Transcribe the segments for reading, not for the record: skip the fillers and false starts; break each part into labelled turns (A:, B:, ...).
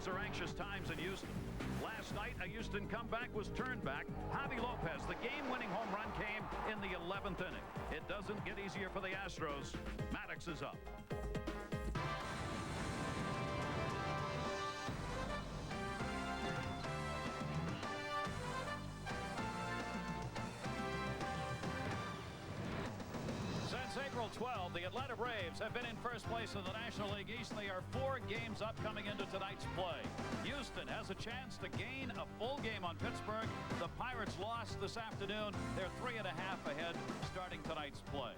A: These are anxious times in Houston. Last night, a Houston comeback was turned back. Javi Lopez, the game-winning home run came in the 11th inning. It doesn't get easier for the Astros. Maddox is up. Since April 12, the Atlanta Braves have been in first place in the National League East. They are 4 games up coming into tonight's play. Houston has a chance to gain a full game on Pittsburgh. The Pirates lost this afternoon. They're 3.5 ahead starting tonight's play.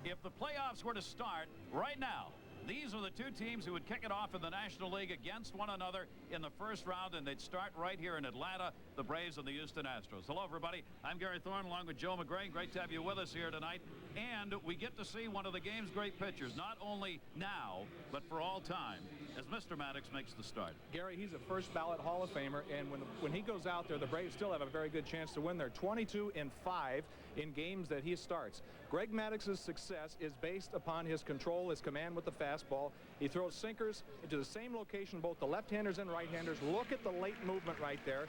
A: If the playoffs were to start right now, these are the two teams who would kick it off in the National League against one another in the first round, and they'd start right here in Atlanta, the Braves and the Houston Astros. Hello, everybody. I'm Gary Thorne along with Joe McGray. Great to have you with us here tonight. And we get to see one of the game's great pitchers, not only now, but for all time, as Mr. Maddox makes the start.
B: Gary, he's a first ballot Hall of Famer, and when he goes out there, the Braves still have a very good chance to win. They're 22-5 in games that he starts. Greg Maddox's success is based upon his control, his command with the fastball. He throws sinkers into the same location, both the left-handers and right-handers. Look at the late movement right there.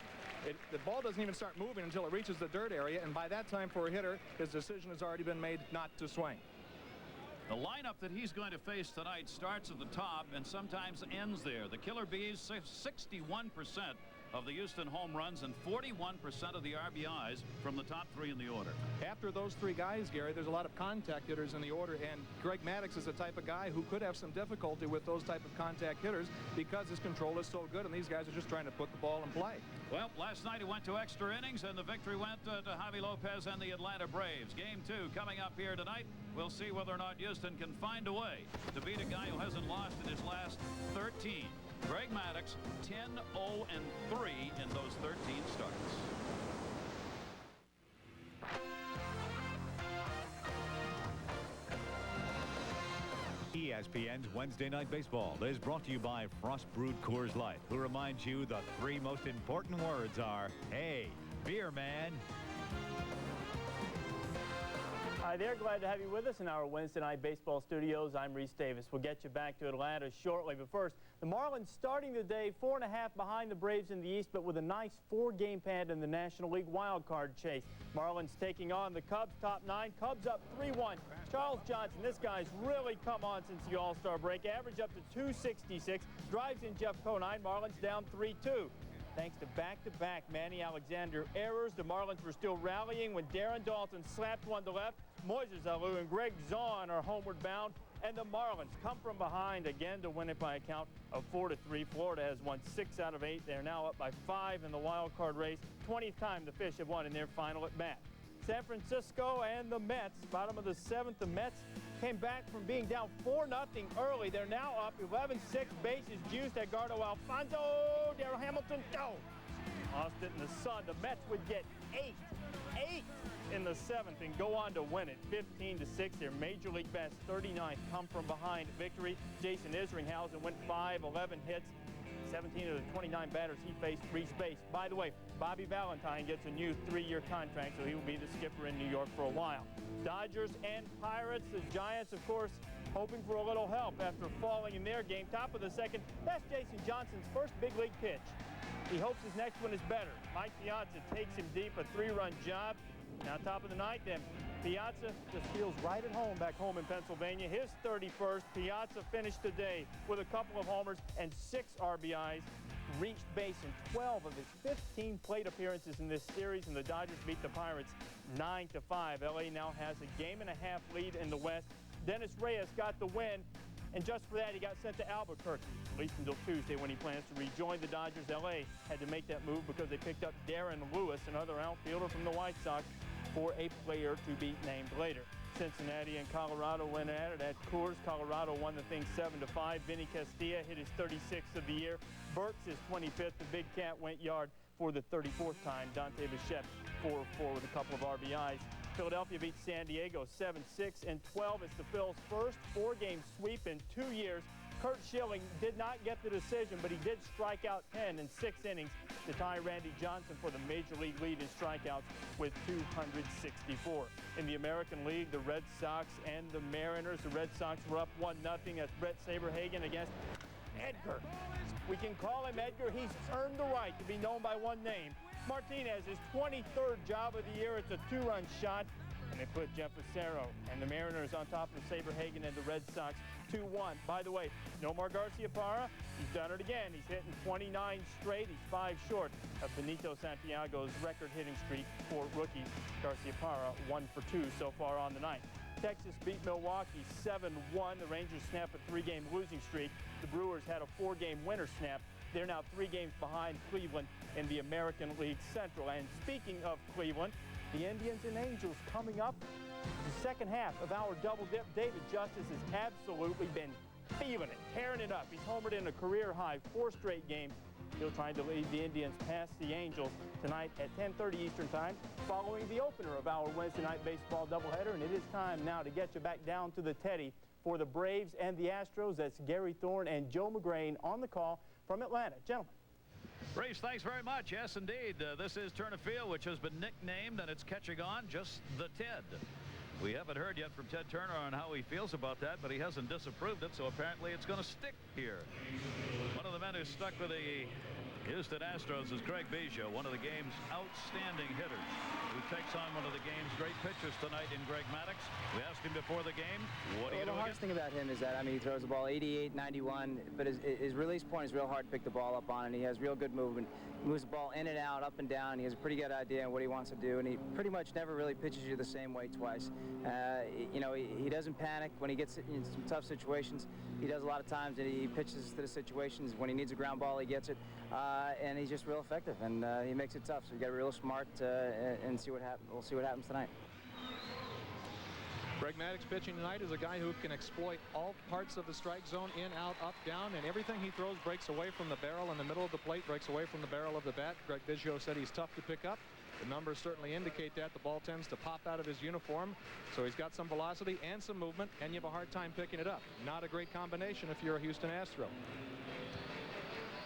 B: The ball doesn't even start moving until it reaches the dirt area, and by that time for a hitter, his decision has already been made not to swing.
A: The lineup that he's going to face tonight starts at the top and sometimes ends there. The Killer Bees, 61% of the Houston home runs and 41% of the RBIs from the top 3 in the order.
B: After those 3 guys, Gary, there's a lot of contact hitters in the order, and Greg Maddox is the type of guy who could have some difficulty with those type of contact hitters because his control is so good, and these guys are just trying to put the ball in play.
A: Well, last night he went to extra innings, and the victory went to Javi Lopez and the Atlanta Braves. Game 2 coming up here tonight. We'll see whether or not Houston can find a way to beat a guy who hasn't lost in his last 13. Greg Maddox, 10-0-3 in those 13 starts.
C: ESPN's Wednesday Night Baseball is brought to you by Frost Brewed Coors Light, who reminds you the 3 most important words are, hey, beer man.
D: Hi there, glad to have you with us in our Wednesday Night Baseball studios. I'm Reese Davis. We'll get you back to Atlanta shortly, but first, the Marlins starting the day 4.5 behind the Braves in the East, but with a nice 4-game pad in the National League wild card chase. Marlins taking on the Cubs, top 9. Cubs up 3-1. Charles Johnson, this guy's really come on since the All-Star break. Average up to 266. Drives in Jeff Conine. Marlins down 3-2. Thanks to back-to-back Manny Alexander errors, the Marlins were still rallying when Darren Dalton slapped one to left. Moises Alou and Greg Zaun are homeward bound, and the Marlins come from behind again to win it by a count of 4-3. Florida has won 6 out of 8. They're now up by 5 in the wild card race. 20th time the Fish have won in their final at bat. San Francisco and the Mets, bottom of the 7th. The Mets came back from being down 4-0 early. They're now up 11-6, bases juiced. Edgardo Alfonso, Darrell Hamilton, lost it in the sun. The Mets would get 8 in the 7th and go on to win it 15-6. Their major league best 39th come from behind victory. Jason Isringhausen went 5-11 hits. 17 of the 29 batters he faced reached base. By the way, Bobby Valentine gets a new 3-year contract, so he will be the skipper in New York for a while. Dodgers and Pirates. The Giants, of course, hoping for a little help after falling in their game. Top of the 2nd. That's Jason Johnson's first big league pitch. He hopes his next one is better. Mike Piazza takes him deep, a 3-run job. Now top of the 9th, then Piazza just feels right at home back home in Pennsylvania. His 31st. Piazza finished the day with a couple of homers and 6 RBIs. Reached base in 12 of his 15 plate appearances in this series, and the Dodgers beat the Pirates 9-5. LA now has a 1.5-game lead in the West. Dennis Reyes got the win, and just for that, he got sent to Albuquerque, at least until Tuesday when he plans to rejoin the Dodgers. LA had to make that move because they picked up Darren Lewis, another outfielder from the White Sox, for a player to be named later. Cincinnati and Colorado went at it at Coors. Colorado won the thing 7-5. Vinny Castilla hit his 36th of the year. Burks his 25th. The Big Cat went yard for the 34th time. Dante Bichette 4-4 with a couple of RBIs. Philadelphia beat San Diego 7-6 and 12. It's the Phils' first 4-game sweep in 2 years. Curt Schilling did not get the decision, but he did strike out 10 in 6 innings to tie Randy Johnson for the major league lead in strikeouts with 264. In the American League, the Red Sox and the Mariners. The Red Sox were up 1-0 as Brett Saberhagen against Edgar We can call him Edgar. He's earned the right to be known by one name. Martinez, his 23rd job of the year. It's a 2-run shot, and they put Jeff Acero and the Mariners on top of Saberhagen and the Red Sox 2-1. By the way, no more Garcia Parra. He's done it again. He's hitting 29 straight. He's 5 short of Benito Santiago's record hitting streak for rookies. Garcia Parra 1 for 2 so far on the night. Texas beat Milwaukee 7-1. The Rangers snap a 3-game losing streak. The Brewers had a 4-game winner snap. They're now 3 games behind Cleveland in the American League Central. And speaking of Cleveland, the Indians and Angels coming up. The second half of our double dip. David Justice has absolutely been feeling it, tearing it up. He's homered in a career-high 4 straight games. He'll try to lead the Indians past the Angels tonight at 10:30 Eastern Time, following the opener of our Wednesday night baseball doubleheader. And it is time now to get you back down to the Teddy for the Braves and the Astros. That's Gary Thorne and Joe McGrain on the call from Atlanta. Gentlemen.
A: Reese, thanks very much. Yes, indeed. This is Turner Field, which has been nicknamed, and it's catching on, just the Ted. We haven't heard yet from Ted Turner on how he feels about that, but he hasn't disapproved it, so apparently it's going to stick here. One of the men who stuck with the Houston Astros is Craig Biggio, one of the game's outstanding hitters, who takes on one of the game's great pitchers tonight in Greg Maddux. We asked him before the game, what do you do?
E: The hardest thing about him is that, I mean, he throws the ball 88, 91, but his release point is real hard to pick the ball up on, and he has real good movement. He moves the ball in and out, up and down, and he has a pretty good idea on what he wants to do, and he pretty much never really pitches you the same way twice. You know, he doesn't panic when he gets in some tough situations. He does a lot of times, and he pitches to the situations. When he needs a ground ball, he gets it, and he's just real effective, and he makes it tough. So you got to be real smart and see what happens. We'll see what happens tonight.
B: Greg Maddux pitching tonight is a guy who can exploit all parts of the strike zone, in, out, up, down, and everything he throws breaks away from the barrel in the middle of the plate, breaks away from the barrel of the bat. Greg Biggio said he's tough to pick up. The numbers certainly indicate that. The ball tends to pop out of his uniform, so he's got some velocity and some movement, and you have a hard time picking it up. Not a great combination if you're a Houston Astro.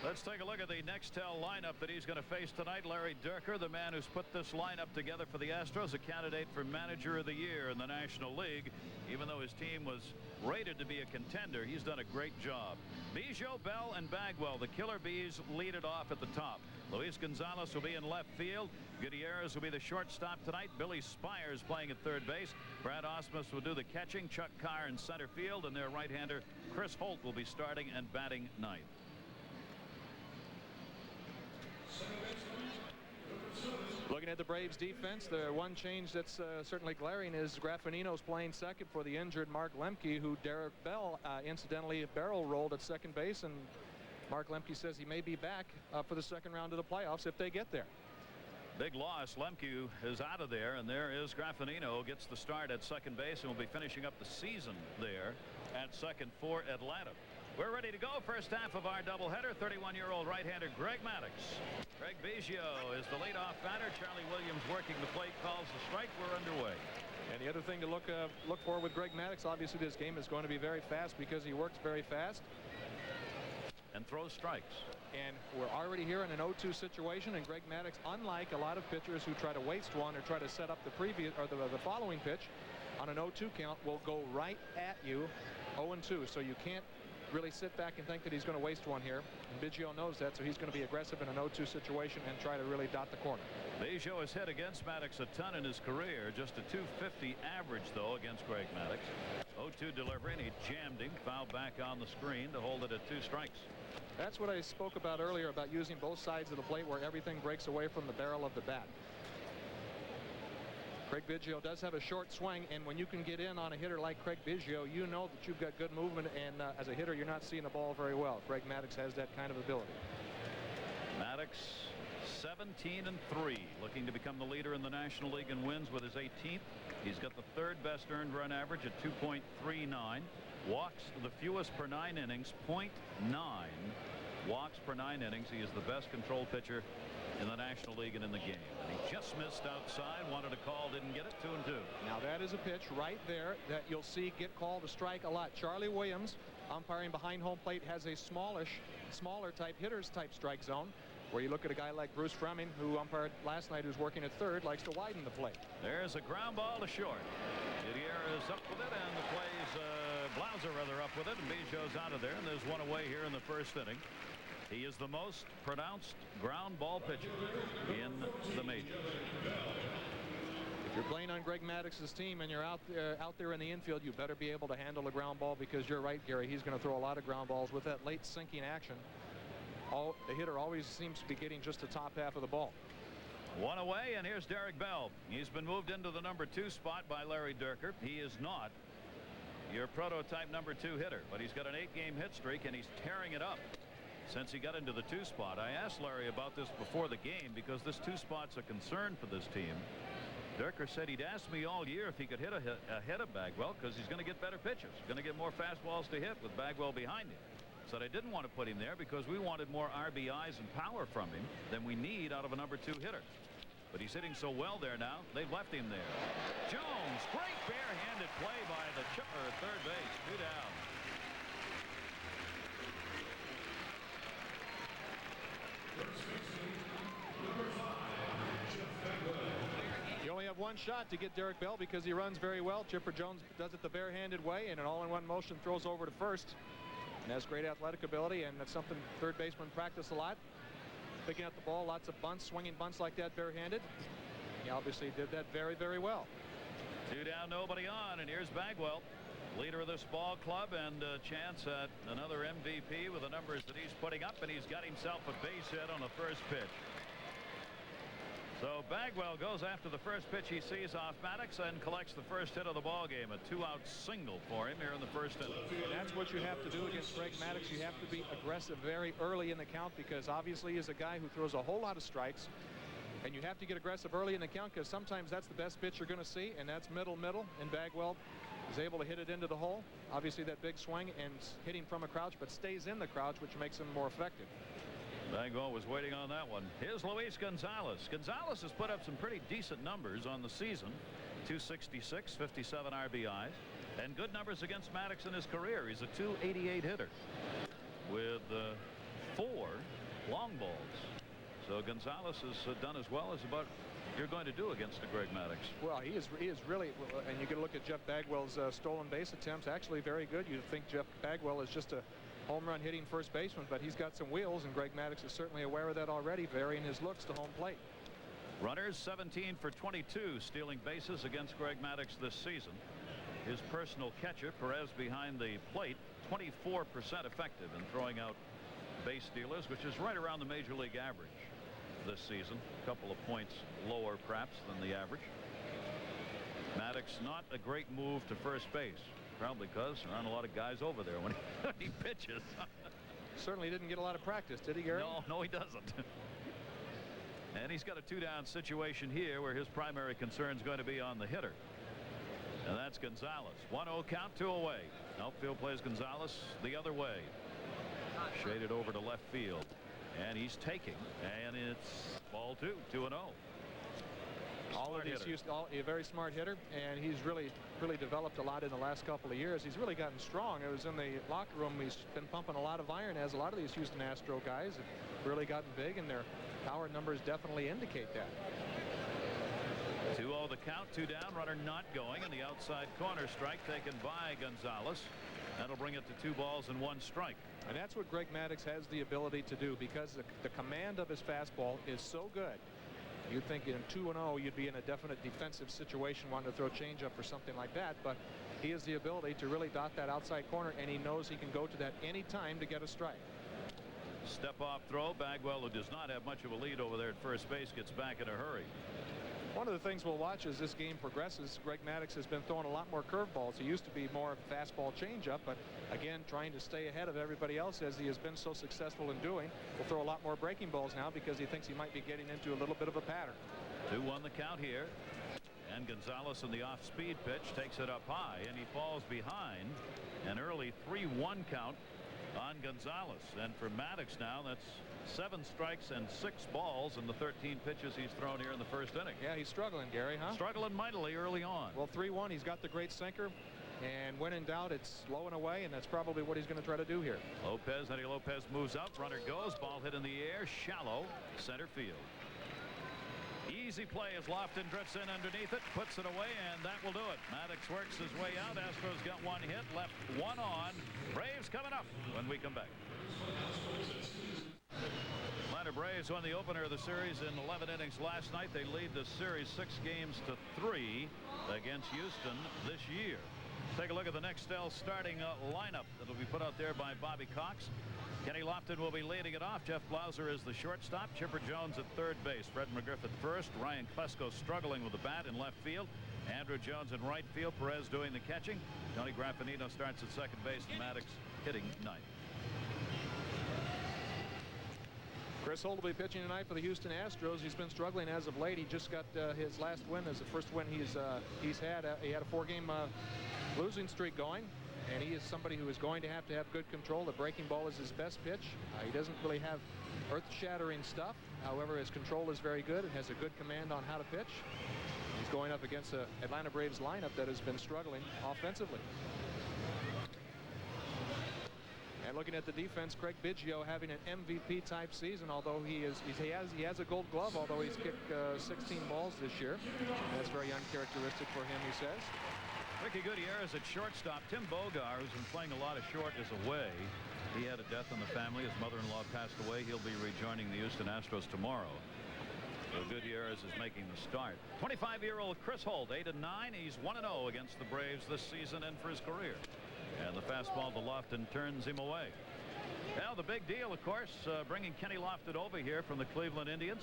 A: Let's take a look at the Nextel lineup that he's going to face tonight. Larry Durker, the man who's put this lineup together for the Astros, a candidate for Manager of the Year in the National League. Even though his team was rated to be a contender, he's done a great job. Biggio, Bell, and Bagwell, the Killer Bees, lead it off at the top. Luis Gonzalez will be in left field. Gutierrez will be the shortstop tonight. Billy Spires playing at third base. Brad Ausmus will do the catching. Chuck Carr in center field, and their right-hander Chris Holt will be starting and batting ninth.
B: Looking at the Braves defense, the one change that's certainly glaring is Graffinino's playing second for the injured Mark Lemke, who Derek Bell incidentally barrel rolled at second base, and Mark Lemke says he may be back for the second round of the playoffs if they get there.
A: Big loss. Lemke is out of there, and there is Graffinino, gets the start at second base and will be finishing up the season there at second for Atlanta. We're ready to go. First half of our doubleheader. 31-year-old right-hander Greg Maddux. Greg Biggio is the leadoff batter. Charlie Williams working the plate, calls the strike. We're underway.
B: And the other thing to look for with Greg Maddux, obviously this game is going to be very fast because he works very fast
A: and throws strikes.
B: And we're already here in an 0-2 situation, and Greg Maddux, unlike a lot of pitchers who try to waste one or try to set up the previous or the following pitch on an 0-2 count, will go right at you 0-2. So you can't really sit back and think that he's going to waste one here, and Biggio knows that, so he's going to be aggressive in an 0-2 situation and try to really dot the corner.
A: Biggio has hit against Maddux a ton in his career, just a .250 average though against Greg Maddux. 0-2 delivery, and he jammed him, fouled back on the screen to hold it at 2 strikes.
B: That's what I spoke about earlier, about using both sides of the plate where everything breaks away from the barrel of the bat. Craig Biggio does have a short swing, and when you can get in on a hitter like Craig Biggio, you know that you've got good movement, and as a hitter, you're not seeing the ball very well. Craig Maddux has that kind of ability.
A: Maddux 17-3, looking to become the leader in the National League in wins with his 18th. He's got the third best earned run average at 2.39. Walks the fewest per 9 innings, 0.9 walks per 9 innings. He is the best control pitcher in the National League and in the game. And he just missed outside, wanted a call, didn't get it. 2-2.
B: Now that is a pitch right there that you'll see get called a strike a lot. Charlie Williams, umpiring behind home plate, has a smaller type hitters type strike zone, where you look at a guy like Bruce Fremming, who umpired last night, who's working at third, likes to widen the plate.
A: There's a ground ball to short. Gutierrez up with it, and the play's Blauser rather up with it, and Biggio's out of there, and there's one away here in the first inning. He is the most pronounced ground ball pitcher in the majors.
B: If you're playing on Greg Maddox's team and you're out there in the infield, you better be able to handle the ground ball, because you're right, Gary. He's going to throw a lot of ground balls with that late sinking action. The hitter always seems to be getting just the top half of the ball.
A: One away, and here's Derek Bell. He's been moved into the number 2 spot by Larry Dierker. He is not your prototype number 2 hitter, but he's got an 8-game hit streak, and he's tearing it up since he got into the 2 spot. I asked Larry about this before the game, because this 2 spot's a concern for this team. Dierker said he'd asked me all year if he could hit ahead of Bagwell, because he's going to get better pitches, going to get more fastballs to hit with Bagwell behind him. Said I didn't want to put him there because we wanted more RBIs and power from him than we need out of a number 2 hitter. But he's hitting so well there now, they've left him there. Jones, great barehanded play by the chipper at third base. 2 down.
B: You only have one shot to get Derek Bell because he runs very well. Chipper Jones does it the barehanded way, and an all-in-one motion throws over to first. And has great athletic ability, and that's something third basemen practice a lot. Picking up the ball, lots of bunts, swinging bunts like that barehanded. He obviously did that very, very well.
A: 2 down, nobody on, and here's Bagwell, leader of this ball club, and a chance at another MVP with the numbers that he's putting up, and he's got himself a base hit on the first pitch. So Bagwell goes after the first pitch he sees off Maddox and collects the first hit of the ball game. A 2-out single for him here in the first inning.
B: And that's what you have to do against Greg Maddox. You have to be aggressive very early in the count, because obviously he's a guy who throws a whole lot of strikes. And you have to get aggressive early in the count, because sometimes that's the best pitch you're going to see, and that's middle. And Bagwell is able to hit it into the hole. Obviously that big swing and hitting from a crouch, but stays in the crouch, which makes him more effective.
A: Bagwell was waiting on that one. Here's Luis Gonzalez. Gonzalez has put up some pretty decent numbers on the season. 266, 57 RBIs, and good numbers against Maddox in his career. He's a 288 hitter with 4 long balls. So Gonzalez has done as well as about you're going to do against a Greg Maddox.
B: Well, he is really, and you can look at Jeff Bagwell's stolen base attempts, actually very good. You'd think Jeff Bagwell is just a home run hitting first baseman, but he's got some wheels, and Greg Maddox is certainly aware of that already, varying his looks to home plate.
A: Runners 17 for 22 stealing bases against Greg Maddox this season. His personal catcher, Perez, behind the plate, 24% effective in throwing out base stealers, which is right around the major league average this season. A couple of points lower perhaps than the average. Maddox not a great move to first base, probably because there aren't a lot of guys over there when he pitches.
B: Certainly didn't get a lot of practice, did he, Gary?
A: No, he doesn't. And he's got a 2-down situation here where his primary concern is going to be on the hitter. And that's Gonzalez. 1-0 count, 2 away. Outfield plays Gonzalez the other way. Shaded over to left field. And he's taking. And it's ball 2, 2-0.
B: A very smart hitter, and he's really developed a lot in the last couple of years. He's really gotten strong. It was in the locker room. He's been pumping a lot of iron, as a lot of these Houston Astro guys have really gotten big, and their power numbers definitely indicate that.
A: 2-0 the count, 2 down, runner not going, and the outside corner strike taken by Gonzalez. That'll bring it to 2 balls and 1 strike.
B: And that's what Greg Maddox has the ability to do, because the command of his fastball is so good. You'd think in 2-0 you'd be in a definite defensive situation, wanting to throw changeup or something like that, but he has the ability to really dot that outside corner, and he knows he can go to that any time to get a strike.
A: Step off throw. Bagwell, who does not have much of a lead over there at first base, gets back in a hurry.
B: One of the things we'll watch as this game progresses, Greg Maddox has been throwing a lot more curveballs. He used to be more of a fastball changeup, but again, trying to stay ahead of everybody else, as he has been so successful in doing. Will throw a lot more breaking balls now, because he thinks he might be getting into a little bit of a pattern.
A: 2-1 the count here, and Gonzalez in the off-speed pitch takes it up high, and he falls behind. An early 3-1 count on Gonzalez, and for Maddox now, that's 7 strikes and 6 balls in the 13 pitches he's thrown here in the first inning.
B: Yeah, he's struggling, Gary, huh?
A: Struggling mightily early on.
B: Well, 3-1, he's got the great sinker, and when in doubt, it's low and away, and that's probably what he's going to try to do here.
A: Eddie Lopez moves up, runner goes, ball hit in the air, shallow center field. Easy play as Lofton drifts in underneath it, puts it away, and that will do it. Maddox works his way out. Astros got 1 hit, left 1 on. Braves coming up when we come back. Braves won the opener of the series in 11 innings last night. They lead the series 6 games to 3 against Houston this year. Take a look at the Nextel starting lineup that'll be put out there by Bobby Cox. Kenny Lofton will be leading it off. Jeff Blauser is the shortstop. Chipper Jones at third base. Fred McGriff at first. Ryan Klesko struggling with the bat in left field. Andrew Jones in right field. Perez doing the catching. Tony Graffinino starts at second base. And Maddox hitting ninth.
B: Chris Holt will be pitching tonight for the Houston Astros. He's been struggling as of late. He just got his last win as the first win he's had. He had a 4-game losing streak going, and he is somebody who is going to have good control. The breaking ball is his best pitch. He doesn't really have earth-shattering stuff. However, his control is very good and has a good command on how to pitch. He's going up against the Atlanta Braves lineup that has been struggling offensively. And looking at the defense, Craig Biggio having an MVP type season, although he has a gold glove, although he's kicked 16 balls this year. That's very uncharacteristic for him, he says.
A: Ricky Gutierrez at shortstop. Tim Bogar, who's been playing a lot of short, is away. He had a death in the family. His mother-in-law passed away. He'll be rejoining the Houston Astros tomorrow. So Gutierrez is making the start. 25-year-old Chris Holt, 8-9. He's 1-0 against the Braves this season and for his career. And the fastball to Lofton turns him away. Now the big deal, of course, bringing Kenny Lofton over here from the Cleveland Indians.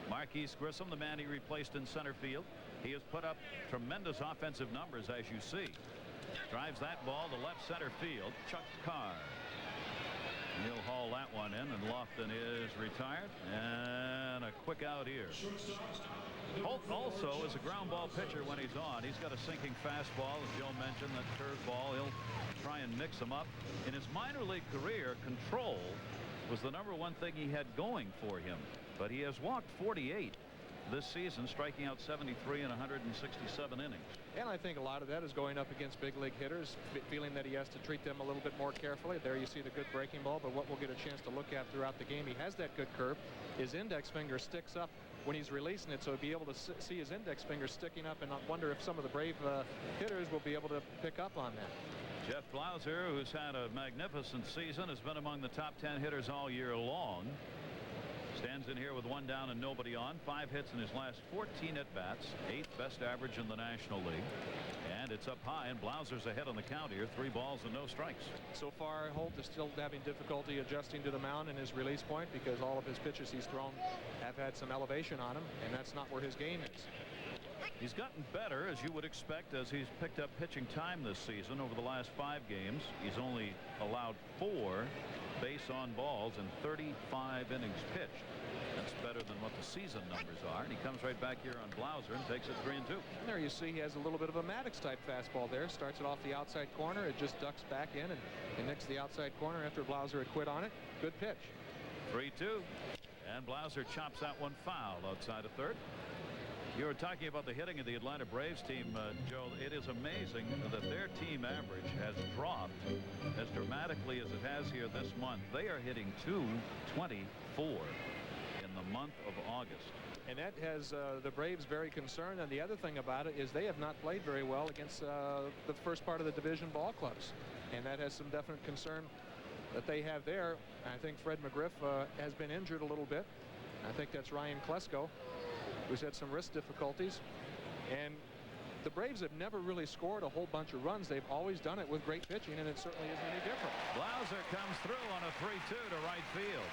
A: Marquise Grissom, the man he replaced in center field. He has put up tremendous offensive numbers, as you see. Drives that ball to left center field. Chuck Carr. He'll haul that one in, and Lofton is retired. And a quick out here. Holt also is a ground ball pitcher when he's on. He's got a sinking fastball, as Joe mentioned, that curveball. He'll try and mix them up. In his minor league career, control was the #1 thing he had going for him. But he has walked 48 this season, striking out 73 in 167 innings.
B: And I think a lot of that is going up against big league hitters, feeling that he has to treat them a little bit more carefully. There you see the good breaking ball, but what we'll get a chance to look at throughout the game, he has that good curve. His index finger sticks up when he's releasing it, so he'll be able to see his index finger sticking up, and I wonder if some of the Brave hitters will be able to pick up on that.
A: Jeff Blauser, who's had a magnificent season, has been among the top 10 hitters all year long. Stands in here with 1 down and nobody on. 5 hits in his last 14 at-bats. 8th best average in the National League. And it's up high, and Blauser's ahead on the count here. 3 balls and no strikes.
B: So far, Holt is still having difficulty adjusting to the mound and his release point, because all of his pitches he's thrown have had some elevation on them, and that's not where his game is.
A: He's gotten better, as you would expect, as he's picked up pitching time this season. Over the last 5 games, he's only allowed 4 base on balls in 35 innings pitched. That's better than what the season numbers are. And he comes right back here on Blauser and takes it 3-2.
B: And there you see he has a little bit of a Maddox type fastball there. Starts it off the outside corner. It just ducks back in and nicks the outside corner after Blauser had quit on it. Good pitch.
A: 3-2. And Blauser chops that one foul outside of third. You were talking about the hitting of the Atlanta Braves team, Joe. It is amazing that their team average has dropped as dramatically as it has here this month. They are hitting .224 in the month of August.
B: And that has the Braves very concerned. And the other thing about it is they have not played very well against the first part of the division ball clubs. And that has some definite concern that they have there. I think Fred McGriff has been injured a little bit. I think that's Ryan Klesko, who's had some wrist difficulties. And the Braves have never really scored a whole bunch of runs. They've always done it with great pitching, and it certainly isn't any different.
A: Blauser comes through on a 3-2 to right field.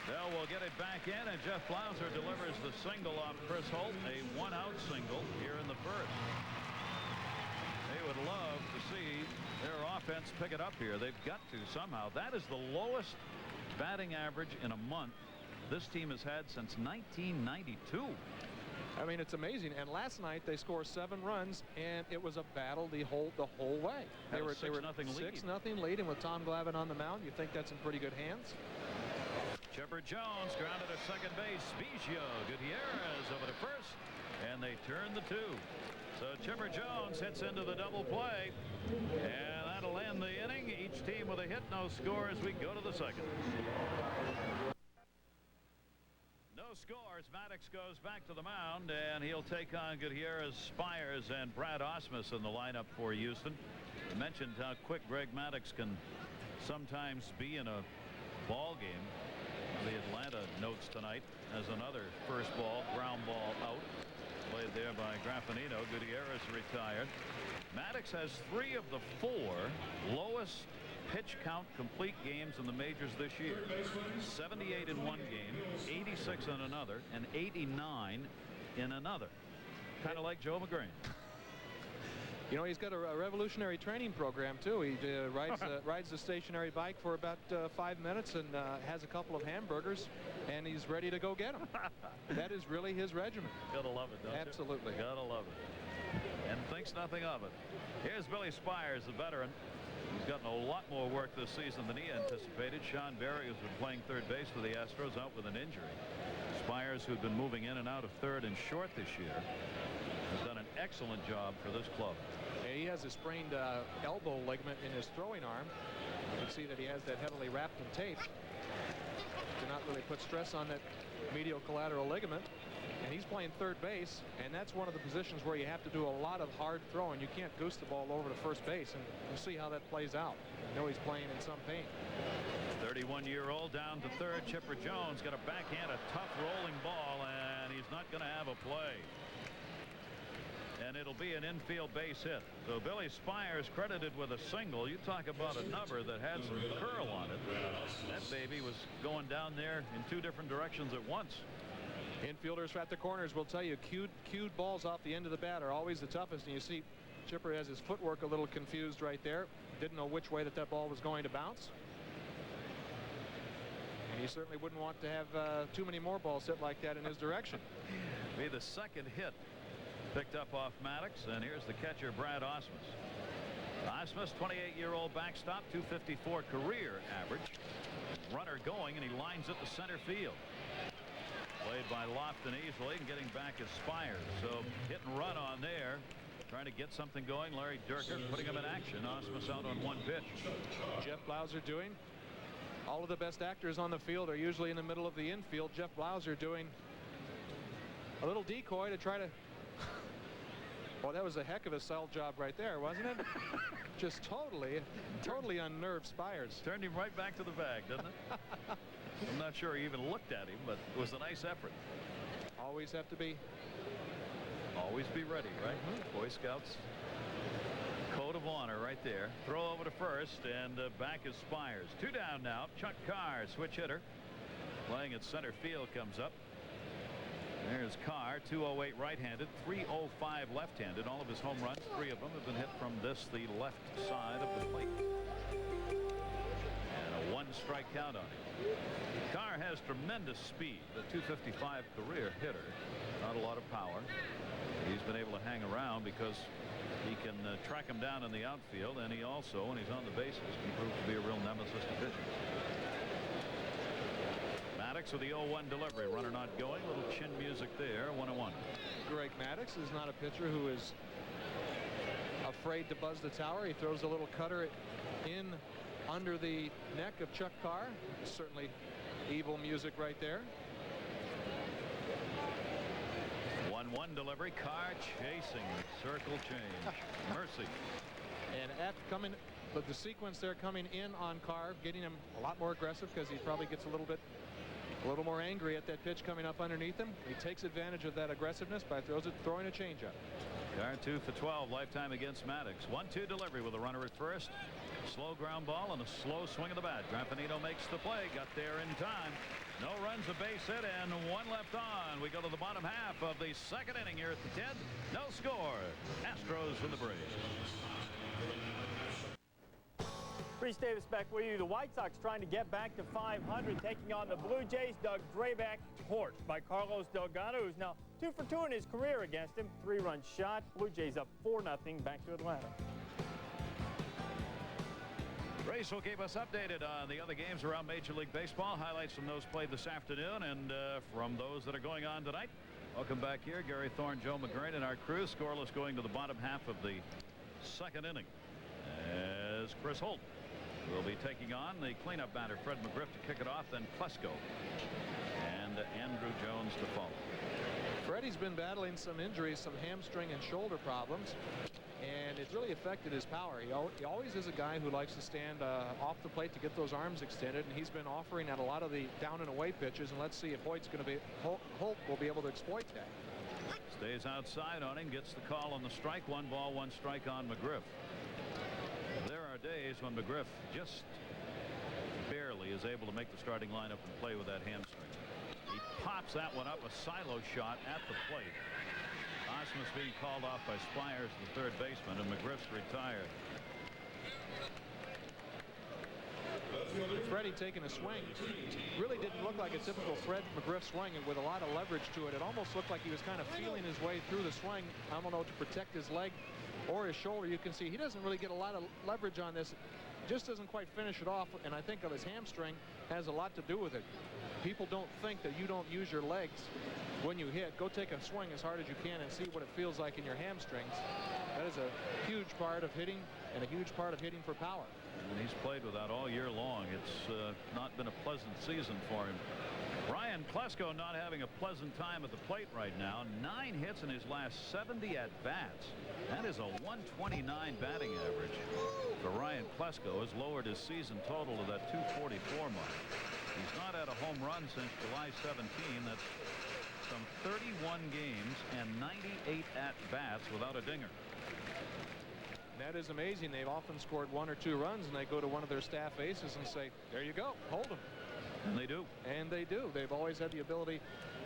A: Dell will get it back in, and Jeff Blauser delivers the single off Chris Holt, a 1-out single here in the first. They would love to see their offense pick it up here. They've got to somehow. That is the lowest batting average in a month this team has had since 1992.
B: I mean, it's amazing. And last night they scored 7 runs, and it was a battle the whole way. They were 6-0 lead, and with Tom Glavine on the mound, you think that's in pretty good hands.
A: Chipper Jones grounded at second base. Biggio, Gutierrez over to first, and they turn the 2. So Chipper Jones hits into the double play, and that'll end the inning. Each team with a hit, no score as we go to the second. No scores. Maddox goes back to the mound, and he'll take on Gutierrez, Spires, and Brad Ausmus in the lineup for Houston. I mentioned how quick Greg Maddox can sometimes be in a ball game. The notes tonight as another first ball ground ball out played there by Graffinino. Gutierrez retired. Maddox has 3 of the 4 lowest pitch count complete games in the majors this year. 78 in one game, 86 in another, and 89 in another. Kind of like Joe McGrain.
B: You know, he's got a revolutionary training program too. He rides the stationary bike for about 5 minutes and has a couple of hamburgers, and he's ready to go get them. That is really his regimen.
A: Gotta love it, don't you?
B: Absolutely.
A: Gotta love it. And thinks nothing of it. Here's Billy Spires, the veteran. He's gotten a lot more work this season than he anticipated. Sean Berry has been playing third base for the Astros, out with an injury. Spires, who'd been moving in and out of third and short this year, has done an excellent job for this club.
B: He has a sprained elbow ligament in his throwing arm. You can see that he has that heavily wrapped in tape to not really put stress on that medial collateral ligament. And he's playing third base, and that's one of the positions where you have to do a lot of hard throwing. You can't goose the ball over to first base, and we'll see how that plays out. I know he's playing in some pain.
A: 31-year-old down to third. Chipper Jones got a backhand, a tough rolling ball, and he's not going to have a play. And it'll be an infield base hit. So Billy Spires credited with a single. You talk about a number that had some curl on it. That baby was going down there in 2 different directions at once.
B: Infielders at the corners will tell you cued balls off the end of the bat are always the toughest, and you see Chipper has his footwork a little confused right there. Didn't know which way that ball was going to bounce. And he certainly wouldn't want to have too many more balls hit like that in his direction.
A: Be the second hit picked up off Maddox, and here's the catcher, Brad Osmus. Osmus, 28-year-old backstop, 254 career average. Runner going, and he lines it to center field. Played by Lofton easily, and getting back is Spires. So hit and run on there, trying to get something going. Larry Durker putting him in action. Osmus out on 1 pitch.
B: Jeff Blauser doing. All of the best actors on the field are usually in the middle of the infield. Jeff Blauser doing a little decoy to try to. Well, that was a heck of a sell job right there, wasn't it? Just totally unnerved Spires.
A: Turned him right back to the bag, didn't it? I'm not sure he even looked at him, but it was a nice effort.
B: Always have to be.
A: Always be ready, right? Boy Scouts code of honor right there. Throw over to first, and back is Spires. 2 down now. Chuck Carr, switch hitter, playing at center field, comes up. There's Carr, 208 right-handed, 305 left-handed. All of his home runs, 3 of them have been hit from the left side of the plate. And a 1-strike count on him. Carr has tremendous speed, the 255 career hitter. Not a lot of power. He's been able to hang around because he can track him down in the outfield, and he also, when he's on the bases, can prove to be a real nemesis to pitching. Maddox with the 0-1 delivery. Runner not going. Little chin music there. 1-1.
B: Greg Maddox is not a pitcher who is afraid to buzz the tower. He throws a little cutter in under the neck of Chuck Carr. Certainly evil music right there.
A: 1-1 delivery. Carr chasing. Circle change. Mercy.
B: And after coming, but the sequence there coming in on Carr, getting him a lot more aggressive because he probably gets a little more angry at that pitch coming up underneath him. He takes advantage of that aggressiveness by throwing a changeup.
A: Carr 2 for 12 lifetime against Maddox. 1-2 delivery with a runner at first. Slow ground ball and a slow swing of the bat. Graffinino makes the play. Got there in time. No runs, a base hit, and 1 left on. We go to the bottom half of the second inning here at the 10th. No score. Astros from the Braves.
D: Reese Davis back with you. The White Sox trying to get back to 500, taking on the Blue Jays. Doug Drabek torched by Carlos Delgado, who's now 2 for 2 in his career against him. 3-run shot. Blue Jays up 4-0. Back to Atlanta.
A: Race will keep us updated on the other games around Major League Baseball. Highlights from those played this afternoon and from those that are going on tonight. Welcome back here. Gary Thorne, Joe McGrain, and our crew. Scoreless going to the bottom half of the second inning as Chris Holt will be taking on the cleanup batter, Fred McGriff, to kick it off, then Klesko and Andrew Jones to follow.
B: Freddie's been battling some injuries, some hamstring and shoulder problems, and it's really affected his power. He always is a guy who likes to stand off the plate to get those arms extended, and he's been offering at a lot of the down and away pitches, and let's see if Holt will be able to exploit that.
A: Stays outside on him, gets the call on the strike. 1 ball, 1 strike on McGriff. There are days when McGriff just barely is able to make the starting lineup and play with that hamstring. He pops that one up, a silo shot at the plate. Osmus being called off by Spires, the third baseman, and McGriff's retired.
B: Freddie taking a swing. Really didn't look like a typical Fred McGriff swing, and with a lot of leverage to it. It almost looked like he was kind of feeling his way through the swing. I don't know, to protect his leg or his shoulder. You can see he doesn't really get a lot of leverage on this. Just doesn't quite finish it off, and I think of his hamstring has a lot to do with it. People don't think that you don't use your legs when you hit. Go take a swing as hard as you can and see what it feels like in your hamstrings. That is a huge part of hitting, and a huge part of hitting for power.
A: And he's played with that all year long. It's not been a pleasant season for him. Ryan Klesko not having a pleasant time at the plate right now. 9 hits in his last 70 at-bats. That is a 129 batting average. For Ryan Klesko has lowered his season total to that 244 mark. He's not had a home run since July 17. That's some 31 games and 98 at-bats without a dinger.
B: That is amazing. They've often scored 1 or 2 runs, and they go to one of their staff aces and say, there you go, hold them.
A: And they do.
B: And they do. They've always had the ability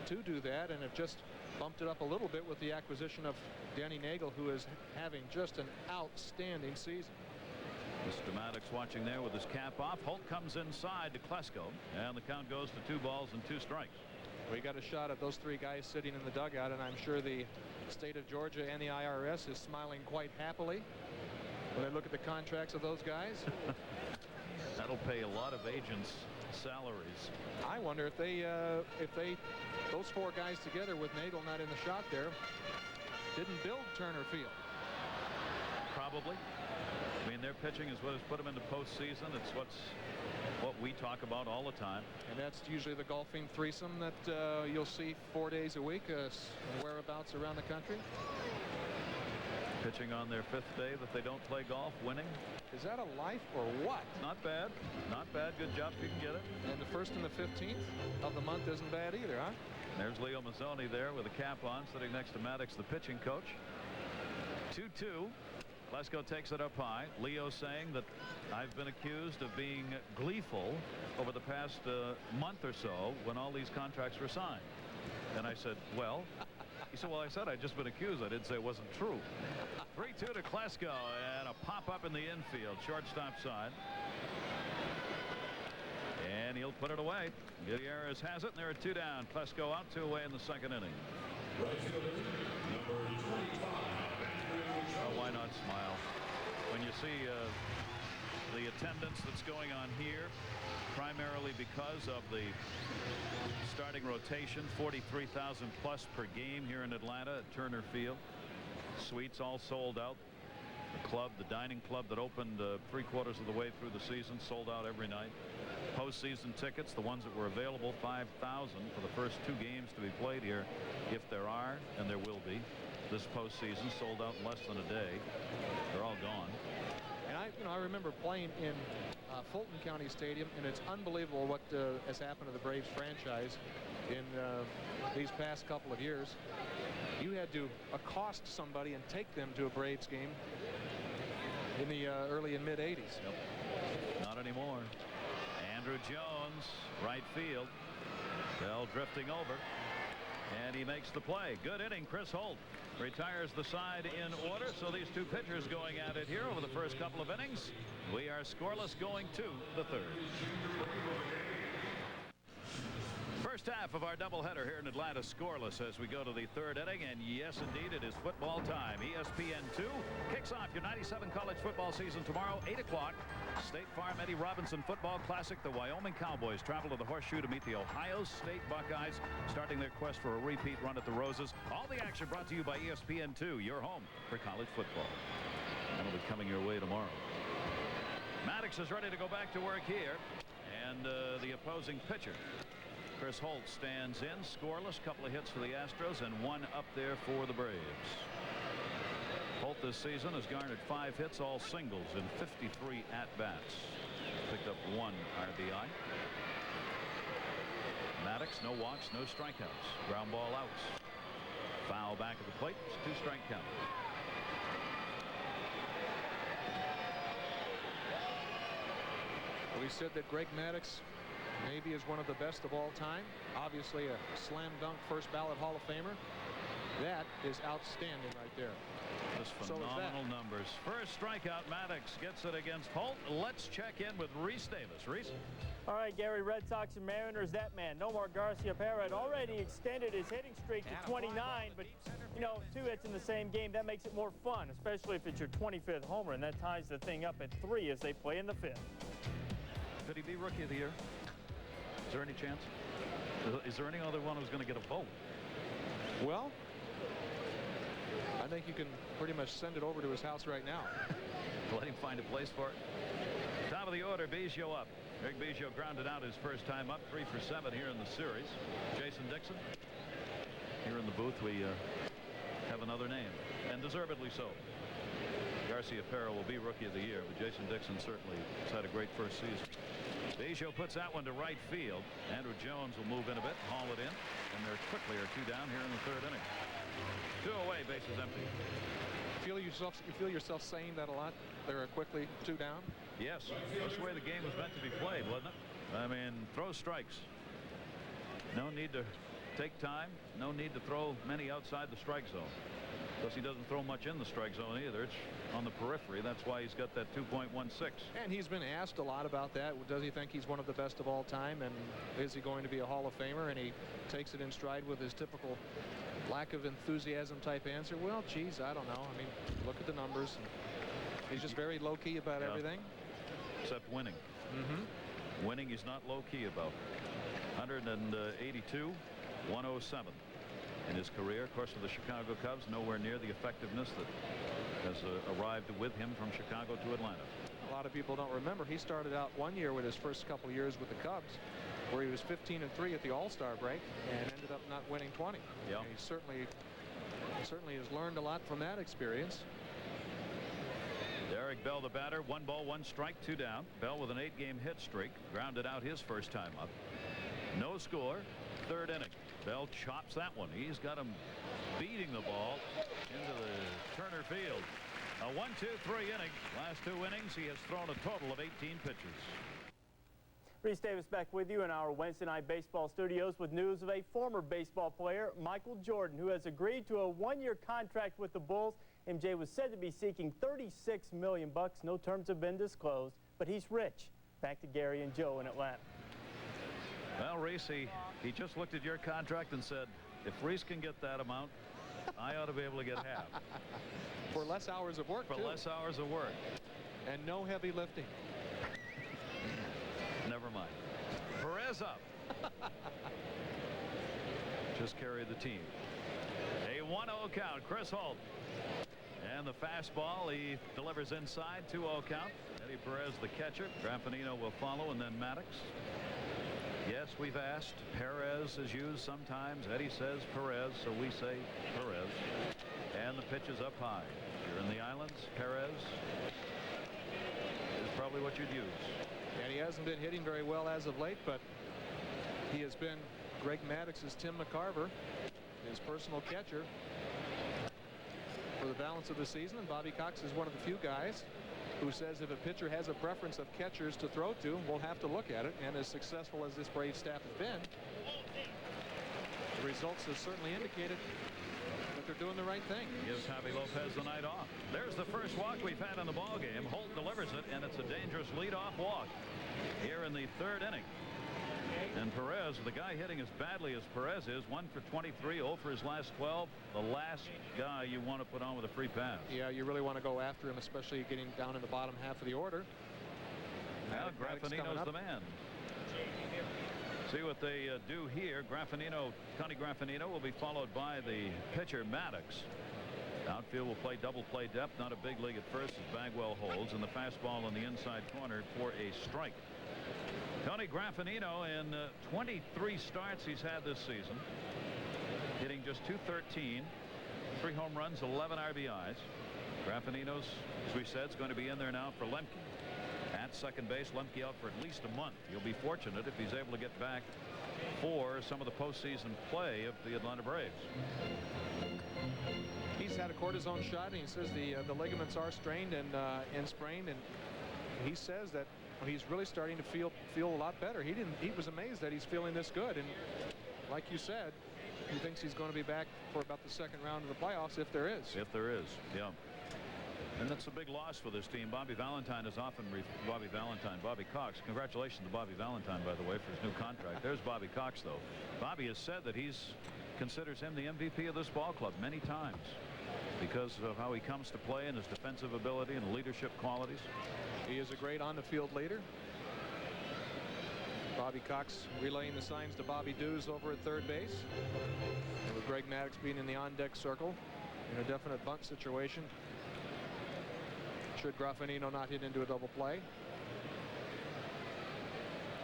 B: to do that, and have just bumped it up a little bit with the acquisition of Danny Nagel, who is having just an outstanding season.
A: Mr. Maddox watching there with his cap off. Holt comes inside to Klesko, and the count goes to 2 balls and 2 strikes.
B: We got a shot at those 3 guys sitting in the dugout, and I'm sure the state of Georgia and the IRS is smiling quite happily when they look at the contracts of those guys.
A: That'll pay a lot of agents' salaries.
B: I wonder if those 4 guys together with Nagel not in the shot there didn't build Turner Field.
A: Probably. I mean, their pitching is what has put them into postseason. It's what we talk about all the time.
B: And that's usually the golfing threesome that you'll see 4 days a week, whereabouts around the country.
A: Pitching on their 5th day that they don't play golf, winning.
B: Is that a life or what?
A: Not bad. Not bad. Good job if you can get it.
B: And the 1st and the 15th of the month isn't bad either, huh?
A: There's Leo Mazzoni there with a cap on, sitting next to Maddox, the pitching coach. 2-2. Klesko takes it up high. Leo saying that I've been accused of being gleeful over the past month or so when all these contracts were signed. And I said, well, he said, well, I said I'd just been accused. I didn't say it wasn't true. 3-2 to Klesko, and a pop up in the infield, shortstop side. And he'll put it away. Gutierrez has it, and there are 2 down. Klesko out, 2 away in the 2nd inning. Oh, why not smile when you see the attendance that's going on here, primarily because of the starting rotation, 43,000 plus per game here in Atlanta at Turner Field. Suites all sold out. The club, the dining club that opened 3/4 of the way through the season, sold out every night. Postseason tickets, the ones that were available, 5,000 for the first 2 games to be played here, if there are, and there will be. This postseason sold out in less than a day. They're all gone.
B: And I remember playing in Fulton County Stadium, and it's unbelievable what has happened to the Braves franchise in these past couple of years. You had to accost somebody and take them to a Braves game in the early and mid 80s.
A: Yep. Not anymore. Andrew Jones, right field. Bell drifting over, and he makes the play. Good inning. Chris Holt retires the side in order. So these 2 pitchers going at it here over the first couple of innings. We are scoreless going to the 3rd. First half of our doubleheader here in Atlanta, scoreless as we go to the 3rd inning. And yes, indeed, it is football time. ESPN2 kicks off your 97 college football season tomorrow, 8 o'clock. State Farm Eddie Robinson Football Classic. The Wyoming Cowboys travel to the Horseshoe to meet the Ohio State Buckeyes, starting their quest for a repeat run at the Roses. All the action brought to you by ESPN2, your home for college football. That'll be coming your way tomorrow. Maddox is ready to go back to work here, and the opposing pitcher, Chris Holt, stands in, scoreless. Couple of hits for the Astros and 1 up there for the Braves. Holt this season has garnered 5 hits, all singles, in 53 at-bats. Picked up 1 RBI. Maddox, no walks, no strikeouts. Ground ball outs. Foul back at the plate. It's 2-strike count.
B: We said that Greg Maddox maybe is one of the best of all time. Obviously a slam dunk first ballot Hall of Famer. That is outstanding right there.
A: Just phenomenal numbers. First strikeout, Maddox gets it against Holt. Let's check in with Rhys Davis. Rhys?
D: All right, Gary, Red Sox and Mariners, that man, Nomar Garciaparra, had already extended his hitting streak to 29, but, you know, 2 hits in the same game, that makes it more fun, especially if it's your 25th homer, and that ties the thing up at 3 as they play in the 5th.
A: Could he be Rookie of the Year? Is there any chance? Is there any other one who's going to get a vote?
B: Well, I think you can pretty much send it over to his house right now.
A: Let him find a place for it. Top of the order, Biggio up. Eric Biggio grounded out his first time up, 3 for 7 here in the series. Jason Dixon. Here in the booth, we have another name, and deservedly so. Garciaparra will be Rookie of the Year, but Jason Dixon certainly has had a great first season. Biggio puts that one to right field. Andrew Jones will move in a bit, haul it in, and there quickly are 2 down here in the 3rd inning. 2 away, bases empty.
B: You feel yourself saying that a lot? There are quickly 2 down?
A: Yes, that's the way the game was meant to be played, wasn't it? I mean, throw strikes. No need to take time. No need to throw many outside the strike zone. Plus, he doesn't throw much in the strike zone either. It's on the periphery. That's why he's got that 2.16.
B: And he's been asked a lot about that. Does he think he's one of the best of all time? And is he going to be a Hall of Famer? And he takes it in stride with his typical lack of enthusiasm type answer. Well, geez, I don't know. I mean, look at the numbers. He's just very low-key about everything.
A: Except winning. Winning he's not low-key about. 182, 107 in his career. Of course, for the Chicago Cubs, nowhere near the effectiveness that has arrived with him from Chicago to Atlanta.
B: A lot of people don't remember he started out one year with his first couple of years with the Cubs where he was 15-3 at the All-Star break and ended up not winning 20.
A: Yeah.
B: And he certainly has learned a lot from that experience.
A: Derek Bell, the batter. 1 ball, 1 strike, 2 down. Bell with an 8-game hit streak. Grounded out his first time up. No score. 3rd inning. Bell chops that one. He's got him beating the ball into the Turner field. A 1-2-3 inning. Last 2 innings, he has thrown a total of 18 pitches.
D: Rhys Davis back with you in our Wednesday night baseball studios with news of a former baseball player, Michael Jordan, who has agreed to a 1-year contract with the Bulls. MJ was said to be seeking $36 million. No terms have been disclosed, but he's rich. Back to Gary and Joe in Atlanta.
A: Well, Rhys, he just looked at your contract and said, if Rhys can get that amount, I ought to be able to get half.
B: For less hours of work,
A: For less hours of work.
B: And no heavy lifting.
A: Never mind. Perez up. Just carry the team. A 1-0 count. Chris Holt. And the fastball he delivers inside. 2-0 count. Eddie Perez, the catcher. Graffinino will follow, and then Maddox. Yes, we've asked. Perez is used sometimes. Eddie says Perez, so we say Perez. And the pitch is up high. You're in the islands. Perez is probably what you'd use.
B: And he hasn't been hitting very well as of late, but he has been Greg Maddox's Tim McCarver, his personal catcher, for the balance of the season. And Bobby Cox is one of the few guys who says if a pitcher has a preference of catchers to throw to, we'll have to look at it. And as successful as this Brave staff has been, the results have certainly indicated that they're doing the right thing.
A: Gives Javi Lopez the night off. There's the first walk we've had in the ball game. Holt delivers it, and it's a dangerous leadoff walk here in the 3rd inning. And Perez, the guy hitting as badly as Perez is, 1 for 23, 0 for his last 12. The last guy you want to put on with a free pass.
B: Yeah, you really want to go after him, especially getting down in the bottom half of the order.
A: Now Graffinino's the man. See what they do here. Connie Graffinino will be followed by the pitcher Maddox. Outfield will play double play depth. Not a big league at first as Bagwell holds, and the fastball in the inside corner for a strike. Tony Graffinino, in 23 starts he's had this season, hitting just .213, 3 home runs, 11 RBIs. Graffinino's, as we said, is going to be in there now for Lemke. At second base, Lemke out for at least a month. He'll be fortunate if he's able to get back for some of the postseason play of the Atlanta Braves.
B: He's had a cortisone shot, and he says the ligaments are strained and sprained, and he says that he's really starting to feel a lot better. He was amazed that he's feeling this good, and like you said, he thinks he's going to be back for about the second round of the playoffs if there is.
A: If there is, yeah. And that's a big loss for this team. Bobby Valentine is often Bobby Cox. Congratulations to Bobby Valentine, by the way, for his new contract. There's Bobby Cox, though. Bobby has said that considers him the MVP of this ball club many times because of how he comes to play and his defensive ability and leadership qualities.
B: He is a great on-the-field leader. Bobby Cox relaying the signs to Bobby Dews over at third base. And with Greg Maddux being in the on-deck circle in a definite bunt situation. Should Graffinino not hit into a double play.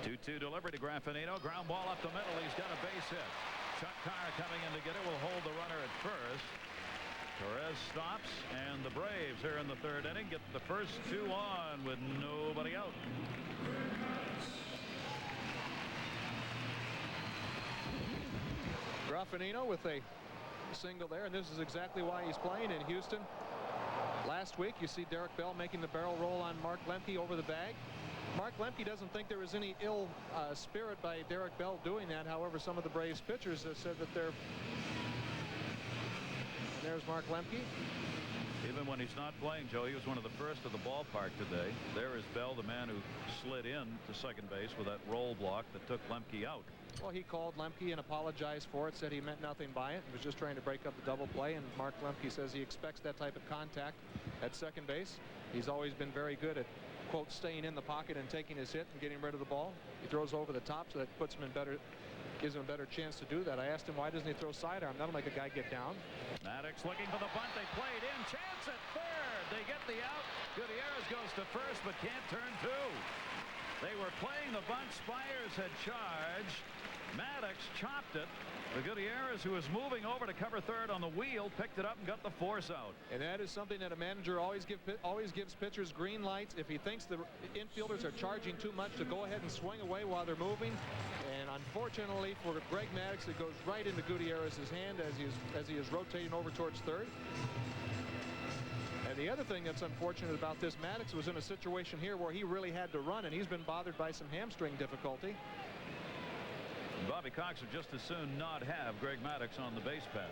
A: 2-2 delivery to Graffinino. Ground ball up the middle. He's got a base hit. Chuck Carr coming in to get it will hold the runner at first. Torres stops, and the Braves here in the third inning get the first two on with nobody out.
B: Graffinino with a single there, and this is exactly why he's playing in Houston. Last week, you see Derek Bell making the barrel roll on Mark Lemke over the bag. Mark Lemke doesn't think there was any ill spirit by Derek Bell doing that. However, some of the Braves pitchers have said that they're. And there's Mark Lemke.
A: Even when he's not playing, Joe, he was one of the first to the ballpark today. There is Bell, the man who slid in to second base with that roll block that took Lemke out.
B: Well, he called Lemke and apologized for it, said he meant nothing by it. He was just trying to break up the double play, and Mark Lemke says he expects that type of contact at second base. He's always been very good at, quote, staying in the pocket and taking his hit and getting rid of the ball. He throws over the top, so that puts him in gives him a better chance to do that. I asked him, why doesn't he throw sidearm? That'll make a guy get down.
A: Maddux looking for the bunt. They played in. Chance at third. They get the out. Gutierrez goes to first, but can't turn two. They were playing the bunt. Spires had charged. Maddux chopped it. The Gutierrez, who was moving over to cover third on the wheel, picked it up and got the force out.
B: And that is something that a manager always gives pitchers green lights. If he thinks the infielders are charging too much, to go ahead and swing away while they're moving. And unfortunately for Greg Maddux, it goes right into Gutierrez's hand as he is rotating over towards third. And the other thing that's unfortunate about this, Maddux was in a situation here where he really had to run, and he's been bothered by some hamstring difficulty.
A: Bobby Cox would just as soon not have Greg Maddux on the base paths.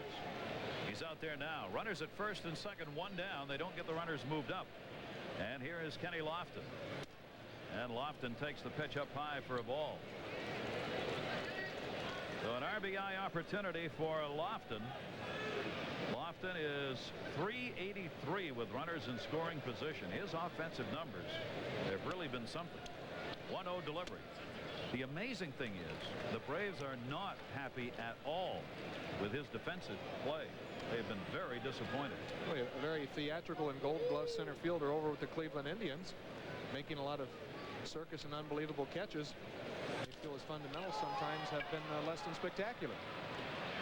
A: He's out there now. Runners at first and second, one down. They don't get the runners moved up. And here is Kenny Lofton. And Lofton takes the pitch up high for a ball. So an RBI opportunity for Lofton. Lofton is .383 with runners in scoring position. His offensive numbers have really been something. 1-0 delivery. The amazing thing is the Braves are not happy at all with his defensive play. They've been very disappointed.
B: Really a very theatrical and gold glove center fielder over with the Cleveland Indians, making a lot of circus and unbelievable catches. They feel his fundamentals sometimes have been less than spectacular.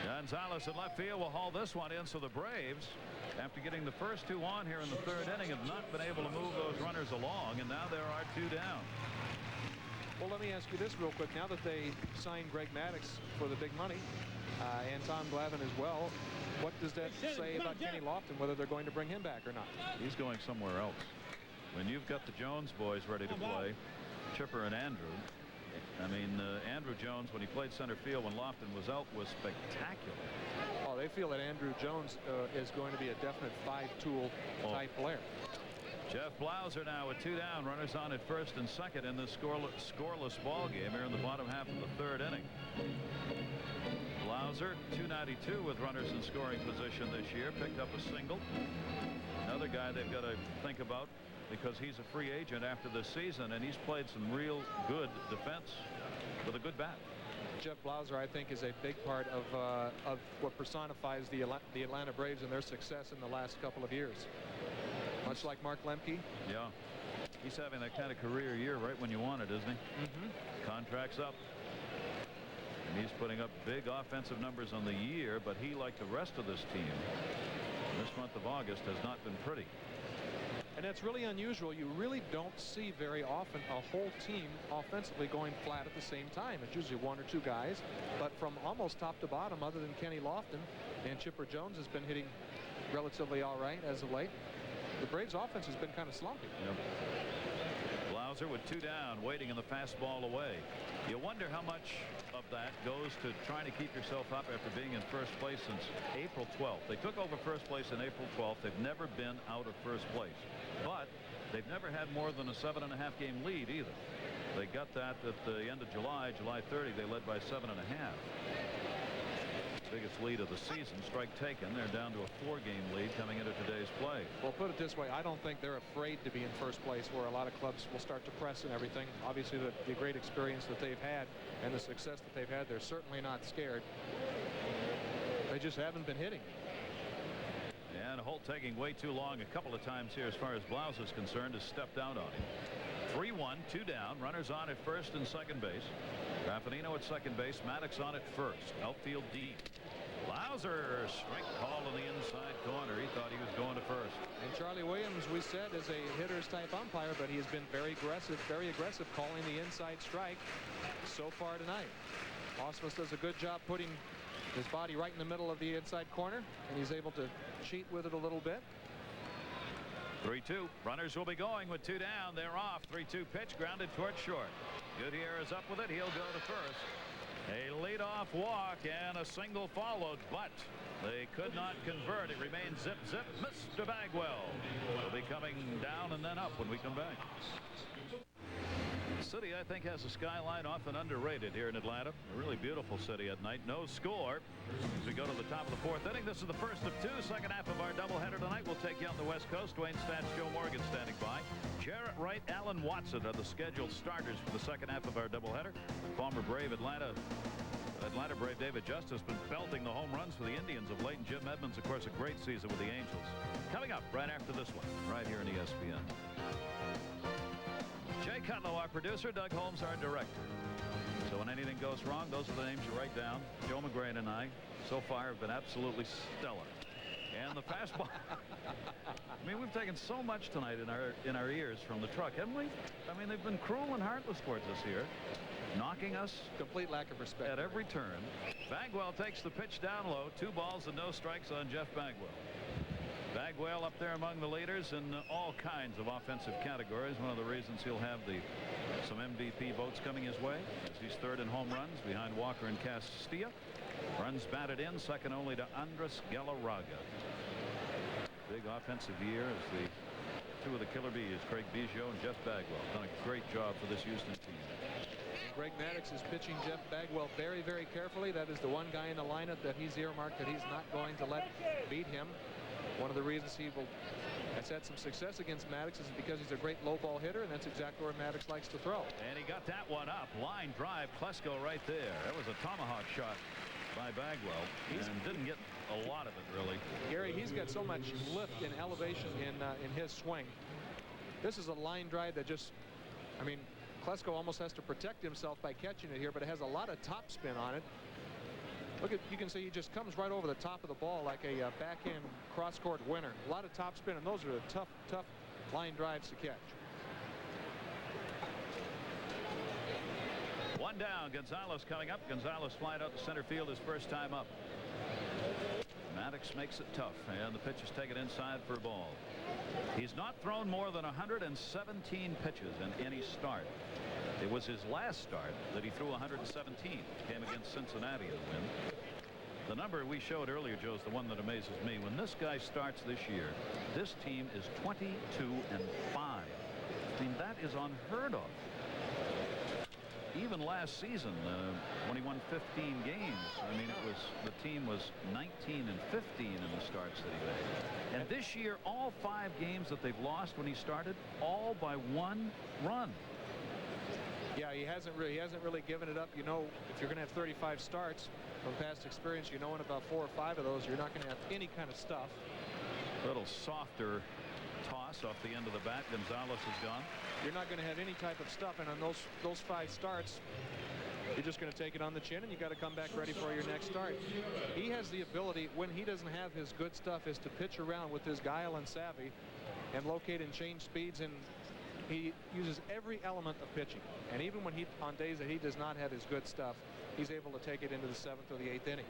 A: Gonzalez in left field will haul this one in, so the Braves, after getting the first two on here in the third inning, have not been able to move those runners along, and now there are two down.
B: Well, let me ask you this real quick. Now that they signed Greg Maddux for the big money, and Tom Glavine as well, what does that say about Kenny Lofton, whether they're going to bring him back or not?
A: He's going somewhere else. When you've got the Jones boys ready to play, Chipper and Andrew, I mean, Andrew Jones, when he played center field when Lofton was out, was spectacular.
B: Oh, they feel that Andrew Jones is going to be a definite five-tool type player.
A: Jeff Blauser now with two down, runners on at first and second in this scoreless ball game here in the bottom half of the third inning. Blauser, .292 with runners in scoring position this year, picked up a single. Another guy they've got to think about because he's a free agent after this season, and he's played some real good defense with a good bat.
B: Jeff Blauser, I think, is a big part of what personifies the Atlanta Braves and their success in the last couple of years. Much like Mark Lemke.
A: Yeah. He's having that kind of career year right when you want it, isn't he?
B: Mm-hmm.
A: Contract's up. And he's putting up big offensive numbers on the year, but he, like the rest of this team, this month of August has not been pretty.
B: And that's really unusual. You really don't see very often a whole team offensively going flat at the same time. It's usually one or two guys. But from almost top to bottom, other than Kenny Lofton, and Chipper Jones has been hitting relatively all right as of late, the Braves offense has been kind of slumpy.
A: Yep. Blauser with 2 down, waiting in the fastball away. You wonder how much of that goes to trying to keep yourself up after being in first place since April 12th. They took over first place in April 12th. They've never been out of first place, but they've never had more than a 7.5 game lead either. They got that at the end of July 30. They led by 7.5. Biggest lead of the season. Strike taken. They're down to a 4-game lead coming into today's play.
B: Well, put it this way, I don't think they're afraid to be in first place, where a lot of clubs will start to press and everything. Obviously, the great experience that they've had and the success that they've had, they're certainly not scared. They just haven't been hitting.
A: And Holt taking way too long a couple of times here as far as Blouse is concerned, has stepped out on him. 3-1, 2 down, runners on at first and second base. Raffanino at second base, Maddox on at first. Outfield deep. Blauser, strike call in the inside corner. He thought he was going to first.
B: And Charlie Williams, we said, is a hitter's type umpire, but he has been very aggressive calling the inside strike so far tonight. Ausmus does a good job putting his body right in the middle of the inside corner, and he's able to cheat with it a little bit.
A: 3-2. Runners will be going with 2 down. They're off. 3-2 pitch grounded towards short. Goodyear is up with it. He'll go to first. A leadoff walk and a single followed, but they could not convert. It remains zip. Mr. Bagwell will be coming down and then up when we come back. The city, I think, has a skyline often underrated here in Atlanta. A really beautiful city at night. No score as we go to the top of the 4th inning. This is the first of 2. Second half of our doubleheader tonight. We'll take you on the West Coast. Dwayne Stats, Joe Morgan standing by. Jarrett Wright, Alan Watson are the scheduled starters for the second half of our doubleheader. Former Brave Atlanta Brave David Justice been belting the home runs for the Indians of late, and Jim Edmonds, of course, a great season with the Angels. Coming up right after this one, right here in ESPN. Jay Cutlow, our producer. Doug Holmes, our director. So when anything goes wrong, those are the names you write down. Joe McGrain and I, so far, have been absolutely stellar. And the fastball. I mean, we've taken so much tonight in our ears from the truck, haven't we? I mean, they've been cruel and heartless towards us here, knocking us.
B: Complete lack of respect
A: at every turn. Bagwell takes the pitch down low. 2 balls and no strikes on Jeff Bagwell. Bagwell up there among the leaders in all kinds of offensive categories. One of the reasons he'll have some MVP votes coming his way, as he's 3rd in home runs behind Walker and Castilla. Runs batted in, second only to Andres Galarraga. Big offensive year as the 2 of the killer bees, Craig Biggio and Jeff Bagwell, done a great job for this Houston team.
B: Greg Maddux is pitching Jeff Bagwell very, very carefully. That is the one guy in the lineup that he's earmarked that he's not going to let beat him. One of the reasons he has had some success against Maddux is because he's a great low ball hitter, and that's exactly where Maddux likes to throw.
A: And he got that one up. Line drive, Klesko right there. That was a tomahawk shot by Bagwell, and didn't get a lot of it, really.
B: Gary, he's got so much lift and elevation in his swing. This is a line drive that just, I mean, Klesko almost has to protect himself by catching it here, but it has a lot of top spin on it. Look at, you can see he just comes right over the top of the ball like a backhand cross-court winner. A lot of top spin, and those are the tough line drives to catch.
A: 1 down. Gonzalez coming up. Gonzalez flying out to center field his first time up. Maddox makes it tough, and the pitch is taken inside for a ball. He's not thrown more than 117 pitches in any start. It was his last start that he threw 117. Came against Cincinnati in the win. The number we showed earlier, Joe, is the one that amazes me. When this guy starts this year, this team is 22-5. I mean, that is unheard of. Even last season, when he won 15 games, I mean, the team was 19-15 in the starts that he made. And this year, all 5 games that they've lost when he started, all by 1 run.
B: Yeah, he hasn't really given it up. You know, if you're going to have 35 starts from past experience, you know in about 4 or 5 of those, you're not going to have any kind of stuff.
A: A little softer toss off the end of the bat. Gonzalez is gone.
B: You're not going to have any type of stuff, and on those 5 starts, you're just going to take it on the chin, and you got to come back ready for your next start. He has the ability, when he doesn't have his good stuff, is to pitch around with his guile and savvy and locate and change speeds, and he uses every element of pitching. And even when on days that he does not have his good stuff, he's able to take it into the 7th or the 8th inning.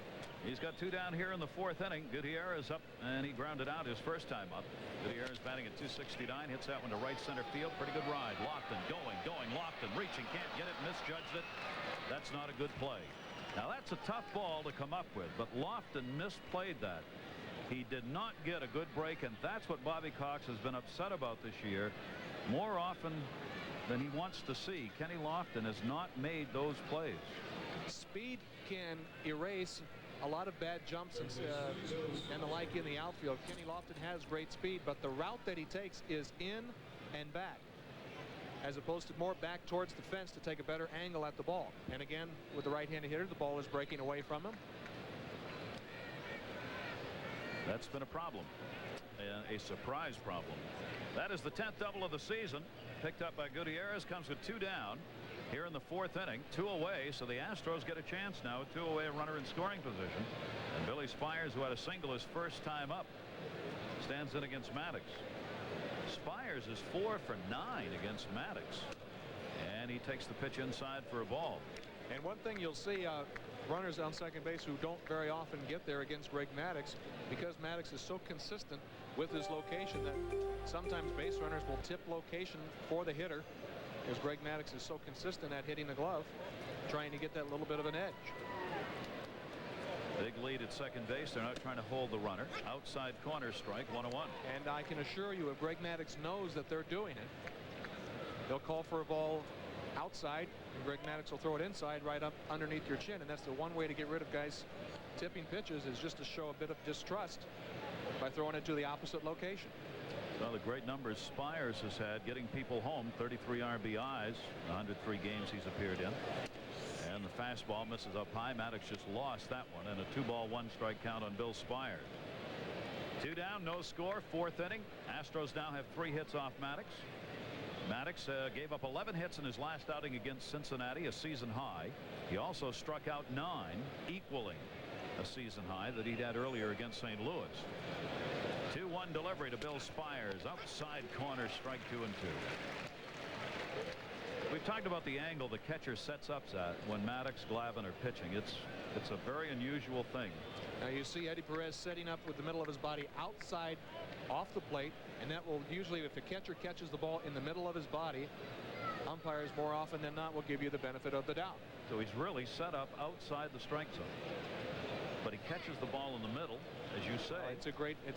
A: He's got 2 down here in the 4th inning. Gutierrez up, and he grounded out his first time up. Gutierrez batting at 269, hits that one to right center field. Pretty good ride. Lofton going. Lofton reaching, can't get it, misjudged it. That's not a good play. Now that's a tough ball to come up with, but Lofton misplayed that. He did not get a good break, and that's what Bobby Cox has been upset about this year. More often than he wants to see, Kenny Lofton has not made those plays.
B: Speed can erase a lot of bad jumps and the like in the outfield. Kenny Lofton has great speed, but the route that he takes is in and back, as opposed to more back towards the fence to take a better angle at the ball. And again, with the right-handed hitter, the ball is breaking away from him.
A: That's been a problem, a surprise problem. That is the 10th double of the season. Picked up by Gutierrez, comes with 2 down here in the 4th inning. 2 away, so the Astros get a chance now. 2 away, a runner in scoring position. And Billy Spires, who had a single his first time up, stands in against Maddox. Spires is 4 for 9 against Maddox, and he takes the pitch inside for a ball.
B: And one thing you'll see, runners on second base who don't very often get there against Greg Maddox, because Maddox is so consistent with his location that sometimes base runners will tip location for the hitter, because Greg Maddox is so consistent at hitting the glove, trying to get that little bit of an edge.
A: Big lead at second base. They're not trying to hold the runner. Outside corner strike, 1-1.
B: And I can assure you, if Greg Maddox knows that they're doing it, they'll call for a ball outside, and Greg Maddox will throw it inside right up underneath your chin. And that's the one way to get rid of guys tipping pitches, is just to show a bit of distrust by throwing it to the opposite location.
A: Well, the great numbers Spires has had getting people home, 33 RBIs, 103 games he's appeared in. And the fastball misses up high. Maddox just lost that one, and a 2-ball 1-strike count on Bill Spires. 2 down, no score, 4th inning. Astros now have 3 hits off Maddox. Maddox gave up 11 hits in his last outing against Cincinnati, a season high. He also struck out 9, equaling a season high that he'd had earlier against St. Louis. 2-1 delivery to Bill Spires, outside corner, strike 2 and 2. We've talked about the angle the catcher sets up at when Maddox, Glavine are pitching. It's a very unusual thing.
B: Now you see Eddie Perez setting up with the middle of his body outside off the plate, and that will usually, if the catcher catches the ball in the middle of his body, umpires more often than not will give you the benefit of the doubt.
A: So he's really set up outside the strike zone, but he catches the ball in the middle, as you say.
B: It's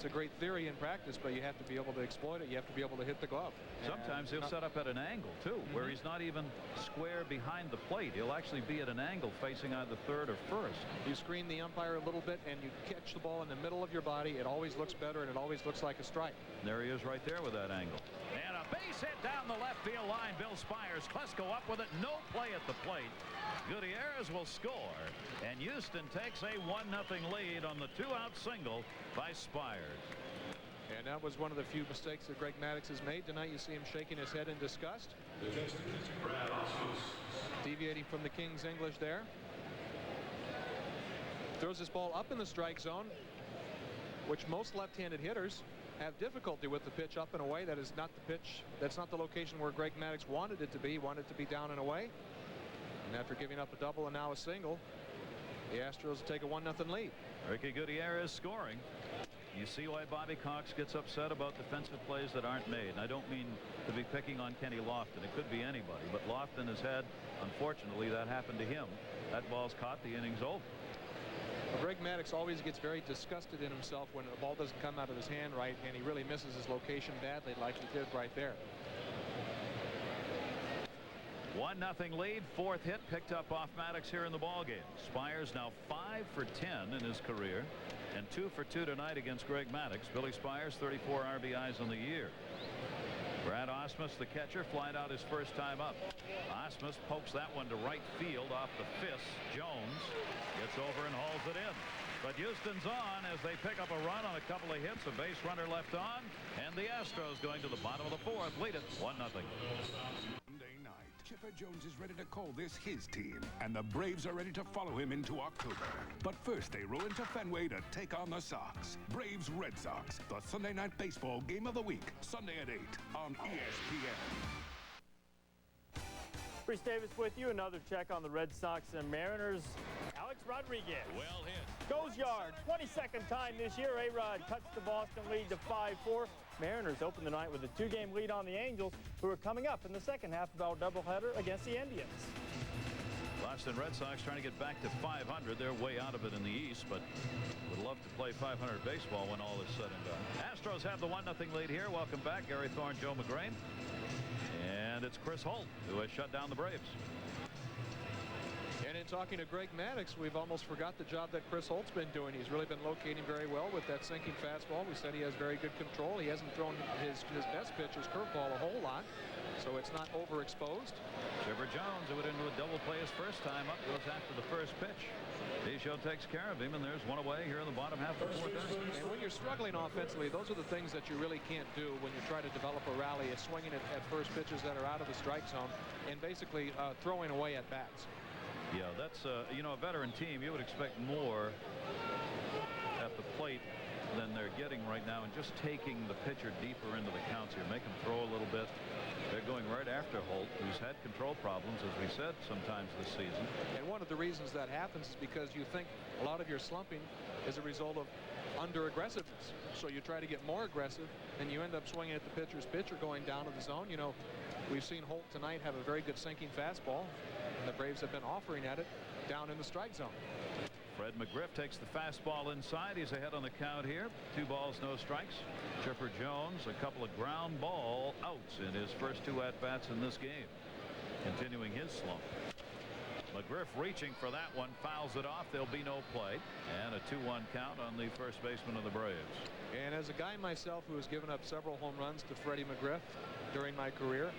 B: a great theory in practice, but you have to be able to exploit it. You have to be able to hit the glove.
A: Sometimes he'll set up at an angle too, where he's not even square behind the plate. He'll actually be at an angle facing either third or first.
B: You screen the umpire a little bit and you catch the ball in the middle of your body. It always looks better, and it always looks like a strike.
A: There he is right there with that angle. And a base hit down the left field line. Bill Spires. Klesko up with it. No play at the plate. Gutierrez will score, and Houston takes a 1-0 lead on the 2-out single by Spires.
B: And that was one of the few mistakes that Greg Maddox has made tonight. You see him shaking his head in disgust, deviating from the King's English there. Throws this ball up in the strike zone, which most left-handed hitters have difficulty with. The pitch up and away. That is not the pitch. That's not the location where Greg Maddox wanted it to be. He wanted it to be down and away. And after giving up a double and now a single, the Astros take a 1-0 lead.
A: Ricky Gutierrez scoring. You see why Bobby Cox gets upset about defensive plays that aren't made. And I don't mean to be picking on Kenny Lofton. It could be anybody, but Lofton has had, unfortunately, that happened to him. That ball's caught, the inning's over.
B: Well, Greg Maddox always gets very disgusted in himself when the ball doesn't come out of his hand right, and he really misses his location badly, like he did right there.
A: 1-0 lead, 4th hit picked up off Maddox here in the ballgame. Spires now 5 for 10 in his career, and 2 for 2 tonight against Greg Maddox. Billy Spires, 34 RBIs on the year. Brad Ausmus, the catcher, flied out his first time up. Ausmus pokes that one to right field off the fist. Jones gets over and hauls it in. But Houston's on as they pick up a run on a couple of hits. A base runner left on, and the Astros going to the bottom of the 4th lead it 1-0.
F: Monday night. Chipper Jones is ready to call this his team, and the Braves are ready to follow him into October. But first, they roll into Fenway to take on the Sox. Braves-Red Sox, the Sunday night baseball game of the week, Sunday at 8 on ESPN.
D: Reese Davis with you. Another check on the Red Sox and Mariners. Alex Rodriguez.
G: Well hit.
D: Goes yard. 22nd time this year. A-Rod cuts the Boston lead to 5-4. Mariners open the night with a 2-game lead on the Angels, who are coming up in the second half of our doubleheader against the Indians.
A: Boston Red Sox trying to get back to 500. They're way out of it in the East, but would love to play 500 baseball when all is said and done. Astros have the 1-0 lead here. Welcome back, Gary Thorne, Joe McGrain. And it's Chris Holt who has shut down the Braves.
B: And in talking to Greg Maddux, we've almost forgot the job that Chris Holt's been doing. He's really been locating very well with that sinking fastball. We said he has very good control. He hasn't thrown his best pitch, his curveball, a whole lot, so it's not overexposed.
A: Chipper Jones, who went into a double play his first time up, goes after the first pitch. Biggio takes care of him, and there's one away here in the bottom half of the fourth inning.
B: And when you're struggling offensively, those are the things that you really can't do when you try to develop a rally, is swinging at first pitches that are out of the strike zone and basically throwing away at bats.
A: Yeah, that's, you know, a veteran team, you would expect more at the plate than they're getting right now, and just taking the pitcher deeper into the counts here, make him throw a little bit. They're going right after Holt, who's had control problems, as we said, sometimes this season.
B: And one of the reasons that happens is because you think a lot of your slumping is a result of under-aggressiveness. So you try to get more aggressive, and you end up swinging at the pitcher's pitch or going down to the zone. You know, we've seen Holt tonight have a very good sinking fastball, and the Braves have been offering at it down in the strike zone.
A: Fred McGriff takes the fastball inside. He's ahead on the count here. 2 balls, no strikes. Chipper Jones, a couple of ground ball outs in his first 2 at-bats in this game, continuing his slump. McGriff reaching for that one, fouls it off. There'll be no play, and a 2-1 count on the first baseman of the Braves.
B: And as a guy myself who has given up several home runs to Freddie McGriff during my career,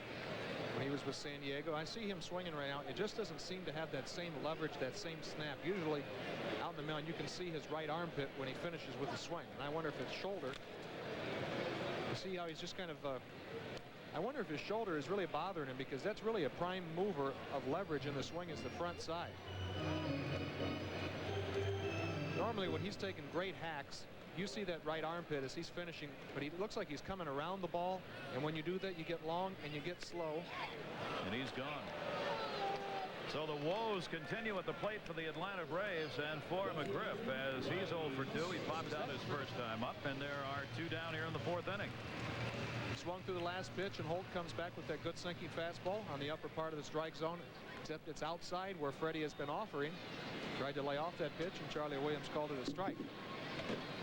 B: when he was with San Diego, I see him swinging right now. It just doesn't seem to have that same leverage, that same snap. Usually out in the mound, you can see his right armpit when he finishes with the swing, and I wonder if his shoulder, you see how he's just kind of I wonder if his shoulder is really bothering him, because that's really a prime mover of leverage in the swing, is the front side. Normally when he's taking great hacks, you see that right armpit as he's finishing, but he looks like he's coming around the ball, and when you do that, you get long and you get slow.
A: And he's gone. So the woes continue at the plate for the Atlanta Braves and for McGriff, as he's 0 for 2. He popped out his first time up, and there are 2 down here in the 4th inning.
B: He swung through the last pitch, and Holt comes back with that good sinking fastball on the upper part of the strike zone, except it's outside where Freddie has been offering. Tried to lay off that pitch, and Charlie Williams called it a strike.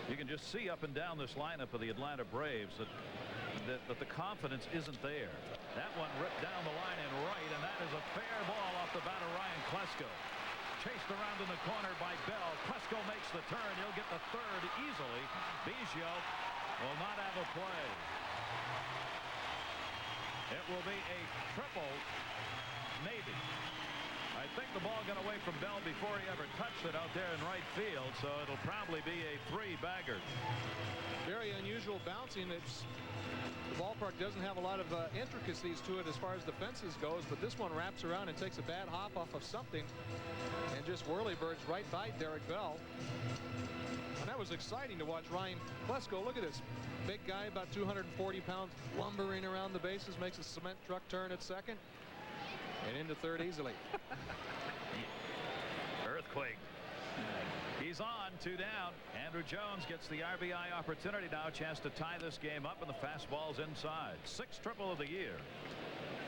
A: You can just see up and down this lineup of the Atlanta Braves that the confidence isn't there. That one ripped down the line and right, and that is a fair ball off the bat of Ryan Klesko. Chased around in the corner by Bell. Klesko makes the turn. He'll get the 3rd easily. Biggio will not have a play. It will be a triple, maybe. I think the ball got away from Bell before he ever touched it out there in right field, so it'll probably be a 3-bagger.
B: Very unusual bouncing. The ballpark doesn't have a lot of intricacies to it as far as the fences goes, but this one wraps around and takes a bad hop off of something and just whirly-birds right by Derek Bell. And that was exciting to watch Ryan Klesko. Look at this big guy, about 240 pounds, lumbering around the bases, makes a cement truck turn at second and into 3rd easily.
A: Earthquake. He's on, 2 down. Andrew Jones gets the RBI opportunity now. Chance to tie this game up, and the fastball's inside. 6th triple of the year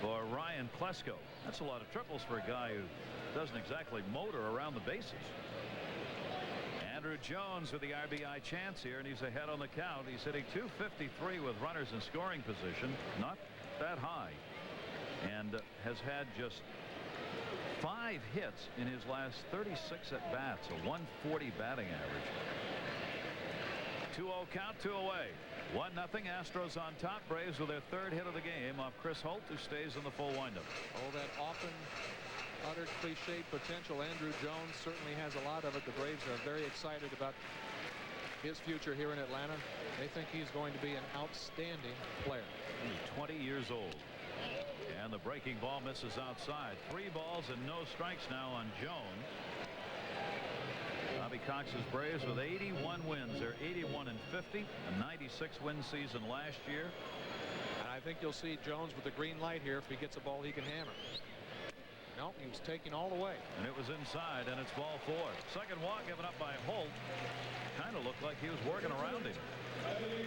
A: for Ryan Klesko. That's a lot of triples for a guy who doesn't exactly motor around the bases. Andrew Jones with the RBI chance here, and he's ahead on the count. He's hitting .253 with runners in scoring position. Not that high. And has had just 5 hits in his last 36 at-bats, a 140 batting average. 2-0 count, 2 away. 1-0 Astros on top. Braves with their 3rd hit of the game off Chris Holt, who stays in the full windup.
B: Oh, that often uttered cliche potential. Andrew Jones certainly has a lot of it. The Braves are very excited about his future here in Atlanta. They think he's going to be an outstanding player.
A: He's 20 years old. And the breaking ball misses outside. 3 balls and no strikes now on Jones. Bobby Cox's Braves with 81 wins. They're 81 and 50, a 96 win season last year.
B: And I think you'll see Jones with the green light here. If he gets a ball he can hammer. No, he was taking all the way.
A: And it was inside, and it's ball 4. Second walk given up by Holt. Kind of looked like he was working around him.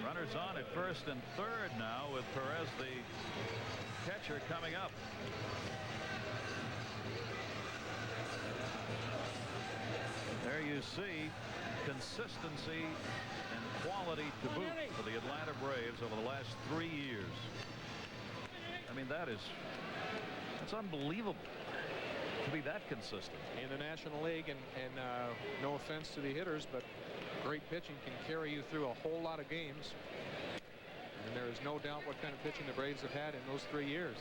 A: Runners on at first and third now with Perez, the catcher, coming up. There you see consistency and quality to boot for the Atlanta Braves over the last 3 years. I mean, that's unbelievable to be that consistent
B: in the National League. And no offense to the hitters, but great pitching can carry you through a whole lot of games. And there is no doubt what kind of pitching the Braves have had in those 3 years.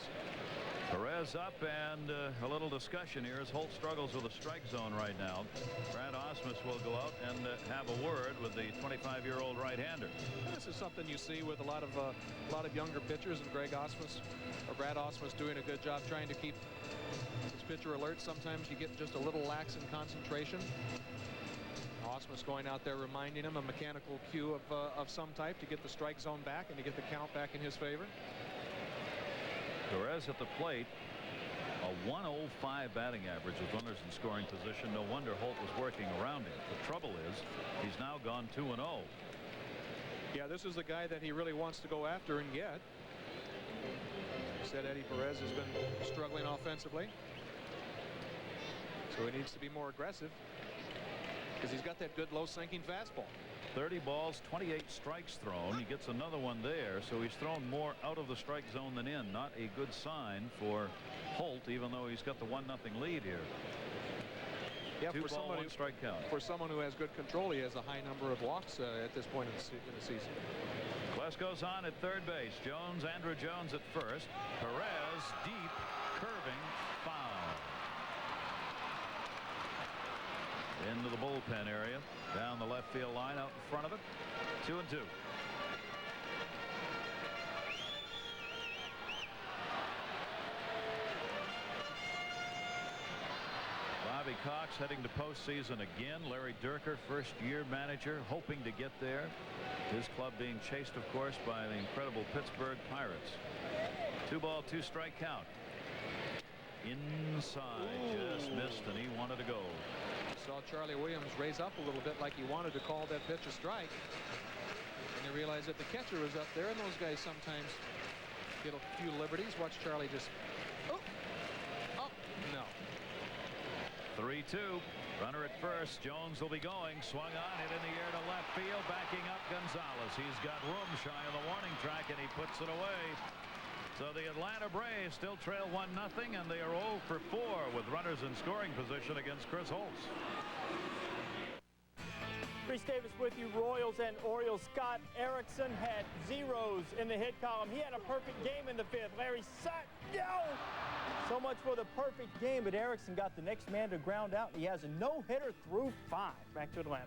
A: Perez up, and a little discussion here as Holt struggles with a strike zone right now. Brad Ausmus will go out and have a word with the 25-year-old right-hander.
B: This is something you see with a lot of younger pitchers, and Greg Ausmus or Brad Ausmus doing a good job trying to keep his pitcher alert. Sometimes you get just a little lax in concentration. Ausmus going out there reminding him a mechanical cue of some type to get the strike zone back and to get the count back in his favor.
A: Perez at the plate, a 105 batting average with runners in scoring position. No wonder Holt was working around him. The trouble is he's now gone 2-0.
B: Yeah, this is the guy that he really wants to go after and get. Said Eddie Perez has been struggling offensively, so he needs to be more aggressive because he's got that good low sinking fastball.
A: 30 balls, 28 strikes thrown. He gets another one there, so he's thrown more out of the strike zone than in. Not a good sign for Holt, even though he's got the 1-0 lead here.
B: Yeah,
A: 2 ball, 1 strike count.
B: For someone who has good control, he has a high number of walks at this point in the season.
A: Quest goes on at third base. Jones, Andrew Jones at first. Perez deep, curving, foul. Into the bullpen area, down the left field line, out in front of it. 2-2. Bobby Cox heading to postseason again. Larry Dierker, first-year manager, hoping to get there. His club being chased, of course, by the incredible Pittsburgh Pirates. 2 ball, 2 strike count. Inside, just missed, and he wanted to go.
B: Saw Charlie Williams raise up a little bit like he wanted to call that pitch a strike. And you realize that the catcher was up there, and those guys sometimes get a few liberties. Watch Charlie just, oh, no.
A: 3-2. Runner at first. Jones will be going. Swung on, hit in the air to left field. Backing up Gonzalez. He's got room shy of the warning track, and he puts it away. So the Atlanta Braves still trail 1-0, and they are 0 for 4 with runners in scoring position against Chris Holtz.
D: Reese Davis with you. Royals and Orioles. Scott Erickson had zeros in the hit column. He had a perfect game in the 5th. Larry Sut, no! So much for the perfect game, but Erickson got the next man to ground out. He has a no-hitter through 5. Back to Atlanta.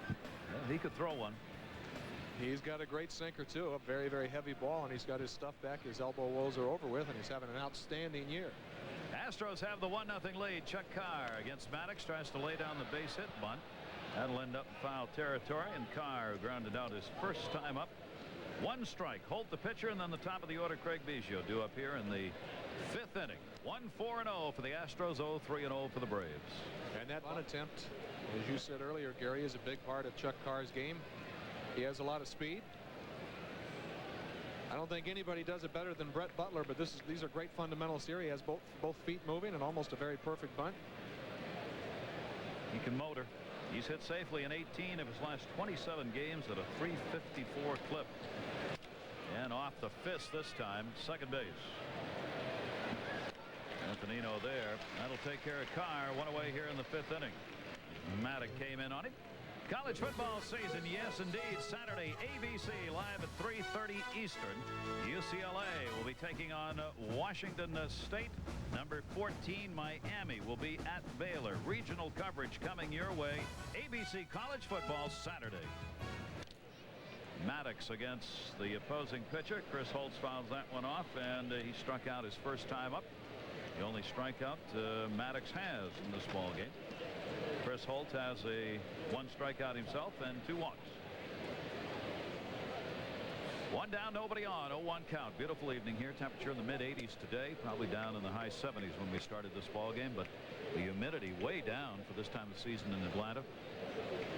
A: Yeah, he could throw one.
B: He's got a great sinker, too. A very, very heavy ball, and he's got his stuff back. His elbow woes are over with, and he's having an outstanding year.
A: Astros have the 1-0 lead. Chuck Carr against Maddox tries to lay down the base hit bunt. That'll end up in foul territory, and Carr grounded out his first time up. 1 strike. Holt the pitcher, and then the top of the order, Craig Biggio, due up here in the 5th inning. 1-4-0 for the Astros, 0-3-0 for the Braves.
B: And that bunt attempt, as you said earlier, Gary, is a big part of Chuck Carr's game. He has a lot of speed. I don't think anybody does it better than Brett Butler, but these are great fundamentals here. He has both feet moving and almost a very perfect bunt.
A: He can motor. He's hit safely in 18 of his last 27 games at a .354 clip. And off the fist this time, second base. Antonino there. That'll take care of Carr. 1 away here in the 5th inning. Maddox came in on him. College football season, yes indeed. Saturday, ABC live at 3:30 Eastern. UCLA will be taking on Washington State. Number 14 Miami will be at Baylor. Regional coverage coming your way. ABC College football Saturday. Maddox against the opposing pitcher. Chris Holtz fouls that one off, and he struck out his first time up. The only strikeout Maddox has in this ball game. Chris Holtz has one strikeout himself and 2 walks. 1 down, nobody on. 0-1 count. Beautiful evening here. Temperature in the mid-80s today. Probably down in the high 70s when we started this ball game, but the humidity way down for this time of the season in Atlanta.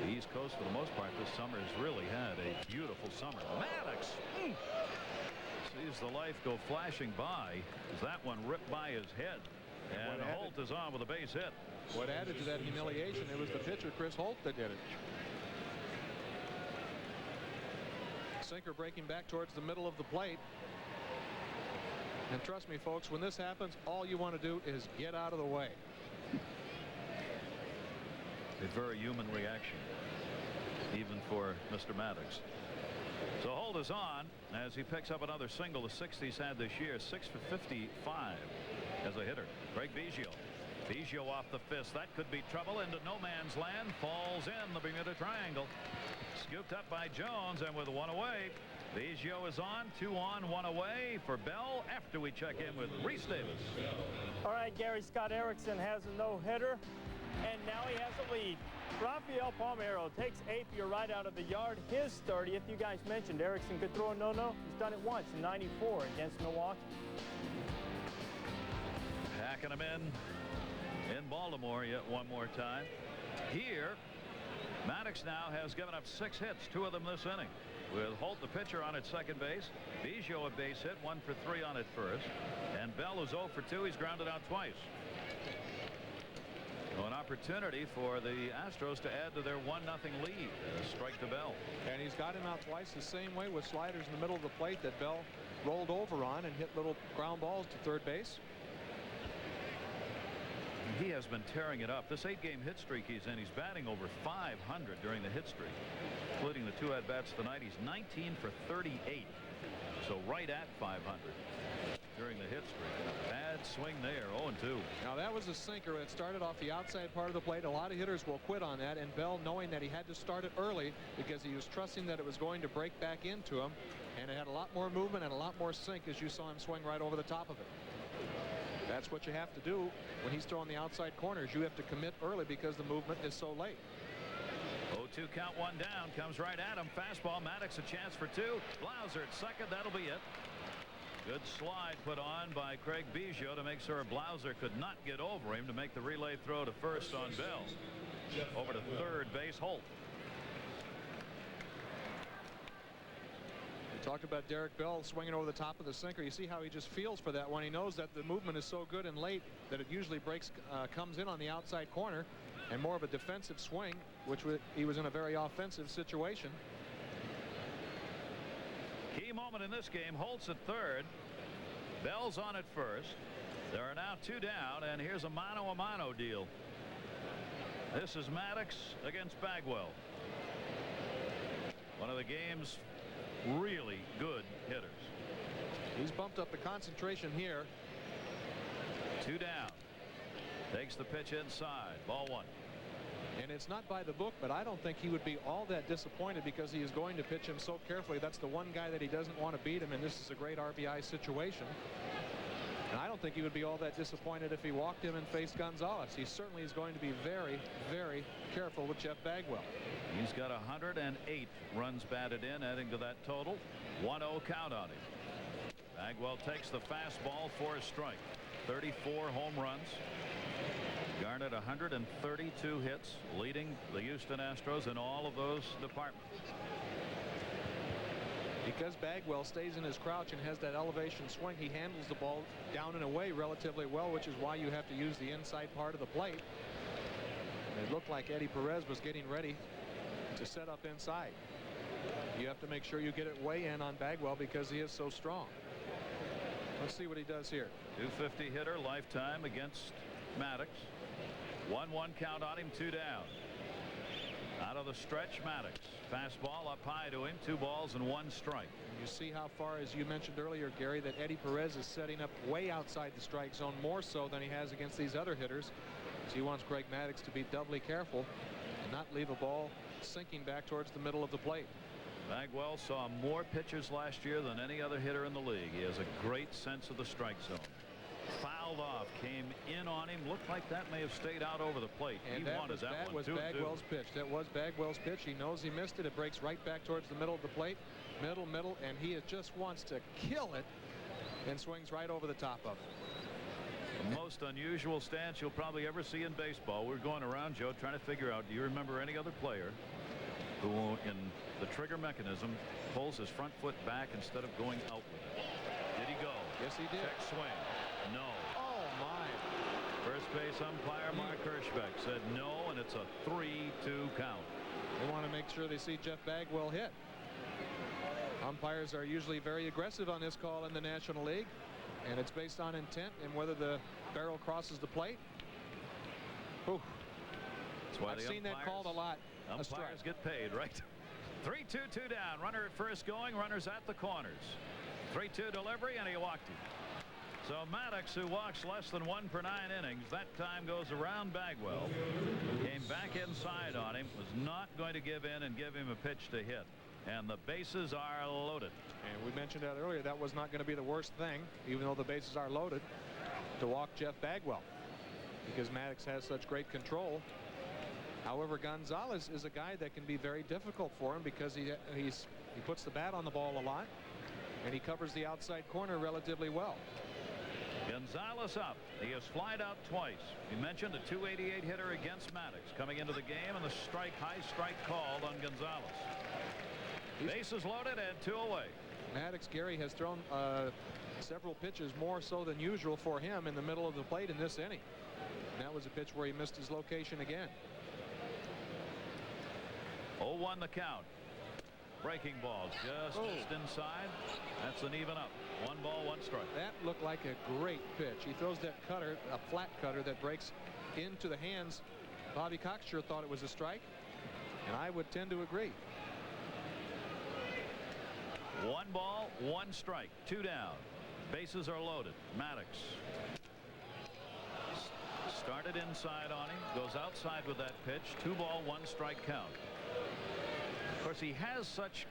A: The East Coast, for the most part, this summer has really had a beautiful summer. Maddox sees the life go flashing by as that one ripped by his head, and Holt is on with a base hit.
B: What added to that humiliation, it was the pitcher, Chris Holt, that did it. Sinker breaking back towards the middle of the plate. And trust me, folks, when this happens, all you want to do is get out of the way.
A: A very human reaction, even for Mr. Maddox. So Holt is on as he picks up another single. The 6th he's had this year. 6 for 55 as a hitter. Craig Biggio. Biggio off the fist. That could be trouble. Into no man's land. Falls in the Bermuda Triangle. Scooped up by Jones, and with 1 away, Biggio is on. 2 on, 1 away for Bell after we check in with Reese Davis.
D: All right, Gary, Scott Erickson has a no-hitter, and now he has a lead. Rafael Palmeiro takes Appier right out of the yard, his 30th. You guys mentioned Erickson could throw a no-no. He's done it once in '94 against Milwaukee.
A: Packing him in Baltimore yet one more time. Here, Maddox now has given up 6 hits, 2 of them this inning, with Holt the pitcher on at second base, Biggio a base hit, 1 for 3 on at first, and Bell is 0 for 2. He's grounded out twice. So an opportunity for the Astros to add to their 1-0 lead. Strike to Bell.
B: And he's got him out twice the same way, with sliders in the middle of the plate that Bell rolled over on and hit little ground balls to third base.
A: He has been tearing it up. This 8-game hit streak he's in, he's batting over 500 during the hit streak, including the 2 at-bats tonight. He's 19 for 38, so right at 500 during the hit streak. Bad swing there, 0-2.
B: Now that was a sinker that started off the outside part of the plate. A lot of hitters will quit on that, and Bell, knowing that he had to start it early because he was trusting that it was going to break back into him, and it had a lot more movement and a lot more sink as you saw him swing right over the top of it. That's what you have to do when he's throwing the outside corners. You have to commit early because the movement is so late.
A: 0-2 count, 1 down. Comes right at him. Fastball. Maddox a chance for 2. Blauser at second. That'll be it. Good slide put on by Craig Biggio to make sure Blauser could not get over him to make the relay throw to first on Bell. Over to third base, Holt.
B: Talked about Derek Bell swinging over the top of the sinker. You see how he just feels for that one. He knows that the movement is so good and late that it usually comes in on the outside corner, and more of a defensive swing, which he was in a very offensive situation.
A: Key moment in this game. Holt's at third. Bell's on at first. There are now 2 down, and here's a mano-a-mano deal. This is Maddox against Bagwell. One of the game's really good hitters.
B: He's bumped up the concentration here.
A: 2 down. Takes the pitch inside. Ball 1.
B: And it's not by the book, but I don't think he would be all that disappointed because he is going to pitch him so carefully. That's the one guy that he doesn't want to beat him, and this is a great RBI situation. And I don't think he would be all that disappointed if he walked him and faced Gonzalez. He certainly is going to be very, very careful with Jeff Bagwell.
A: He's got 108 runs batted in, adding to that total. 1-0 count on him. Bagwell takes the fastball for a strike. 34 home runs. Garnered 132 hits, leading the Houston Astros in all of those departments.
B: Because Bagwell stays in his crouch and has that elevation swing, he handles the ball down and away relatively well, which is why you have to use the inside part of the plate. And it looked like Eddie Perez was getting ready to set up inside. You have to make sure you get it way in on Bagwell because he is so strong. Let's see what he does here.
A: 250 hitter lifetime against Maddox. 1-1 count on him, 2 down. Out of the stretch, Maddox. Fastball up high to him. 2 balls and 1 strike.
B: You see how far, as you mentioned earlier, Gary, that Eddie Perez is setting up way outside the strike zone, more so than he has against these other hitters. So he wants Greg Maddox to be doubly careful and not leave a ball sinking back towards the middle of the plate.
A: Bagwell saw more pitches last year than any other hitter in the league. He has a great sense of the strike zone. Fouled off, came in on him, looked like that may have stayed out over the plate.
B: And
A: he wanted that one.
B: was Bagwell's pitch. That was Bagwell's pitch. He knows he missed it. It breaks right back towards the middle of the plate. Middle, and he just wants to kill it and swings right over the top of it.
A: The most unusual stance you'll probably ever see in baseball. We're going around, Joe, trying to figure out, do you remember any other player who, in the trigger mechanism, pulls his front foot back instead of going out with it? Did he go?
B: Yes, he did.
A: Check swing. No.
B: Oh, my.
A: First base umpire Mark Hirschbeck said no, and it's a 3-2 count.
B: They want to make sure they see Jeff Bagwell hit. Umpires are usually very aggressive on this call in the National League, and it's based on intent and whether the barrel crosses the plate. Whew.
A: That's why
B: I've seen that called a lot.
A: Umpires get paid, right? 3-2, 2 down. Runner at first going. Runners at the corners. 3-2 delivery, and he walked him. So Maddox, who walks less than 1 per 9 innings, that time goes around Bagwell. Came back inside on him. Was not going to give in and give him a pitch to hit. And the bases are loaded.
B: And we mentioned that earlier. That was not going to be the worst thing, even though the bases are loaded, to walk Jeff Bagwell, because Maddox has such great control. However, Gonzalez is a guy that can be very difficult for him because he puts the bat on the ball a lot, and he covers the outside corner relatively well.
A: Gonzalez up. He has flied out twice. We mentioned a .288 hitter against Maddox coming into the game, and the high strike called on Gonzalez. Bases loaded and 2 away.
B: Maddox, Gary, has thrown several pitches more so than usual for him in the middle of the plate in this inning. And that was a pitch where he missed his location again.
A: 0-1 the count. Breaking ball just inside. That's an even up. 1 ball, 1 strike.
B: That looked like a great pitch. He throws that cutter, a flat cutter that breaks into the hands. Bobby Cox sure thought it was a strike, and I would tend to agree.
A: 1 ball, 1 strike. 2 down. Bases are loaded. Maddox started inside on him, goes outside with that pitch. 2 ball, 1 strike count. Of course, he has such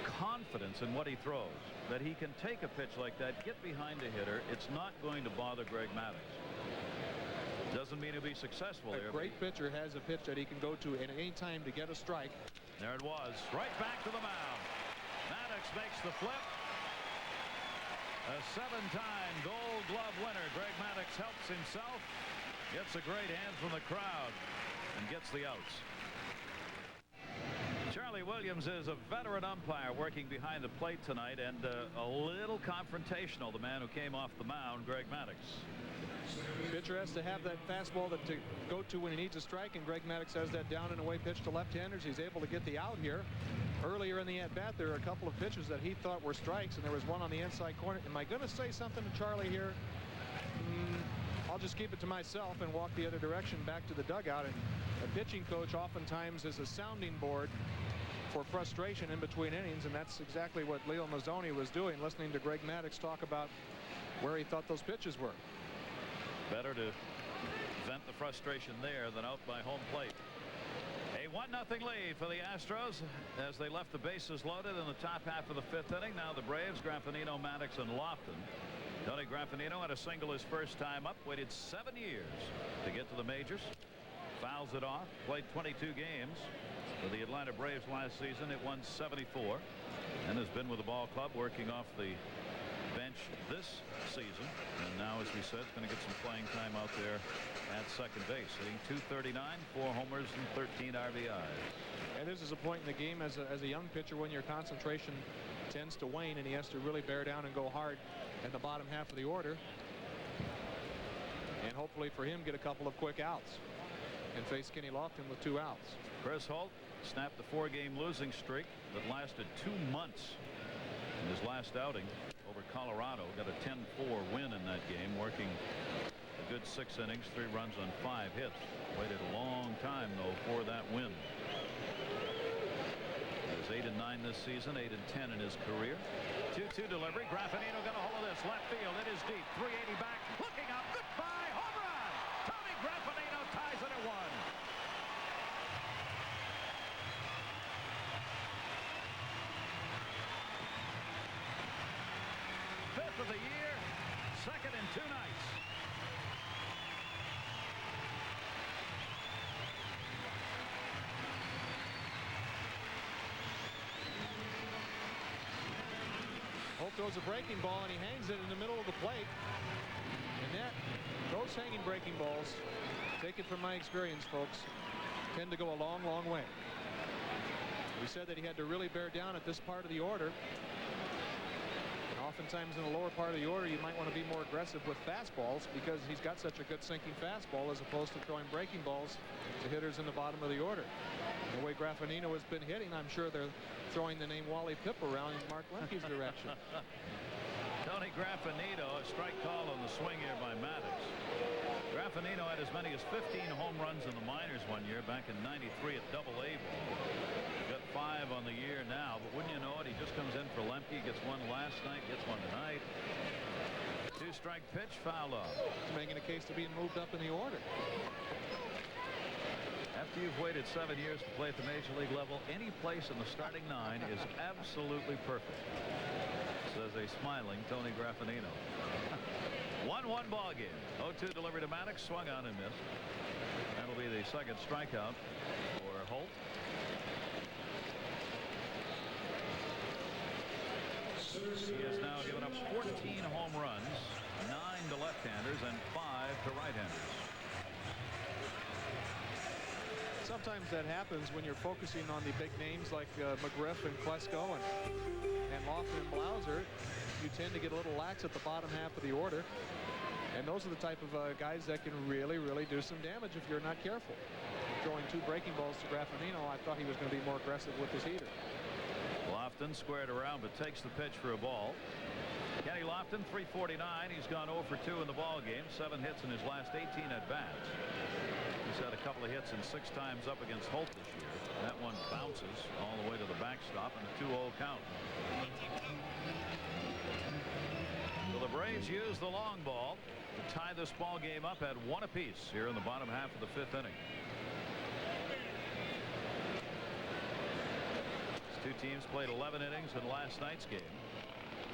A: confidence in what he throws that he can take a pitch like that, get behind a hitter. It's not going to bother Greg Maddox. Doesn't mean he'll be successful here.
B: A great pitcher has a pitch that he can go to at any time to get a strike.
A: There it was. Right back to the mound. Maddox makes the flip. A 7-time Gold Glove winner. Greg Maddox helps himself. Gets a great hand from the crowd and gets the outs. Charlie Williams is a veteran umpire working behind the plate tonight, and a little confrontational, the man who came off the mound, Greg Maddox.
B: Pitcher has to have that fastball to go to when he needs a strike, and Greg Maddox has that down and away pitch to left-handers. He's able to get the out here. Earlier in the at-bat, there are a couple of pitches that he thought were strikes, and there was one on the inside corner. Am I going to say something to Charlie here? I'll just keep it to myself and walk the other direction back to the dugout. And a pitching coach oftentimes is a sounding board for frustration in between innings, and that's exactly what Leo Mazzoni was doing, listening to Greg Maddox talk about where he thought those pitches were.
A: Better to vent the frustration there than out by home plate. A 1-0 lead for the Astros as they left the bases loaded in the top half of the 5th inning. Now the Braves, Graffanino, Maddox, and Lofton. Tony Graffanino had a single his first time up, waited 7 years to get to the majors. Fouls it off, played 22 games for the Atlanta Braves last season. It won 74 and has been with the ball club working off the bench this season, and now, as we said, is going to get some playing time out there at second base, hitting .239, 4 homers and 13 RBIs.
B: And this is a point in the game as a young pitcher when your concentration tends to wane and he has to really bear down and go hard at the bottom half of the order, and hopefully for him get a couple of quick outs and face Kenny Lofton with 2 outs.
A: Chris Holt snapped the 4-game losing streak that lasted 2 months in his last outing over Colorado. Got a 10-4 win in that game, working a good 6 innings, 3 runs on 5 hits. Waited a long time though for that win. He was 8-9 this season, 8-10 in his career. 2-2 delivery. Graffanino got a hold of this left field. It is deep. 380 back. Looking up. Goodbye. Home run. Tony Graffanino ties it at 1.
B: Holt throws a breaking ball, and he hangs it in the middle of the plate. And those hanging breaking balls, take it from my experience, folks, tend to go a long, long way. We said that he had to really bear down at this part of the order. And oftentimes in the lower part of the order, you might want to be more aggressive with fastballs because he's got such a good sinking fastball as opposed to throwing breaking balls to hitters in the bottom of the order. The way Graffinino has been hitting, I'm sure they're throwing the name Wally Pipp around in Mark Lemke's direction.
A: Tony Graffinino, a strike call on the swing here by Maddox. Graffinino had as many as 15 home runs in the minors one year back in '93 at Double-A ball. Got 5 on the year now, but wouldn't you know it, he just comes in for Lemke, gets one last night, gets one tonight. 2-strike pitch, foul off.
B: Making a case to being moved up in the order.
A: After you've waited 7 years to play at the major league level, any place in the starting 9 is absolutely perfect, says a smiling Tony Graffinino. 1-1 ball game. 0-2 delivery to Maddox, swung on and missed. That'll be the second strikeout for Holt. He has now given up 14 home runs, 9 to left-handers and 5 to right-handers.
B: Sometimes that happens when you're focusing on the big names like McGriff and Klesko and Lofton and Blauser. You tend to get a little lax at the bottom half of the order. And those are the type of guys that can really, really do some damage if you're not careful. Throwing 2 breaking balls to Graffinino, I thought he was going to be more aggressive with his heater.
A: Lofton squared around but takes the pitch for a ball. Kenny Lofton, 349. He's gone 0 for 2 in the ball game. 7 hits in his last 18 at bats. He's had a couple of hits and 6 times up against Holt this year. That one bounces all the way to the backstop and a 2-0 count. So the Braves use the long ball to tie this ball game up at 1 apiece here in the bottom half of the 5th inning. These 2 teams played 11 innings in last night's game.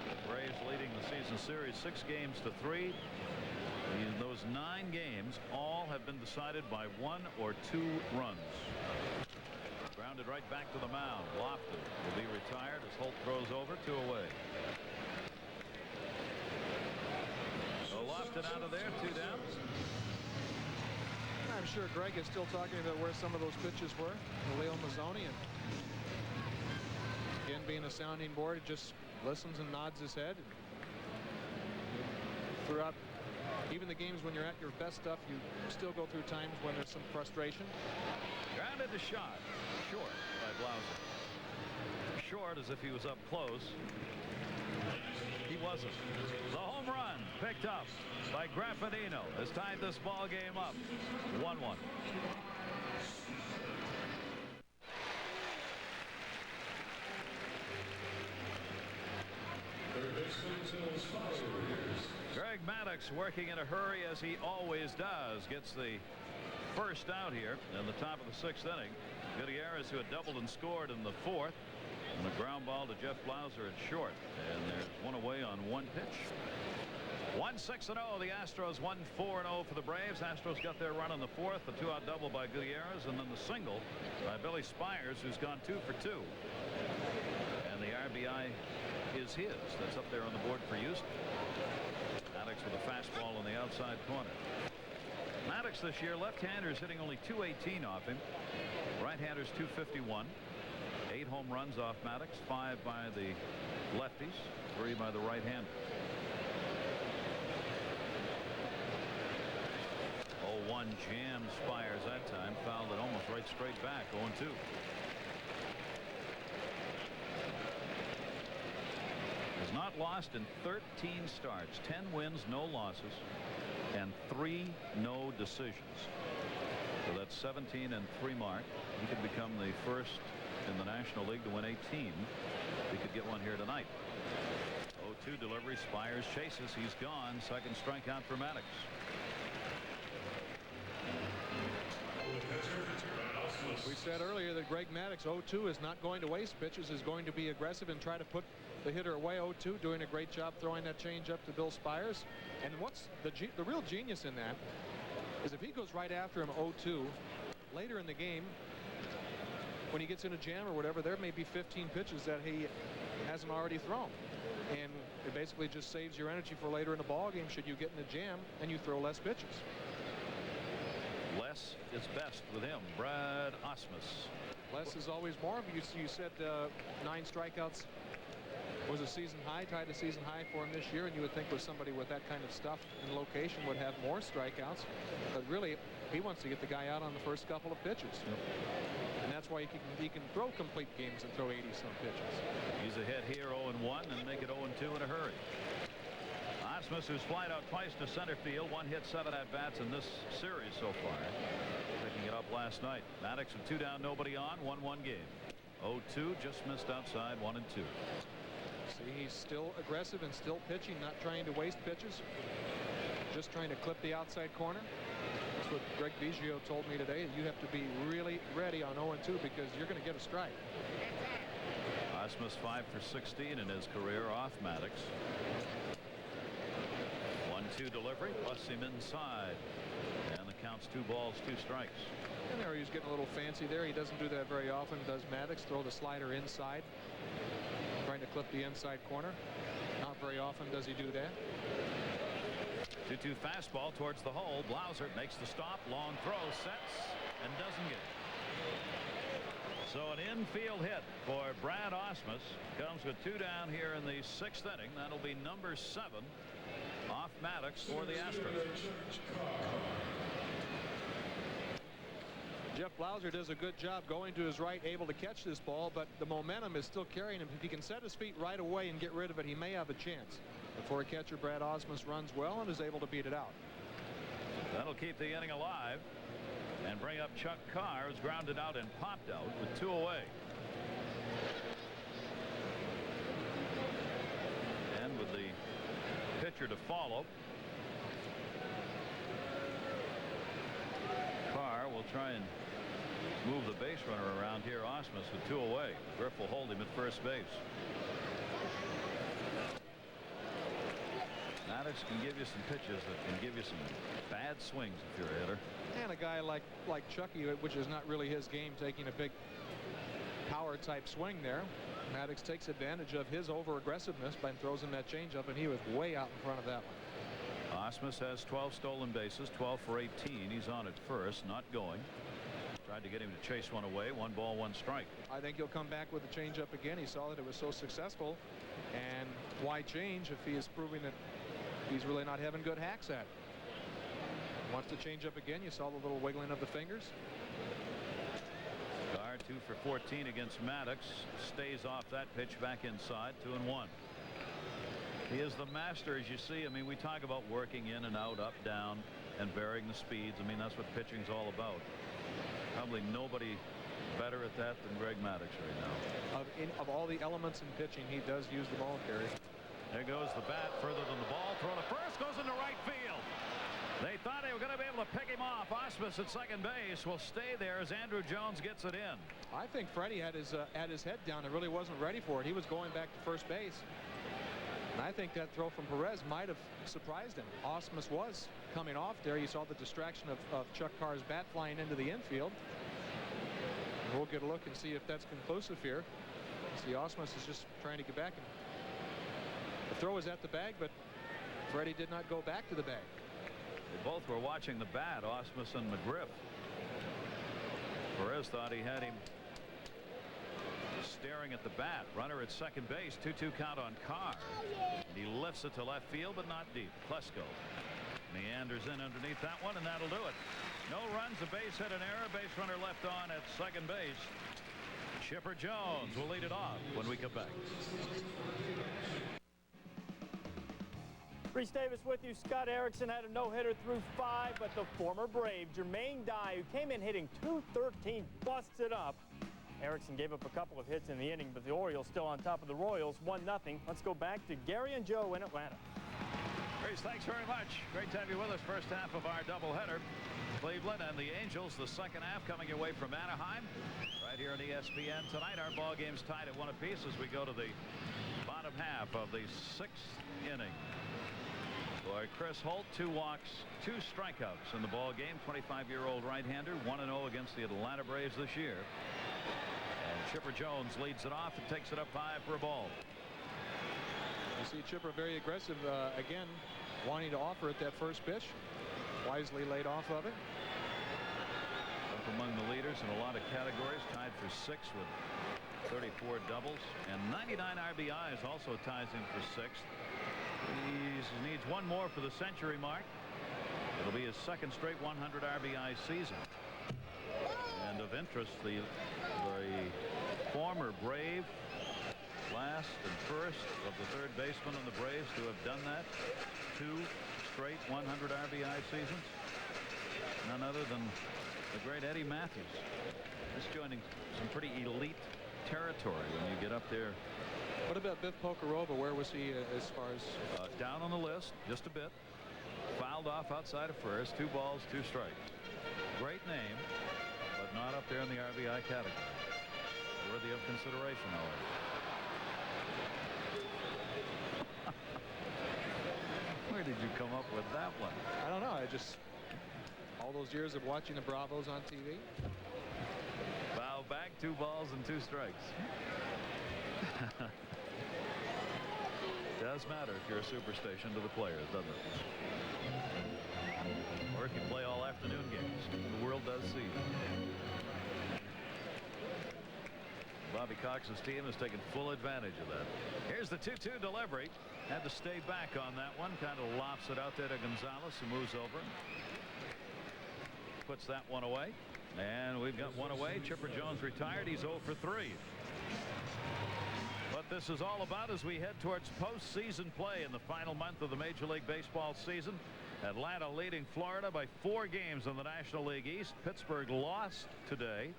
A: The Braves leading the season series 6 games to 3. In those 9 games, all have been decided by 1 or 2 runs. Grounded right back to the mound. Lofton will be retired as Holt throws over, 2 away. So Lofton out of there, 2 down.
B: I'm sure Greg is still talking about where some of those pitches were. Leo Mazzoni, and again being a sounding board, he just listens and nods his head. Throughout even the games when you're at your best stuff, you still go through times when there's some frustration.
A: Grounded to short by Blauser. Short as if he was up close. He wasn't. The home run picked up by Graffinino has tied this ball game up 1-1. Greg Maddox working in a hurry as he always does. Gets the first out here in the top of the 6th inning. Gutierrez, who had doubled and scored in the 4th. And a ground ball to Jeff Blauser at short. And there's 1 away on 1 pitch. 1-6-0. The Astros 1-4-0 for the Braves. Astros got their run in the 4th. The 2-out double by Gutierrez. And then the single by Billy Spires, who's gone 2 for 2. And the RBI is his. That's up there on the board for Houston. Maddox with a fastball on the outside corner. Maddox this year, left-handers hitting only .218 off him. Right-handers .251. 8 home runs off Maddox, 5 by the lefties, 3 by the right-hander. 0-1 jammed Spires that time, fouled it almost right straight back. 0-2. Has not lost in 13 starts, 10 wins, no losses, and 3 no decisions. So that's 17 and 3 mark. He could become the first in the National League to win 18. He could get one here tonight. 0-2 delivery. Spires chases. He's gone. Second strikeout for Maddox.
B: We said earlier that Greg Maddox 0-2 is not going to waste pitches, is going to be aggressive and try to put the hitter away. 0-2, doing a great job throwing that change up to Bill Spires. And what's the real genius in that is if he goes right after him 0-2 later in the game, when he gets in a jam or whatever, there may be 15 pitches that he hasn't already thrown. And it basically just saves your energy for later in the ball game should you get in a jam and you throw less pitches.
A: Less is best with him. Brad Osmus.
B: Less is always more. You said 9 strikeouts was a season high, tied a season high for him this year, and you would think with somebody with that kind of stuff and location would have more strikeouts. But really, he wants to get the guy out on the first couple of pitches.
A: Yep.
B: And that's why he can throw complete games and throw 80-some pitches.
A: He's ahead here 0-1 and make it 0-2 in a hurry. Osmus, who's flied out twice to center field, 1 hit, 7 at-bats in this series so far. Picking it up last night. Maddox with 2 down, nobody on, 1-1 game. 0-2, just missed outside, 1-2.
B: See, he's still aggressive and still pitching, not trying to waste pitches, just trying to clip the outside corner. That's what Greg Biggio told me today. You have to be really ready on 0-2 because you're going to get a strike.
A: Osmus 5 for 16 in his career off Maddox. 1-2 delivery, plus him inside, and the count's 2 balls, 2 strikes.
B: And there he's getting a little fancy there. He doesn't do that very often, does Maddox. Throw the slider inside, trying to clip the inside corner. Not very often does he do that.
A: 2-2 fastball towards the hole. Blauser makes the stop. Long throw, sets, and doesn't get it. So an infield hit for Brad Osmus. Comes with 2 down here in the 6th inning. That'll be number 7 off Maddox for the Astros.
B: Jeff Blauser does a good job going to his right, able to catch this ball, but the momentum is still carrying him. If he can set his feet right away and get rid of it, he may have a chance. Before catcher Brad Osmus runs well and is able to beat it out.
A: That'll keep the inning alive and bring up Chuck Carr, who's grounded out and popped out with 2 away. And with the pitcher to follow, Carr will try and move the base runner around here. Osmus with 2 away. Griff will hold him at first base. Maddox can give you some pitches that can give you some bad swings if you're a hitter.
B: And a guy like Chucky, which is not really his game, taking a big power type swing there. Maddox takes advantage of his over aggressiveness by throws in that changeup, and he was way out in front of that one.
A: Osmus has 12 stolen bases, 12 for 18. He's on at first, not going. Tried to get him to chase one away. 1 ball, 1 strike.
B: I think he'll come back with the changeup again. He saw that it was so successful, and why change if he is proving that he's really not having good hacks at it. Wants to change up again. You saw the little wiggling of the fingers.
A: Carr 2 for 14 against Maddox. Stays off that pitch back inside. 2-1. He is the master, as you see. I mean, we talk about working in and out, up, down, and varying the speeds. I mean, that's what pitching's all about. Probably nobody better at that than Greg Maddox right now.
B: Of all the elements in pitching, he does use the ball carrier.
A: There goes the bat further than the ball. Throw to first, goes into right field. They thought they were going to be able to pick him off. Osmus at second base will stay there as Andrew Jones gets it in.
B: I think Freddie had his head down and really wasn't ready for it. He was going back to first base. And I think that throw from Perez might have surprised him. Osmus was coming off there. You saw the distraction of Chuck Carr's bat flying into the infield. And we'll get a look and see if that's conclusive here. See, Osmus is just trying to get back. And the throw is at the bag, but Freddie did not go back to the bag.
A: They both were watching the bat, Osmus and McGriff. Perez thought he had him staring at the bat. Runner at second base. 2-2 count on Carr. He lifts it to left field, but not deep. Klesko meanders in underneath that one, and that'll do it. No runs, a base hit, an error. Base runner left on at second base. Chipper Jones will lead it off when we come back.
D: Reese Davis with you. Scott Erickson had a no-hitter through 5, but the former Brave, Jermaine Dye, who came in hitting .213, busts it up. Erickson gave up a couple of hits in the inning, but the Orioles still on top of the Royals, 1-0. Let's go back to Gary and Joe in Atlanta.
A: Reese, thanks very much. Great to have you with us. First half of our doubleheader. Cleveland and the Angels, the second half coming away from Anaheim. Right here on ESPN tonight. Our ball game's tied at 1 apiece as we go to the bottom half of the 6th inning. Boy, Chris Holt, 2 walks, 2 strikeouts in the ball game. 25-year-old right-hander, 1-0 against the Atlanta Braves this year. Chipper Jones leads it off and takes it up high for a ball.
B: You see Chipper very aggressive again, wanting to offer it that first pitch. Wisely laid off of it.
A: Up among the leaders in a lot of categories, tied for 6th with 34 doubles and 99 RBIs. Also ties him for 6th. He needs one more for the century mark. It'll be his 2nd straight 100 RBI season. And of interest, the former Brave last and first of the third baseman on the Braves to have done that, 2 straight 100 RBI seasons. None other than the great Eddie Matthews. This joining some pretty elite territory when you get up there.
B: What about Biff Pokerova? Where was he as far as
A: down on the list just a bit? Fouled off outside of first. 2 balls, 2 strikes. Great name, but not up there in the RBI category. Worthy of consideration, however. Where did you come up with that one?
B: I don't know. I just all those years of watching the Bravos on TV.
A: Foul back, 2 balls and 2 strikes. Does matter if you're a superstation to the players, doesn't it? Or if you play all afternoon games. The world does see you. Bobby Cox's team has taken full advantage of that. Here's the 2-2 delivery. Had to stay back on that one. Kind of lofts it out there to Gonzalez, who moves over. Puts that one away. And we've got one away. Chipper Jones retired. He's 0 for 3. What this is all about as we head towards postseason play in the final month of the Major League Baseball season. Atlanta leading Florida by 4 games in the National League East. Pittsburgh lost today.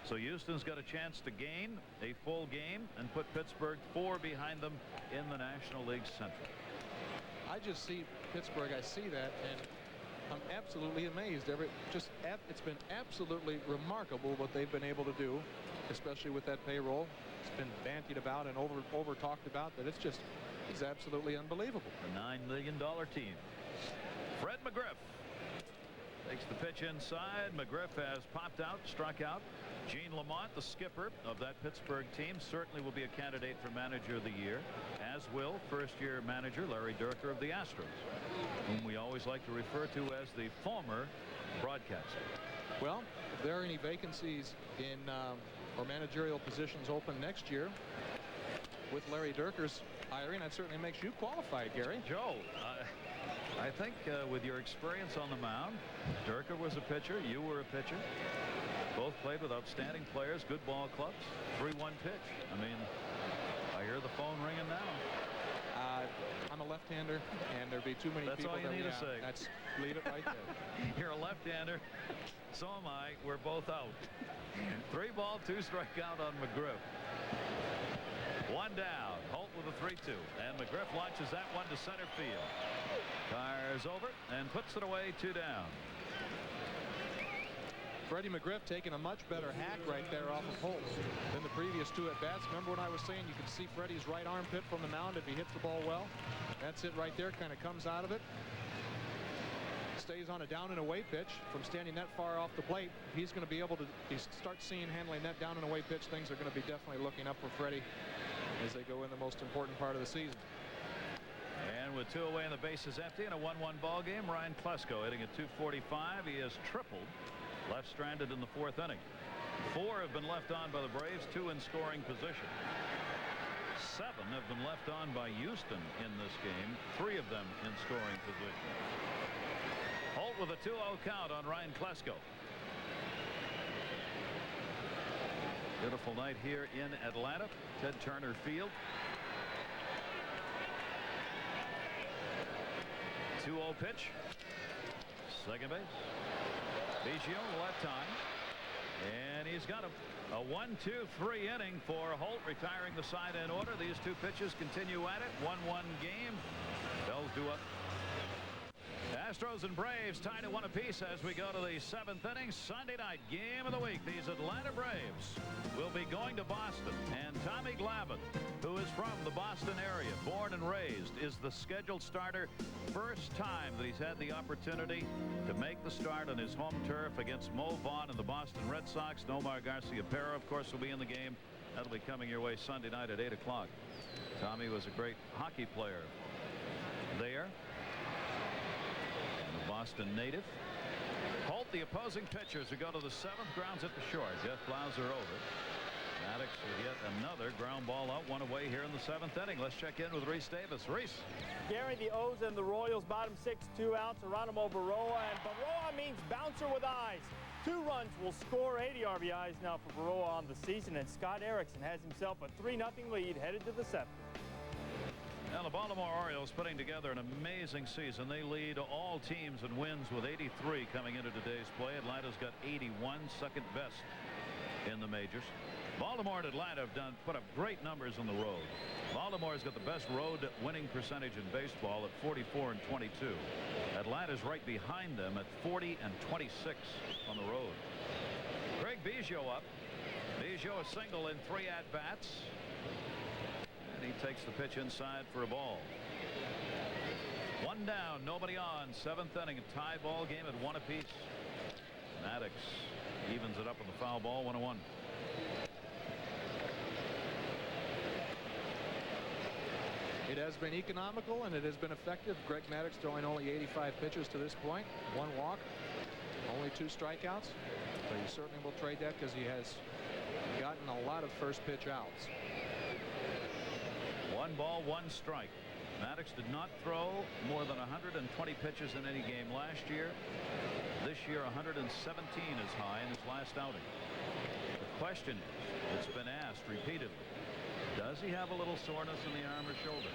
A: So Houston's got a chance to gain a full game and put Pittsburgh 4 behind them in the National League Central.
B: I just see Pittsburgh. I see that, and I'm absolutely amazed. It's been absolutely remarkable what they've been able to do, especially with that payroll. It's been bantied about and over talked about, but it's absolutely unbelievable.
A: The $9 million team. Fred McGriff takes the pitch inside. McGriff has popped out, struck out. Gene Lamont, the skipper of that Pittsburgh team, certainly will be a candidate for manager of the year, as will first-year manager Larry Dierker of the Astros, whom we always like to refer to as the former broadcaster.
B: Well, if there are any vacancies in or managerial positions open next year with Larry Dierker's hiring, that certainly makes you qualified, Gary.
A: Joe, I think with your experience on the mound, Dierker was a pitcher, you were a pitcher. Both played with outstanding players, good ball clubs. 3-1 pitch. I mean, I hear the phone ringing now.
B: I'm a left-hander, and there'd be too many
A: That's
B: people.
A: That's all you need to say.
B: Leave it right there.
A: You're a left-hander. So am I. We're both out. 3 ball, 2 strikeout on McGriff. 1 down. Holt with a 3-2. And McGriff launches that one to center field. Fires over and puts it away, 2 down.
B: Freddie McGriff taking a much better hack right there off of Holt than the previous 2 at-bats. Remember when I was saying you could see Freddie's right armpit from the mound if he hits the ball well? That's it right there. Kind of comes out of it. Stays on a down and away pitch from standing that far off the plate. He's going to be able to start seeing handling that down and away pitch. Things are going to be definitely looking up for Freddie as they go in the most important part of the season.
A: And with 2 away and the bases empty in a 1-1 ball game, Ryan Klesko hitting at .245. He has tripled. Left stranded in the 4th inning. 4 have been left on by the Braves, 2 in scoring position. 7 have been left on by Houston in this game, 3 of them in scoring position. Holt with a 2-0 count on Ryan Klesko. Beautiful night here in Atlanta, Ted Turner Field. 2-0 pitch. Second base. Biggio left time, and he's got a 1-2-3 inning for Holt, retiring the side in order. These 2 pitches continue at it. 1-1 game. Bells due up. Astros and Braves tied at 1 apiece as we go to the 7th inning. Sunday night game of the week. These Atlanta Braves will be going to Boston and Tommy Glavine, who is from the Boston area, born and raised, is the scheduled starter. First time that he's had the opportunity to make the start on his home turf against Mo Vaughn and the Boston Red Sox. Nomar Garciaparra, of course, will be in the game. That'll be coming your way Sunday night at 8 o'clock. Tommy was a great hockey player there. And a Boston native. Holt, the opposing pitchers who go to the 7th, grounds at the short. Jeff Blauser over. Maddox with yet another ground ball out, one away here in the 7th inning. Let's check in with Rhys Davis. Rhys.
D: Gary, the O's and the Royals bottom 6, 2 outs. Geronimo Baroa, and Baroa means bouncer with eyes. 2 runs will score, 80 RBIs now for Baroa on the season, and Scott Erickson has himself a 3-0 lead headed to the 7th.
A: Now the Baltimore Orioles putting together an amazing season. They lead all teams in wins with 83 coming into today's play. Atlanta's got 81, second best in the majors. Baltimore and Atlanta have put up great numbers on the road. Baltimore's got the best road winning percentage in baseball at 44 and 22. Atlanta's right behind them at 40 and 26 on the road. Craig Biggio up. Biggio a single in 3 at-bats. And he takes the pitch inside for a ball. 1 down, nobody on. 7th inning, a tie ball game at 1 apiece. Maddox evens it up with the foul ball, 1-1.
B: It has been economical and it has been effective. Greg Maddox throwing only 85 pitches to this point. 1 walk, only 2 strikeouts. But he certainly will trade that because he has gotten a lot of first pitch outs.
A: 1 ball, 1 strike. Maddox did not throw more than 120 pitches in any game last year. This year 117 is high in his last outing. The question is, it's been asked repeatedly, does he have a little soreness in the arm or shoulder?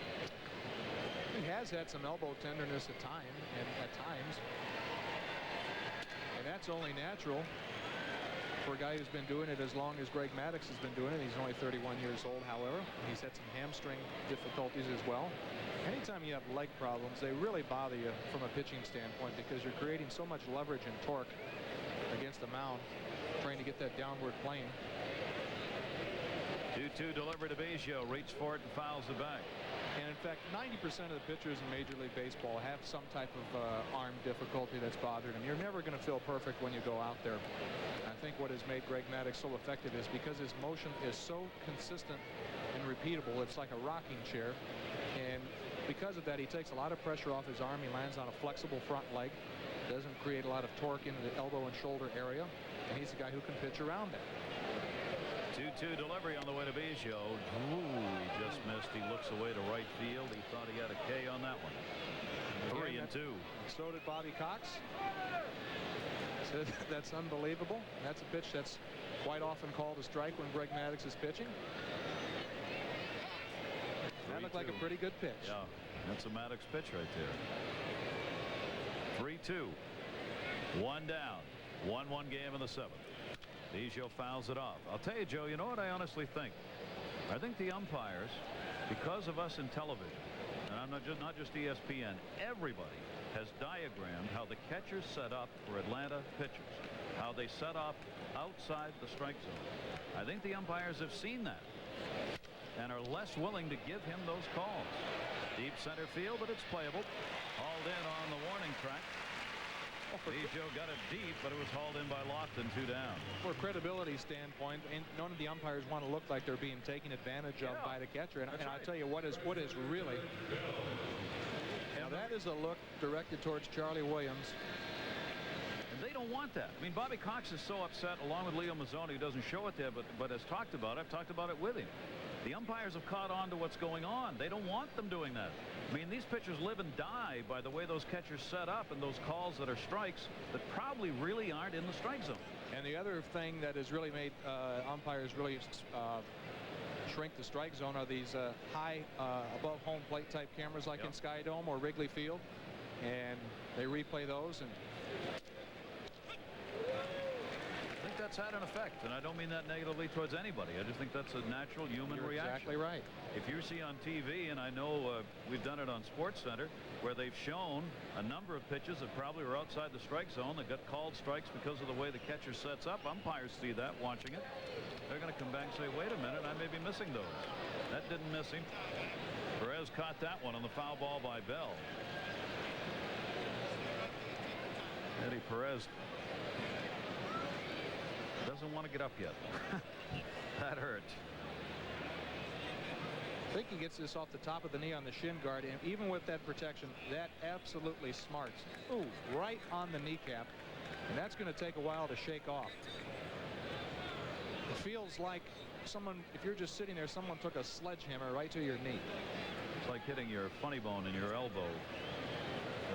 B: He has had some elbow tenderness at times, and that's only natural for a guy who's been doing it as long as Greg Maddox has been doing it. He's only 31 years old, however. He's had some hamstring difficulties as well. Anytime you have leg problems, they really bother you from a pitching standpoint because you're creating so much leverage and torque against the mound, trying to get that downward plane.
A: 2-2 delivery to Biggio, reached for it and fouls it back.
B: And in fact, 90% of the pitchers in Major League Baseball have some type of arm difficulty that's bothered them. You're never going to feel perfect when you go out there. I think what has made Greg Maddox so effective is because his motion is so consistent and repeatable. It's like a rocking chair. And because of that, he takes a lot of pressure off his arm. He lands on a flexible front leg. Doesn't create a lot of torque into the elbow and shoulder area. And he's a guy who can pitch around that.
A: 2-2 delivery on the way to Biggio. Ooh, he just missed. He looks away to right field. He thought he had a K on that one. 3-2.
B: So did Bobby Cox. So that's unbelievable. That's a pitch that's quite often called a strike when Greg Maddox is pitching. That looked like a pretty good pitch.
A: Yeah, that's a Maddox pitch right there. 3-2. 1 down. 1-1 game in the 7th. Biggio fouls it off. I'll tell you, Joe, you know what I honestly think? I think the umpires, because of us in television, and I'm not just ESPN, everybody has diagrammed how the catchers set up for Atlanta pitchers, how they set up outside the strike zone. I think the umpires have seen that and are less willing to give him those calls. Deep center field, but it's playable. Hauled in on the warning track. Biggio got it deep, but it was hauled in by Lofton, 2 down.
B: For a credibility standpoint, and none of the umpires want to look like they're being taken advantage of by the catcher. And I'll tell you what is really. Now that is a look directed towards Charlie Williams.
A: And they don't want that. I mean, Bobby Cox is so upset, along with Leo Mazzoni, who doesn't show it there, but has talked about it. I've talked about it with him. The umpires have caught on to what's going on. They don't want them doing that. I mean, these pitchers live and die by the way those catchers set up and those calls that are strikes that probably really aren't in the strike zone.
B: And the other thing that has really made umpires really shrink the strike zone are these high above home plate type cameras like in Sky Dome or Wrigley Field. And they replay those. And
A: I think that's had an effect, and I don't mean that negatively towards anybody. I just think that's a natural human
B: You're
A: reaction.
B: Exactly right.
A: If you see on TV, and I know we've done it on SportsCenter, where they've shown a number of pitches that probably were outside the strike zone that got called strikes because of the way the catcher sets up. Umpires see that watching it. They're going to come back back and say, wait a minute, I may be missing those. That didn't miss him. Perez caught that one on the foul ball by Bell. Eddie Perez doesn't want to get up yet. That hurt.
B: I think he gets this off the top of the knee on the shin guard, and even with that protection, that absolutely smarts. Ooh, right on the kneecap, and that's going to take a while to shake off. It feels like someone, if you're just sitting there, someone took a sledgehammer right to your knee.
A: It's like hitting your funny bone in your elbow.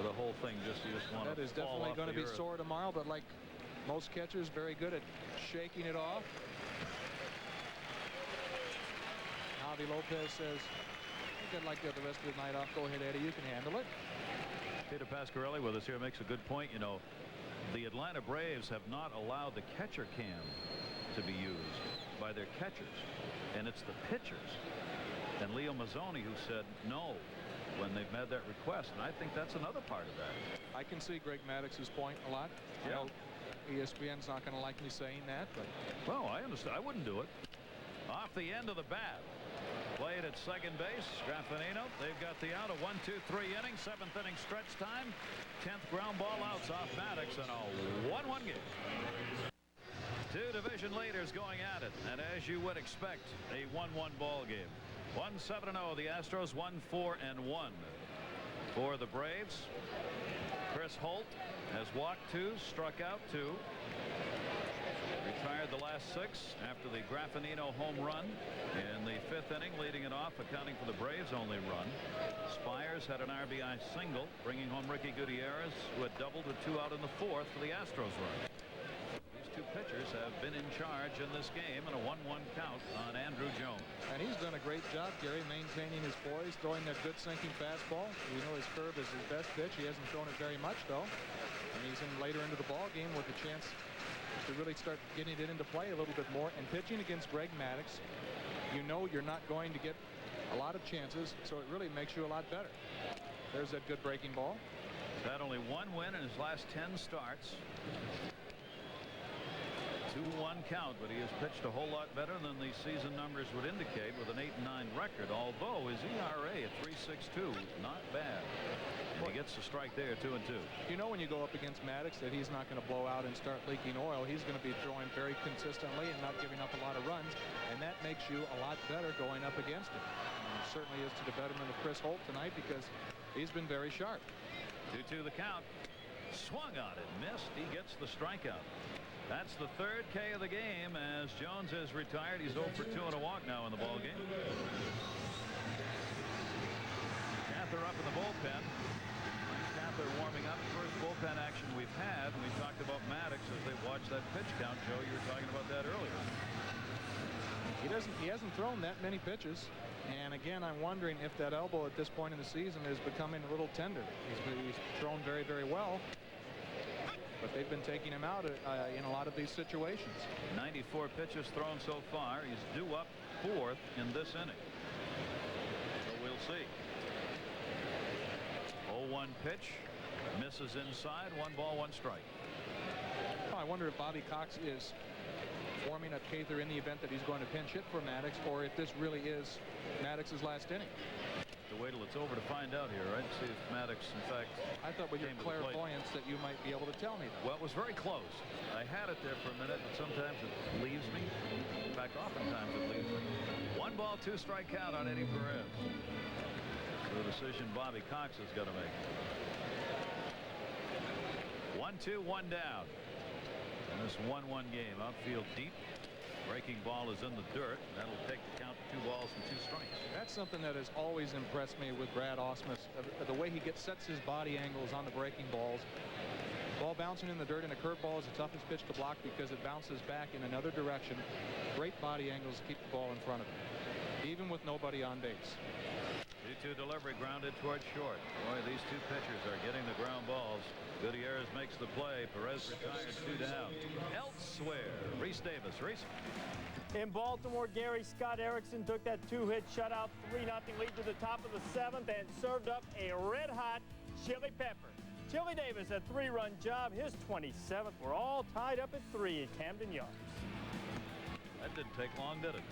A: The whole thing you just want to.
B: That is definitely going to be sore tomorrow, but like most catchers, very good at shaking it off. Javi Lopez says, I think I'd like to have the rest of the night off. Go ahead, Eddie, you can handle it.
A: Peter Pasquarelli with us here makes a good point. You know, the Atlanta Braves have not allowed the catcher cam to be used by their catchers, and it's the pitchers. And Leo Mazzoni who said no when they've made that request, and I think that's another part of that.
B: I can see Greg Maddox's point a lot.
A: Yeah.
B: I know ESPN's not going to like me saying that, but
A: well, I understand. I wouldn't do it. Off the end of the bat. Played at second base. Graffinino. They've got the out. A 1-2-3 inning. 7th inning stretch time. 10th ground ball outs off Maddox in a 1-1 game. Two division leaders going at it, and as you would expect, a 1-1 ball game. 1-7-0 the Astros, 1-4-1 for the Braves. Chris Holt has walked 2, struck out 2. Retired the last 6 after the Graffinino home run in the 5th inning, leading it off, accounting for the Braves' only run. Spires had an RBI single, bringing home Ricky Gutierrez, who had doubled with 2 out in the 4th for the Astros run. These two pitchers have been in charge in this game, and a 1-1 count on Andrew Jones.
B: and he's done a great job, Gary, maintaining his poise, throwing that good sinking fastball. We know his curve is his best pitch. He hasn't thrown it very much, though, and he's in later into the ball game with a chance to really start getting it into play a little bit more. And pitching against Greg Maddox, you know you're not going to get a lot of chances, so it really makes you a lot better. There's that good breaking ball.
A: He's had only 1 win in his last 10 starts. 2-1 count, but he has pitched a whole lot better than the season numbers would indicate, with an 8-9 record, although his ERA at 3.62, not bad. And he gets to strike there, 2-2.
B: You know when you go up against Maddox that he's not going to blow out and start leaking oil. He's going to be throwing very consistently and not giving up a lot of runs, and that makes you a lot better going up against him. And it certainly is to the betterment of Chris Holt tonight, because he's been very sharp.
A: 2-2 the count. Swung on it, missed. He gets the strikeout. That's the 3rd K of the game as Jones has retired. He's 0 for 2 and a walk now in the ball game. Cather up in the bullpen. Cather warming up. First bullpen action we've had. We talked about Maddox as they watched that pitch count. Joe, you were talking about that earlier.
B: He hasn't thrown that many pitches, and again, I'm wondering if that elbow at this point in the season is becoming a little tender. He's thrown very, very well, but they've been taking him out in a lot of these situations.
A: 94 pitches thrown so far. He's due up 4th in this inning. So we'll see. 0-1 pitch. Misses inside. 1 ball, 1 strike.
B: Oh, I wonder if Bobby Cox is warming up Cather in the event that he's going to pinch hit for Maddox, or if this really is Maddox's last inning.
A: To wait till it's over to find out here, right? See if Maddox, in fact,
B: I thought with your clairvoyance that you might be able to tell me that.
A: Well, it was very close. I had it there for a minute, but sometimes it leaves me. In fact, oftentimes it leaves me. 1 ball, 2 strike count on Eddie Perez. So the decision Bobby Cox has got to make. 1-2, 1 down. In this 1-1 game, outfield deep. Breaking ball is in the dirt. That'll take the count to 2 balls and 2 strikes.
B: That's something that has always impressed me with Brad Ausmus. The way he sets his body angles on the breaking balls. Ball bouncing in the dirt, and a curveball is the toughest pitch to block because it bounces back in another direction. Great body angles to keep the ball in front of him, even with nobody on base.
A: 2-2 delivery, grounded towards short. Boy, these two pitchers are getting the ground balls. Gutierrez makes the play. Perez retired, 2 down. Elsewhere, Reese Davis. Reese.
D: In Baltimore, Gary, Scott Erickson took that 2-hit shutout, 3-0 lead to the top of the 7th and served up a red-hot chili pepper. Chili Davis, a 3-run job, his 27th. We're all tied up at 3 at Camden Yards.
A: That didn't take long, did it?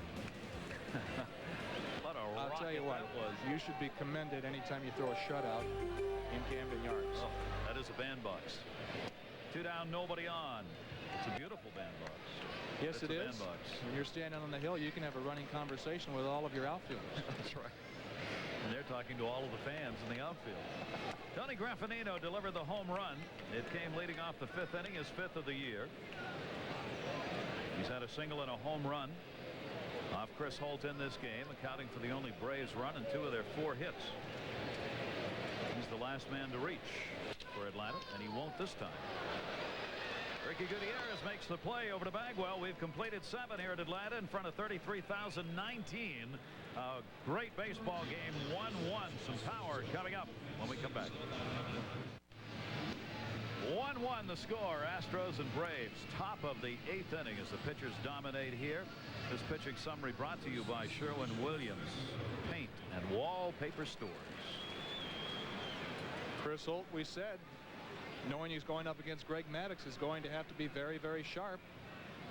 A: What a
B: I'll tell you what,
A: that was.
B: you should be commended anytime you throw a shutout in Camden Yards.
A: Oh, that is a bandbox. 2 down, nobody on. It's a beautiful bandbox.
B: Yes,
A: it's
B: it
A: a
B: is.
A: Bandbox.
B: When you're standing on the hill, you can have a running conversation with all of your outfielders.
A: That's right. And they're talking to all of the fans in the outfield. Tony Graffinino delivered the home run. It came leading off the 5th inning, his 5th of the year. He's had a single and a home run off Chris Holt in this game, accounting for the only Braves run in 2 of their 4 hits. He's the last man to reach for Atlanta, and he won't this time. Ricky Gutierrez makes the play over to Bagwell. We've completed 7 here at Atlanta in front of 33,019. A great baseball game, 1-1. Some power coming up when we come back. 1-1 the score. Astros and Braves. Top of the 8th inning as the pitchers dominate here. This pitching summary brought to you by Sherwin-Williams Paint and Wallpaper Stores.
B: Chris Holt, we said, knowing he's going up against Greg Maddux, is going to have to be very, very sharp.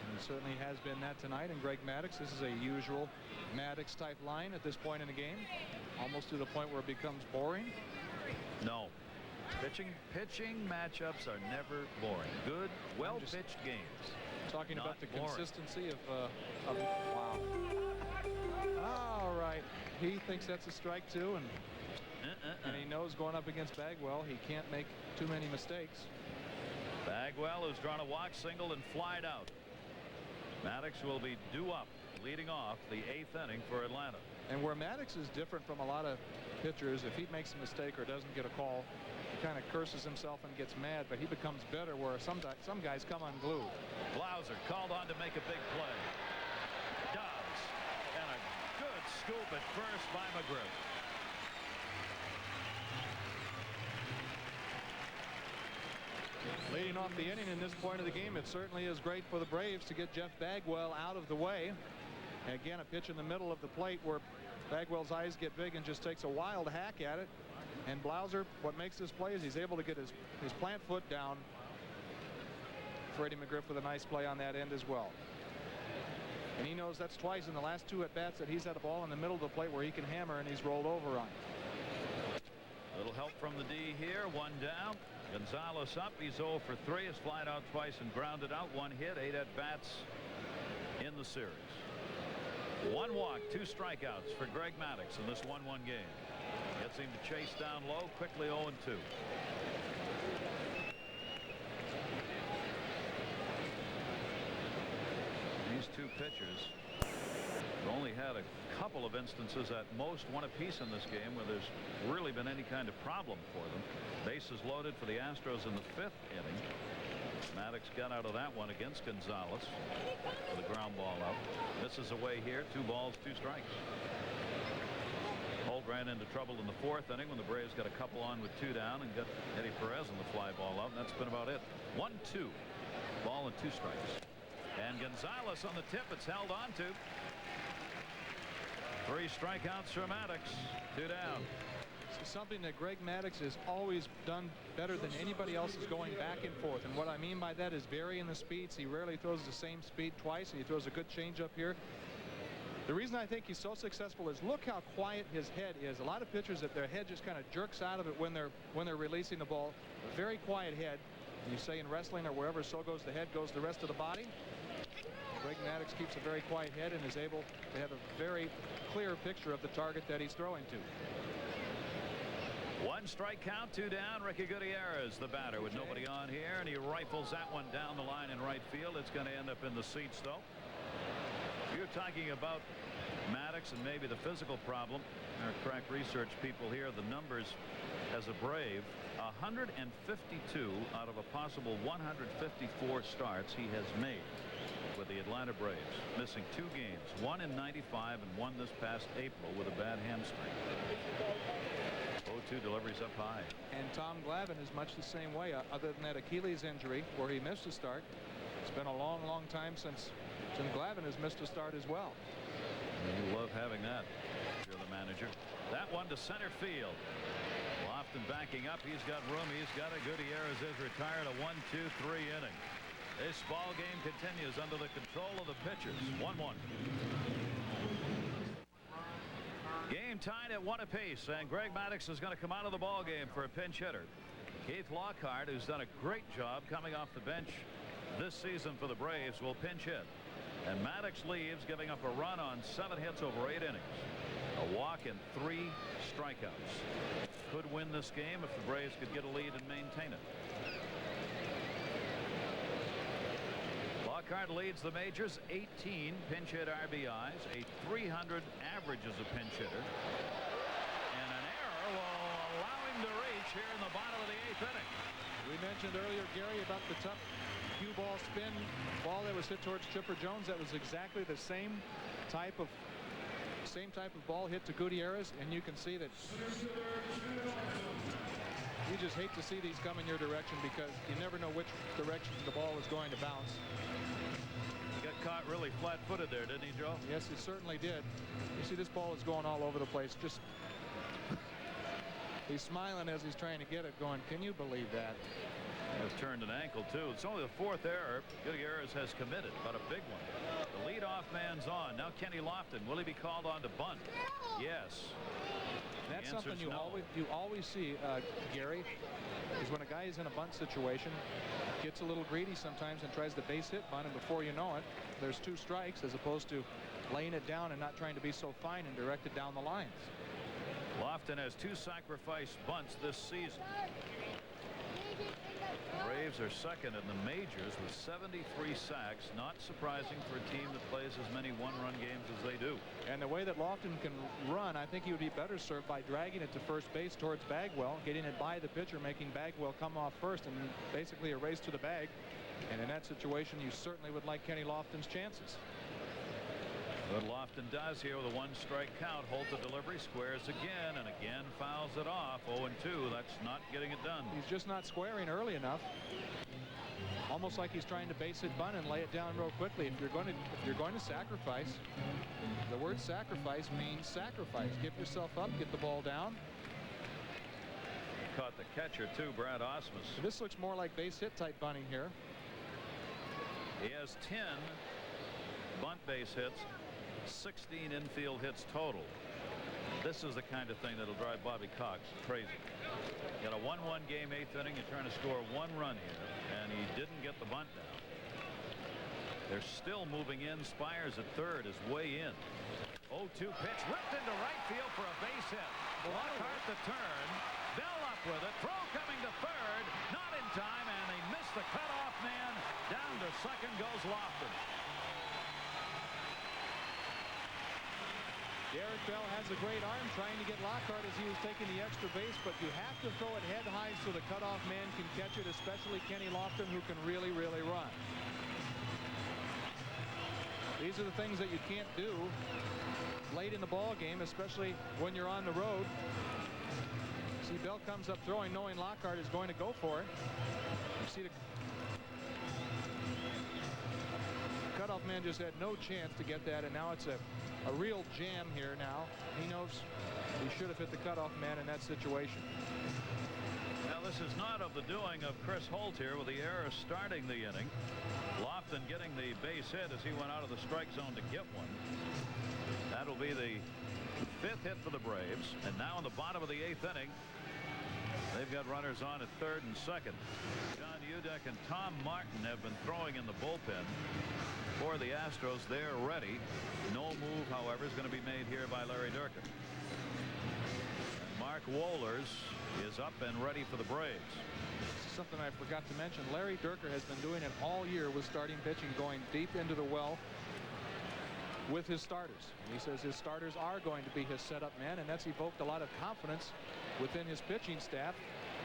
B: And he certainly has been that tonight. And Greg Maddux, this is a usual Maddux type line at this point in the game, almost to the point where it becomes boring.
A: No. Pitching matchups are never boring. Good, well-pitched games.
B: Talking
A: Not
B: about the
A: boring.
B: consistency of wow. All right. He thinks that's a strike too, and he knows going up against Bagwell, he can't make too many mistakes.
A: Bagwell has drawn a walk single and flied out. Maddux will be due up, leading off the 8th inning for Atlanta.
B: And where Maddux is different from a lot of pitchers, if he makes a mistake or doesn't get a call, he kind of curses himself and gets mad, but he becomes better where some guys come unglued.
A: Blauser called on to make a big play. Does. And a good scoop at first by McGriff.
B: Leading off the inning in this point of the game, it certainly is great for the Braves to get Jeff Bagwell out of the way. And again, a pitch in the middle of the plate where Bagwell's eyes get big and just takes a wild hack at it. And Blauser, what makes this play is he's able to get his plant foot down. Freddie McGriff with a nice play on that end as well. And he knows that's twice in the last 2 at-bats that he's had a ball in the middle of the plate where he can hammer, and he's rolled over on.
A: A little help from the D here. 1 down. Gonzalez up. He's 0 for 3. Has flied out twice and grounded out. 1 hit, 8 at-bats in the series. 1 walk, 2 strikeouts for Greg Maddux in this 1-1 game. Gets him to chase down low, quickly 0-2. These 2 pitchers have only had a couple of instances at most 1 apiece in this game where there's really been any kind of problem for them. Bases loaded for the Astros in the 5th inning. Maddux got out of that one against Gonzalez with a ground ball out. Misses away here. 2 balls, 2 strikes. Holt ran into trouble in the 4th inning when the Braves got a couple on with 2 down and got Eddie Perez in the fly ball out, and that's been about it. 1-2. Ball and 2 strikes. And Gonzalez on the tip. It's held on to. 3 strikeouts for Maddux. 2 down.
B: Something that Greg Maddux has always done better than anybody else is going back and forth. And what I mean by that is varying the speeds. He rarely throws the same speed twice, and he throws a good changeup here. The reason I think he's so successful is look how quiet his head is. A lot of pitchers, that their head just kind of jerks out of it when they're releasing the ball. A very quiet head. You say in wrestling or wherever, so goes the head, goes the rest of the body. Greg Maddux keeps a very quiet head and is able to have a very clear picture of the target that he's throwing to.
A: 1 strike count, 2 down. Ricky Gutierrez, the batter, with nobody on here, and he rifles that one down the line in right field. It's going to end up in the seats, though. You're talking about Maddux and maybe the physical problem. Our crack research people here, the numbers as a Brave: 152 out of a possible 154 starts he has made with the Atlanta Braves, missing 2 games, 1 in '95 and 1 this past April with a bad hamstring. 0-2 deliveries up high.
B: And Tom Glavine is much the same way, other than that Achilles injury where he missed a start. It's been a long time since Glavine has missed a start as well.
A: You love having that if you're the manager. That one to center field. Lofton backing up. He's got room. He's got it. Gutierrez is retired. A 1-2-3 inning. This ball game continues under the control of the pitchers. 1-1. Game tied at 1 apiece, and Greg Maddux is going to come out of the ball game for a pinch hitter. Keith Lockhart, who's done a great job coming off the bench this season for the Braves, will pinch hit. And Maddux leaves, giving up a run on 7 hits over 8 innings. A walk and 3 strikeouts. Could win this game if the Braves could get a lead and maintain it. Lockhart leads the majors, 18 pinch hit RBIs, a 300 average as a pinch hitter. And an error will allow him to reach here in the bottom of the 8th inning.
B: We mentioned earlier, Gary, about the tough cue ball spin ball that was hit towards Chipper Jones. That was exactly the same type of ball hit to Gutierrez, and you can see that you just hate to see these come in your direction because you never know which direction the ball is going to bounce.
A: He got caught really flat-footed there, didn't he, Joe?
B: Yes, he certainly did. You see this ball is going all over the place. Just he's smiling as he's trying to get it going. Can you believe that?
A: Has turned an ankle too. It's only the 4th error Gutierrez has committed, but a big one. The leadoff man's on. Now Kenny Lofton. Will he be called on to bunt? Yes.
B: That's something you always see, Gary, is when a guy is in a bunt situation, gets a little greedy sometimes and tries to base hit bunt, and before you know it, there's 2 strikes as opposed to laying it down and not trying to be so fine and direct it down the lines.
A: Lofton has 2 sacrifice bunts this season. Braves are second in the majors with 73 sacks. Not surprising for a team that plays as many one-run games as they do.
B: And the way that Lofton can run, I think he would be better served by dragging it to first base towards Bagwell, getting it by the pitcher, making Bagwell come off first, and basically a race to the bag. And in that situation, you certainly would like Kenny Lofton's chances.
A: What Lofton does here with a 1-strike count. Holt the delivery, squares again, and again fouls it off. 0-2. That's not getting it done.
B: He's just not squaring early enough. Almost like he's trying to base hit bunt and lay it down real quickly. If you're going to sacrifice, the word sacrifice means sacrifice. Give yourself up, get the ball down.
A: Caught the catcher too, Brad Osmus.
B: This looks more like base hit type bunting here.
A: He has 10 bunt base hits. 16 infield hits total. This is the kind of thing that'll drive Bobby Cox crazy. Got a 1-1 game, 8th inning. You're trying to score 1 run here, and he didn't get the bunt down. They're still moving in. Spires at third is way in. 0-2 pitch ripped into right field for a base hit. Lockhart the turn. Bell up with it. Throw coming to third. Not in time, and they miss the cutoff man. Down to second goes Lofton.
B: Derek Bell has a great arm trying to get Lockhart as he was taking the extra base, but you have to throw it head high so the cutoff man can catch it, especially Kenny Lofton, who can really, really run. These are the things that you can't do late in the ball game, especially when you're on the road. See, Bell comes up throwing, knowing Lockhart is going to go for it. You see the cutoff man just had no chance to get that, and now it's a real jam here now. He knows he should have hit the cutoff man in that situation.
A: Now this is not of the doing of Chris Holt here with the error starting the inning. Lofton getting the base hit as he went out of the strike zone to get one. That'll be the 5th hit for the Braves. And now in the bottom of the 8th inning, they've got runners on at third and second. John Udek and Tom Martin have been throwing in the bullpen for the Astros. They're ready. No move, however, is going to be made here by Larry Dierker. Mark Wohlers is up and ready for the Braves.
B: Something I forgot to mention, Larry Dierker has been doing it all year with starting pitching, going deep into the well with his starters. He says his starters are going to be his setup man, and that's evoked a lot of confidence within his pitching staff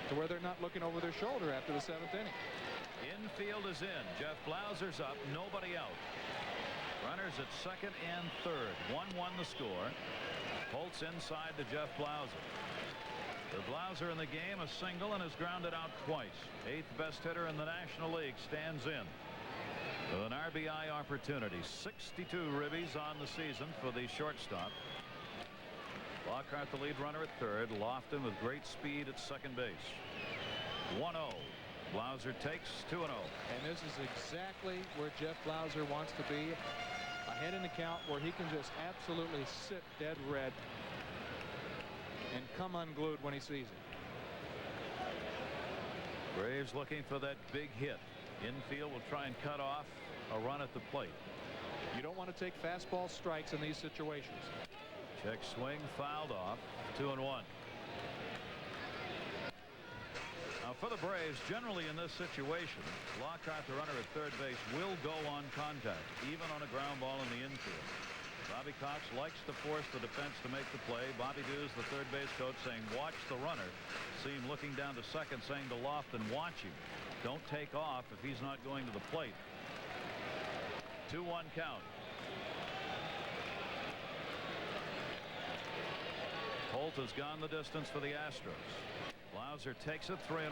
B: to where they're not looking over their shoulder after the 7th inning.
A: Infield is in. Jeff Blauser's up. Nobody out. Runners at second and third. 1-1 the score. Holtz inside to Jeff Blauser. The Blauser in the game, a single, and has grounded out twice. 8th best hitter in the National League stands in with an RBI opportunity. 62 ribbies on the season for the shortstop. Lockhart the lead runner at third. Lofton with great speed at second base. 1-0. Blauser takes 2-0.
B: And this is exactly where Jeff Blauser wants to be. Ahead in the count where he can just absolutely sit dead red and come unglued when he sees it.
A: Braves looking for that big hit. Infield will try and cut off a run at the plate.
B: You don't want to take fastball strikes in these situations.
A: Check swing fouled off. 2-1. Now for the Braves, generally in this situation, Lockhart, the runner at third base, will go on contact, even on a ground ball in the infield. Bobby Cox likes to force the defense to make the play. Bobby Dews, the third base coach, saying watch the runner. See him looking down to second, saying to Lofton, watch him. Don't take off if he's not going to the plate. 2-1 count. Holt has gone the distance for the Astros. Blauser takes it 3-1.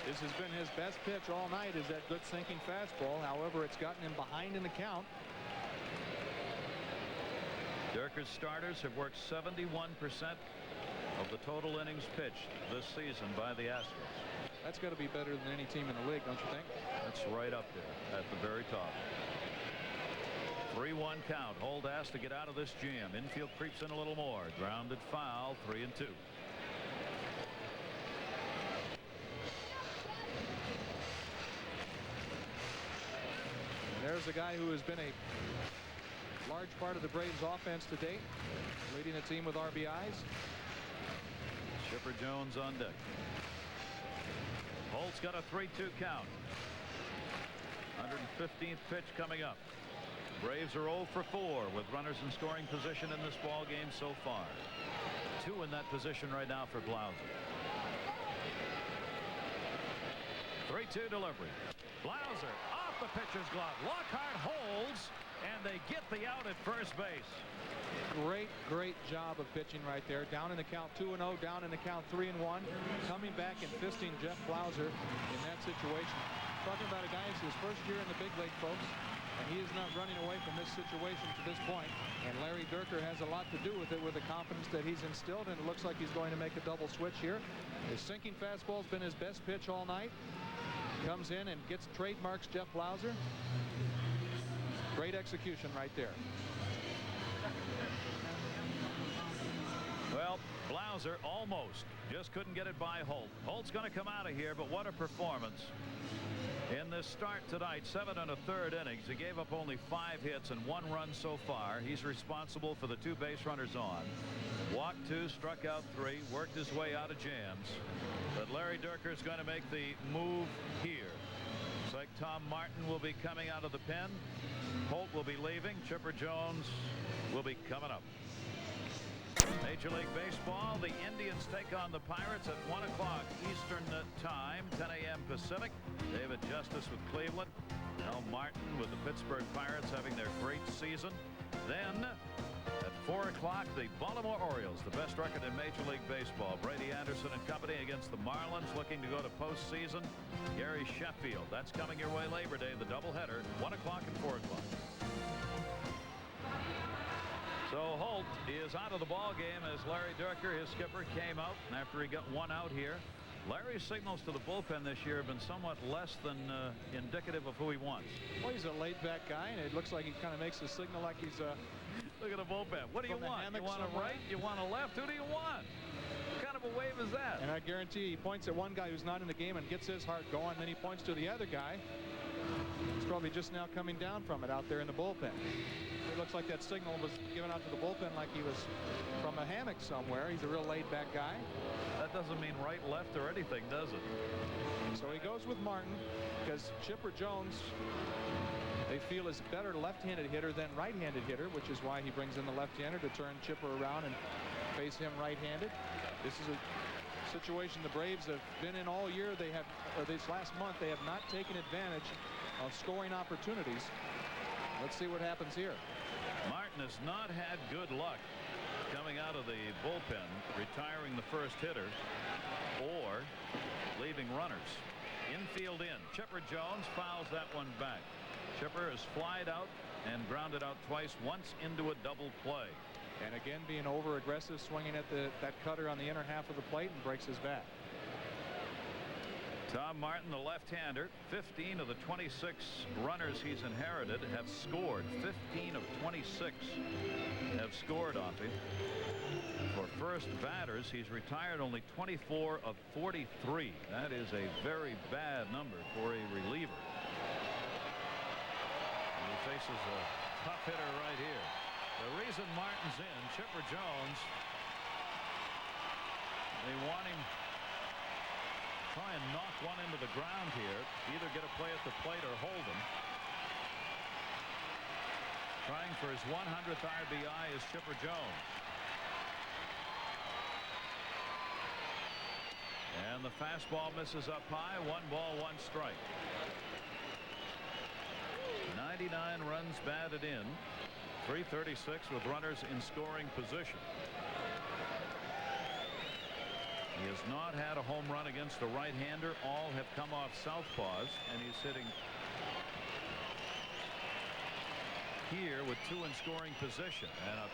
B: This has been his best pitch all night, is that good sinking fastball. However, it's gotten him behind in the count.
A: Dierker's starters have worked 71% of the total innings pitched this season by the Astros.
B: That's got to be better than any team in the league, don't you think?
A: That's right up there at the very top. 3-1 count. Holt has to get out of this jam. Infield creeps in a little more. Grounded foul. 3-2.
B: There's a guy who has been a large part of the Braves offense to date, leading the team with RBIs.
A: Chipper Jones on deck. Holt's got a 3-2 count. 115th pitch coming up. Braves are 0 for 4 with runners in scoring position in this ball game so far. 2 in that position right now for Blauser. 3-2 delivery. Blauser off the pitcher's glove. Lockhart holds, and they get the out at first base.
B: Great job of pitching right there. Down in the count 2-0, down in the count 3-1. Coming back and fisting Jeff Blauser in that situation. Talking about a guy, it's his first year in the big league, folks, and he is not running away from this situation to this point. And Larry Dierker has a lot to do with it, with the confidence that he's instilled, and it looks like he's going to make a double switch here. His sinking fastball's been his best pitch all night. Comes in and gets trademarks Jeff Blauser. Great execution right there.
A: Well, Blauser almost just couldn't get it by Holt. Holt's going to come out of here, but what a performance in this start tonight. 7 1/3 innings. He gave up only 5 hits and 1 run so far. He's responsible for the 2 base runners on. Walked 2, struck out 3, worked his way out of jams. But Larry Dierker is going to make the move here. Looks like Tom Martin will be coming out of the pen. Holt will be leaving. Chipper Jones will be coming up. Major League Baseball, the Indians take on the Pirates at 1 o'clock Eastern time, 10 a.m. Pacific. David Justice with Cleveland. Al Martin with the Pittsburgh Pirates having their great season. Then at 4 o'clock, the Baltimore Orioles, the best record in Major League Baseball. Brady Anderson and company against the Marlins, looking to go to postseason. Gary Sheffield. That's coming your way Labor Day, the doubleheader, 1 o'clock and 4 o'clock. So Holt is out of the ball game as Larry Dierker, his skipper, came out after he got 1 out here. Larry's signals to the bullpen this year have been somewhat less than indicative of who he wants.
B: Well, he's a laid-back guy, and it looks like he kind of makes a signal like he's
A: look at the bullpen. What do you want? You want a right? You want a left? Who do you want? What kind of a wave is that?
B: And I guarantee he points at one guy who's not in the game and gets his heart going. Then he points to the other guy. He's probably just now coming down from it out there in the bullpen. It looks like that signal was given out to the bullpen like he was from a hammock somewhere. He's a real laid-back guy.
A: That doesn't mean right, left, or anything, does it?
B: So he goes with Martin because Chipper Jones, they feel, is a better left-handed hitter than right-handed hitter, which is why he brings in the left-hander to turn Chipper around and face him right-handed. This is a situation the Braves have been in all year. They have, this last month, they have not taken advantage of scoring opportunities. Let's see what happens here.
A: Martin has not had good luck coming out of the bullpen, retiring the first hitter or leaving runners. Infield in. Chipper Jones fouls that one back. Chipper has flied out and grounded out twice, once into a double play.
B: And again, being over aggressive, swinging at that cutter on the inner half of the plate, and breaks his bat.
A: Tom Martin, the left-hander, 15 of the 26 runners he's inherited have scored. 15 of 26 have scored off him. For first batters, he's retired only 24 of 43. That is a very bad number for a reliever. And he faces a tough hitter right here. The reason Martin's in, Chipper Jones, they want him try and knock one into the ground here, either get a play at the plate or hold him. Trying for his 100th RBI is Chipper Jones. And the fastball misses up high. 1 ball, 1 strike. 99 runs batted in. 336 with runners in scoring position. He has not had a home run against a right-hander. All have come off southpaws, and he's hitting here with 2 in scoring position, and a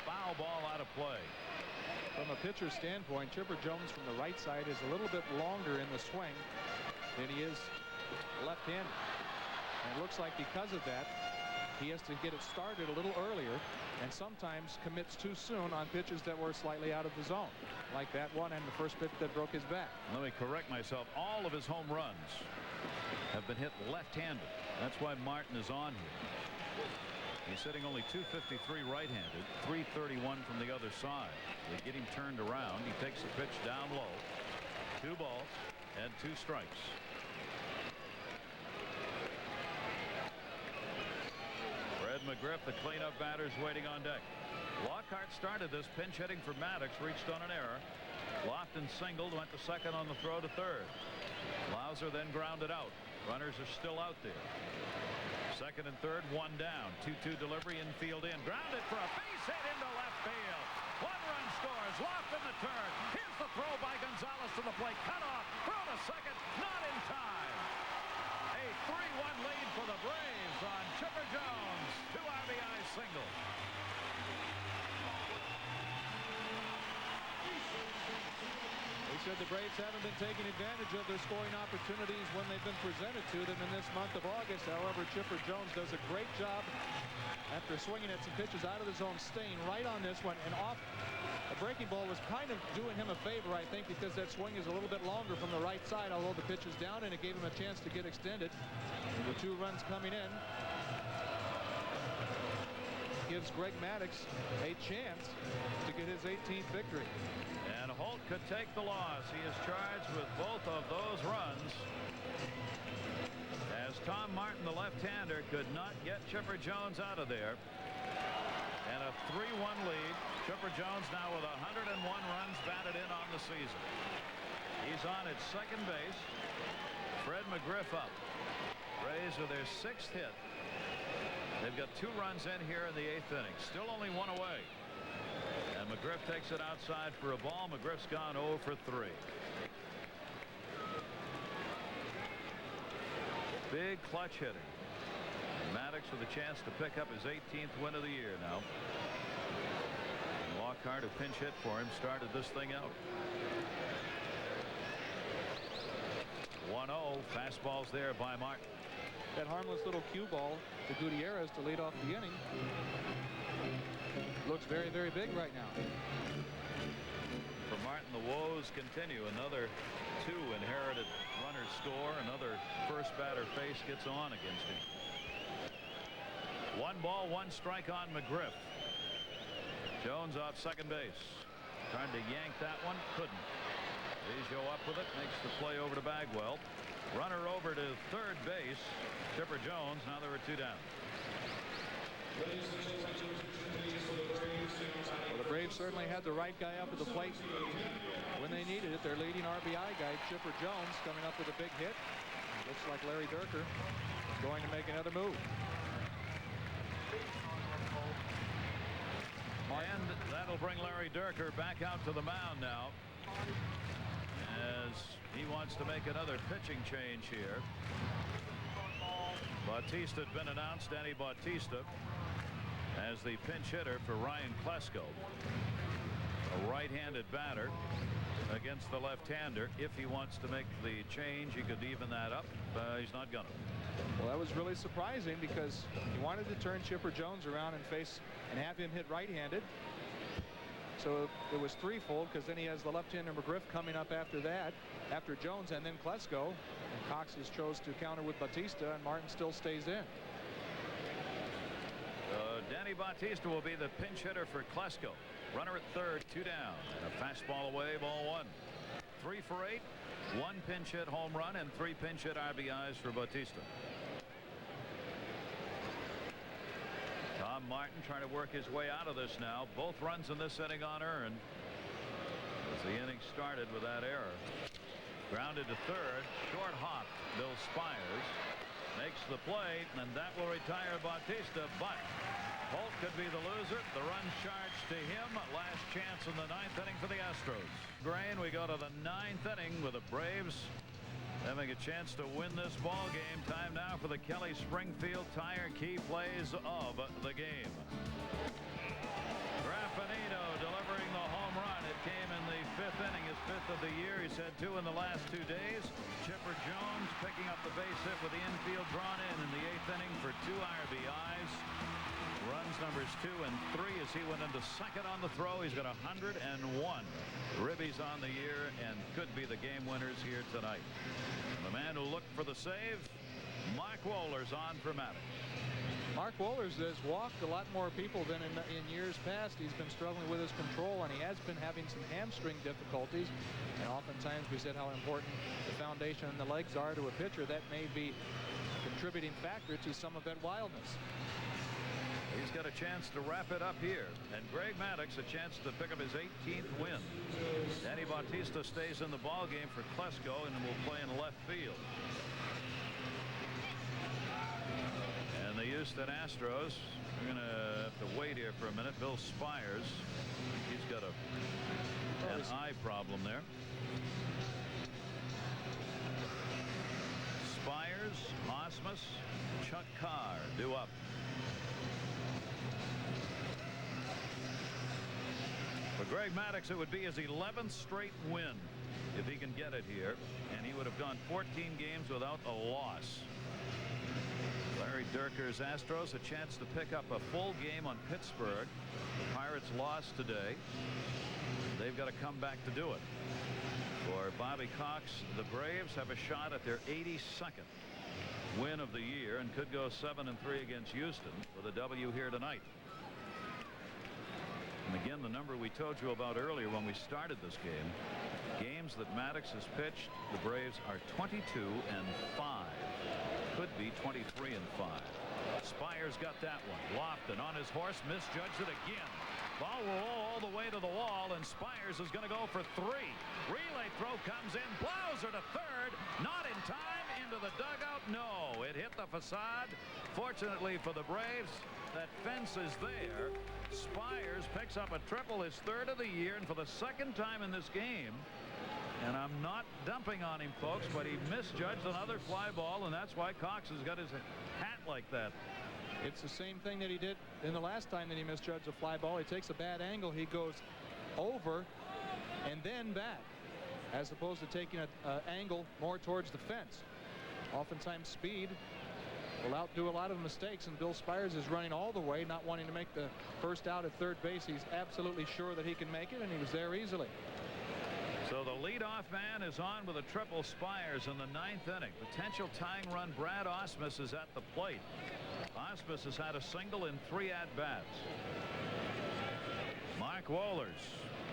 A: foul ball out of play.
B: From a pitcher's standpoint, Chipper Jones from the right side is a little bit longer in the swing than he is left-handed. And it looks like because of that, he has to get it started a little earlier, and sometimes commits too soon on pitches that were slightly out of the zone, like that one and the first pitch that broke his back.
A: Let me correct myself. All of his home runs have been hit left-handed. That's why Martin is on here. He's hitting only .253 right-handed, .331 from the other side. They get him turned around. He takes the pitch down low. 2 balls and 2 strikes. Fred McGriff, the cleanup batters, waiting on deck. Lockhart started this pinch hitting for Maddox, reached on an error. Lofton singled, went to second on the throw to third. Lauser then grounded out. Runners are still out there. Second and third, 1 down. 2-2 delivery, infield in. Grounded for a base hit into left field. 1 run scores. Lofton the turn. Here's the throw by Gonzalez to the plate. Cut off. Throw to second. Not in time. A 3-1 lead for the Braves on Chipper Jones. 2 RBI single.
B: He said the Braves haven't been taking advantage of their scoring opportunities when they've been presented to them in this month of August. However, Chipper Jones does a great job after swinging at some pitches out of the zone, staying right on this one, and off. A breaking ball was kind of doing him a favor, I think, because that swing is a little bit longer from the right side, although the pitch is down, and it gave him a chance to get extended. And with 2 runs coming in, gives Greg Maddox a chance to get his 18th victory.
A: And Holt could take the loss. He is charged with both of those runs, as Tom Martin, the left-hander, could not get Chipper Jones out of there. And a 3-1 lead. Chipper Jones now with 101 runs batted in on the season. He's on at second base. Fred McGriff up. Braves with their 6th hit. They've got 2 runs in here in the 8th inning. Still only 1 away. And McGriff takes it outside for a ball. McGriff's gone 0 for 3. Big clutch hitting. Maddox with a chance to pick up his 18th win of the year now. And Lockhart, who pinch hit for him, started this thing out. 1-0. Fastballs there by Martin.
B: That harmless little cue ball to Gutierrez to lead off the inning looks very, very big right now.
A: For Martin, the woes continue. Another 2 inherited runners score. Another first batter face gets on against him. 1 ball, 1 strike on McGriff. Jones off second base. Trying to yank that one. Couldn't. Rizzo up with it. Makes the play over to Bagwell. Runner over to third base. Chipper Jones. Now there are 2 down.
B: Well, the Braves certainly had the right guy up at the plate when they needed it. Their leading RBI guy, Chipper Jones, coming up with a big hit. Looks like Larry Dierker is going to make another move.
A: And that'll bring Larry Dierker back out to the mound now, as he wants to make another pitching change here. Bautista had been announced, Danny Bautista, as the pinch hitter for Ryan Klesko. a right-handed batter against the left-hander. If he wants to make the change, he could even that up. He's not gonna.
B: Well, that was really surprising because he wanted to turn Chipper Jones around and face and have him hit right-handed. So it was threefold, because then he has the left-hander McGriff coming up after that, after Jones, and then Klesko. And Cox has chose to counter with Bautista, and Martin still stays in.
A: Danny Bautista will be the pinch hitter for Klesko. Runner at third, 2 down, and a fastball away, ball 1. 3 for 8, 1 pinch hit home run, and 3 pinch hit RBIs for Bautista. Tom Martin trying to work his way out of this now. Both runs in this inning unearned as the inning started with that error. Grounded to third, short hop. Bill Spires makes the play, and that will retire Bautista, but Holt could be the loser. The run charged to him. Last chance in the 9th inning for the Astros. Grain, we go to the 9th inning with the Braves having a chance to win this ball game. Time now for the Kelly Springfield Tire key plays of the game. Graffinino delivering the home run. It came in the 5th inning, his 5th of the year. He's had 2 in the last 2 days. Chipper Jones picking up the base hit with the infield drawn in the 8th inning for 2 RBIs. Runs numbers 2 and 3 as he went into second on the throw. He's got 101 ribbies on the year and could be the game winners here tonight. And the man who looked for the save, Mark Wohlers, on for Maddox.
B: Mark Wohlers has walked a lot more people than in years past. He's been struggling with his control, and he has been having some hamstring difficulties. And oftentimes we said how important the foundation and the legs are to a pitcher. That may be a contributing factor to some of that wildness.
A: He's got a chance to wrap it up here, and Greg Maddux a chance to pick up his 18th win. Danny Bautista stays in the ball game for Klesko and will play in left field. And the Houston Astros, we're going to have to wait here for a minute. Bill Spires, he's got an eye problem there. Spires, Osmus, Chuck Carr due up. For Greg Maddux, it would be his 11th straight win if he can get it here, and he would have gone 14 games without a loss. Larry Dierker's Astros a chance to pick up a full game on Pittsburgh. The Pirates lost today. They've got to come back to do it. For Bobby Cox, the Braves have a shot at their 82nd win of the year and could go 7-3 against Houston with a W here tonight. And again, the number we told you about earlier when we started this game, games that Maddux has pitched, the Braves are 22-5. Could be 23-5. Spires got that one. Lofton on his horse, misjudged it again. Ball will roll all the way to the wall, and Spires is going to go for 3. Relay throw comes in, plows her to third, not in time, into the dugout. No, it hit the facade. Fortunately for the Braves, that fence is there. Spires picks up a triple, his 3rd of the year, and for the 2nd time in this game. And I'm not dumping on him, folks, but he misjudged another fly ball, and that's why Cox has got his hat like that.
B: It's the same thing that he did in the last time that he misjudged a fly ball. He takes a bad angle, he goes over and then back, as opposed to taking an angle more towards the fence. Oftentimes speed will outdo a lot of mistakes, and Bill Spires is running all the way, not wanting to make the first out at third base. He's absolutely sure that he can make it, and he was there easily.
A: So the leadoff man is on with a triple. Spires in the 9th inning. Potential tying run. Brad Osmus is at the plate. Osmus has had a single in 3 at-bats. Mark Wohlers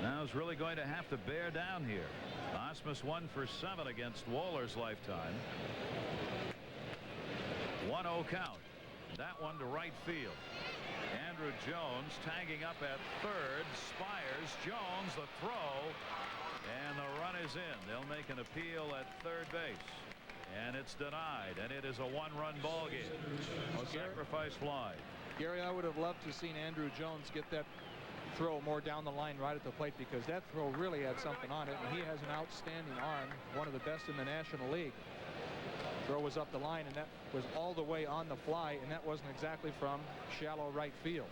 A: now is really going to have to bear down here. Osmus 1 for 7 against Wohlers' lifetime. 1-0 count. That one to right field. Andrew Jones tagging up at third. Spires, Jones, the throw, and the run is in. They'll make an appeal at third base, and it's denied, and it is a 1-run ball game. A sacrifice fly.
B: Gary, I would have loved to have seen Andrew Jones get that throw more down the line right at the plate, because that throw really had something on it, and he has an outstanding arm, one of the best in the National League. Throw was up the line, and that was all the way on the fly, and that wasn't exactly from shallow right field.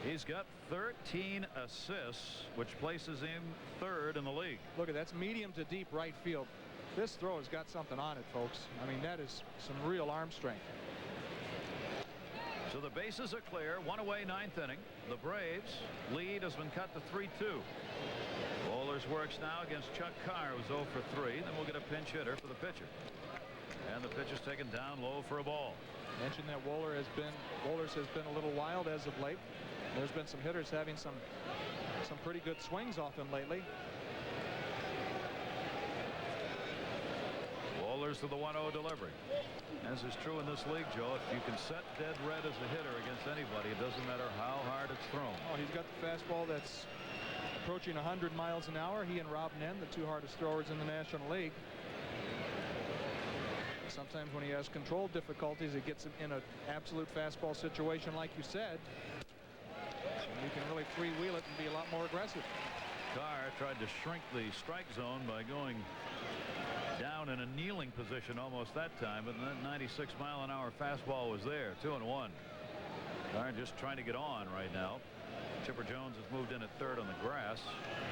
A: He's got 13 assists, which places him 3rd in the league.
B: Look at that's medium to deep right field. This throw has got something on it, folks. I mean, that is some real arm strength.
A: So the bases are clear. 1 away, 9th inning. The Braves lead has been cut to 3-2. Wohlers works now against Chuck Carr, who's 0 for 3. Then we'll get a pinch hitter for the pitcher. And the pitch is taken down low for a ball.
B: Mentioned that Wohlers has been a little wild as of late. There's been some hitters having some pretty good swings off him lately.
A: Wohlers to the 1-0 delivery. As is true in this league, Joe, if you can set dead red as a hitter against anybody, it doesn't matter how hard it's thrown.
B: Oh, he's got the fastball that's approaching 100 miles an hour. He and Rob Nen, the 2 hardest throwers in the National League. Sometimes when he has control difficulties, it gets him in an absolute fastball situation, like you said. And you can really freewheel it and be a lot more aggressive.
A: Carr tried to shrink the strike zone by going down in a kneeling position almost that time, but that 96-mile-an-hour fastball was there. 2-1. Carr just trying to get on right now. Chipper Jones has moved in at 3rd on the grass,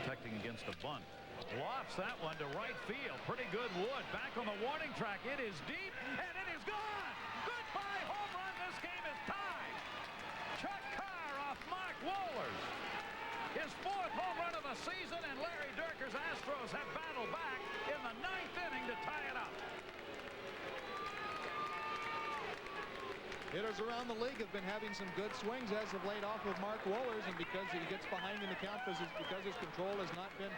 A: protecting against a bunt. Lofts that one to right field. Pretty good wood. Back on the warning track. It is deep, and it is gone. Goodbye home run. This game is tied. Chuck Carr off Mark Wohlers. His 4th home run of the season, and Larry Dierker's Astros have battled back in the 9th inning to tie it up.
B: Hitters around the league have been having some good swings as of late off of Mark Wohlers, and because he gets behind in the count because his control has not been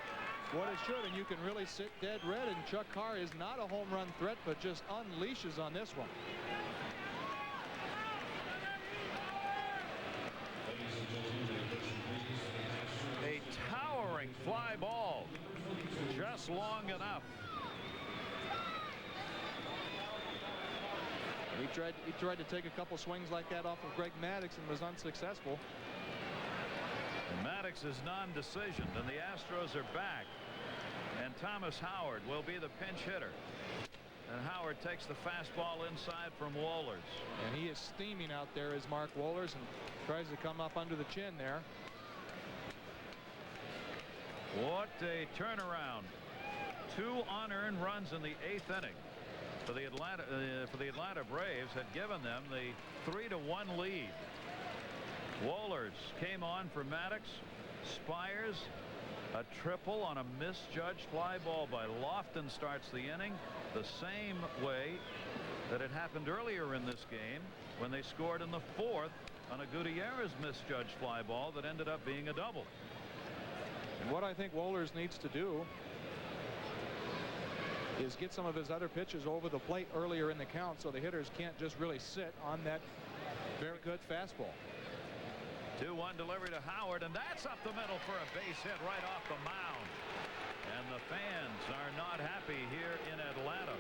B: what it should, and you can really sit dead red, and Chuck Carr is not a home run threat, but just unleashes on this one.
A: A towering fly ball, just long enough.
B: He tried to take a couple swings like that off of Greg Maddux and was unsuccessful.
A: Maddux is non-decisioned, and the Astros are back. And Thomas Howard will be the pinch hitter. And Howard takes the fastball inside from Wohlers.
B: And he is steaming out there as Mark Wohlers and tries to come up under the chin there.
A: What a turnaround. 2 unearned runs in the 8th inning for the Atlanta Braves had given them the 3-1 lead. Wohlers came on for Maddux. Spires, a triple on a misjudged fly ball by Lofton, starts the inning the same way that it happened earlier in this game when they scored in the 4th on a Gutierrez misjudged fly ball that ended up being a double.
B: And what I think Wohlers needs to do is get some of his other pitches over the plate earlier in the count so the hitters can't just really sit on that very good fastball.
A: 2-1 delivery to Howard, and that's up the middle for a base hit right off the mound. And the fans are not happy here in Atlanta.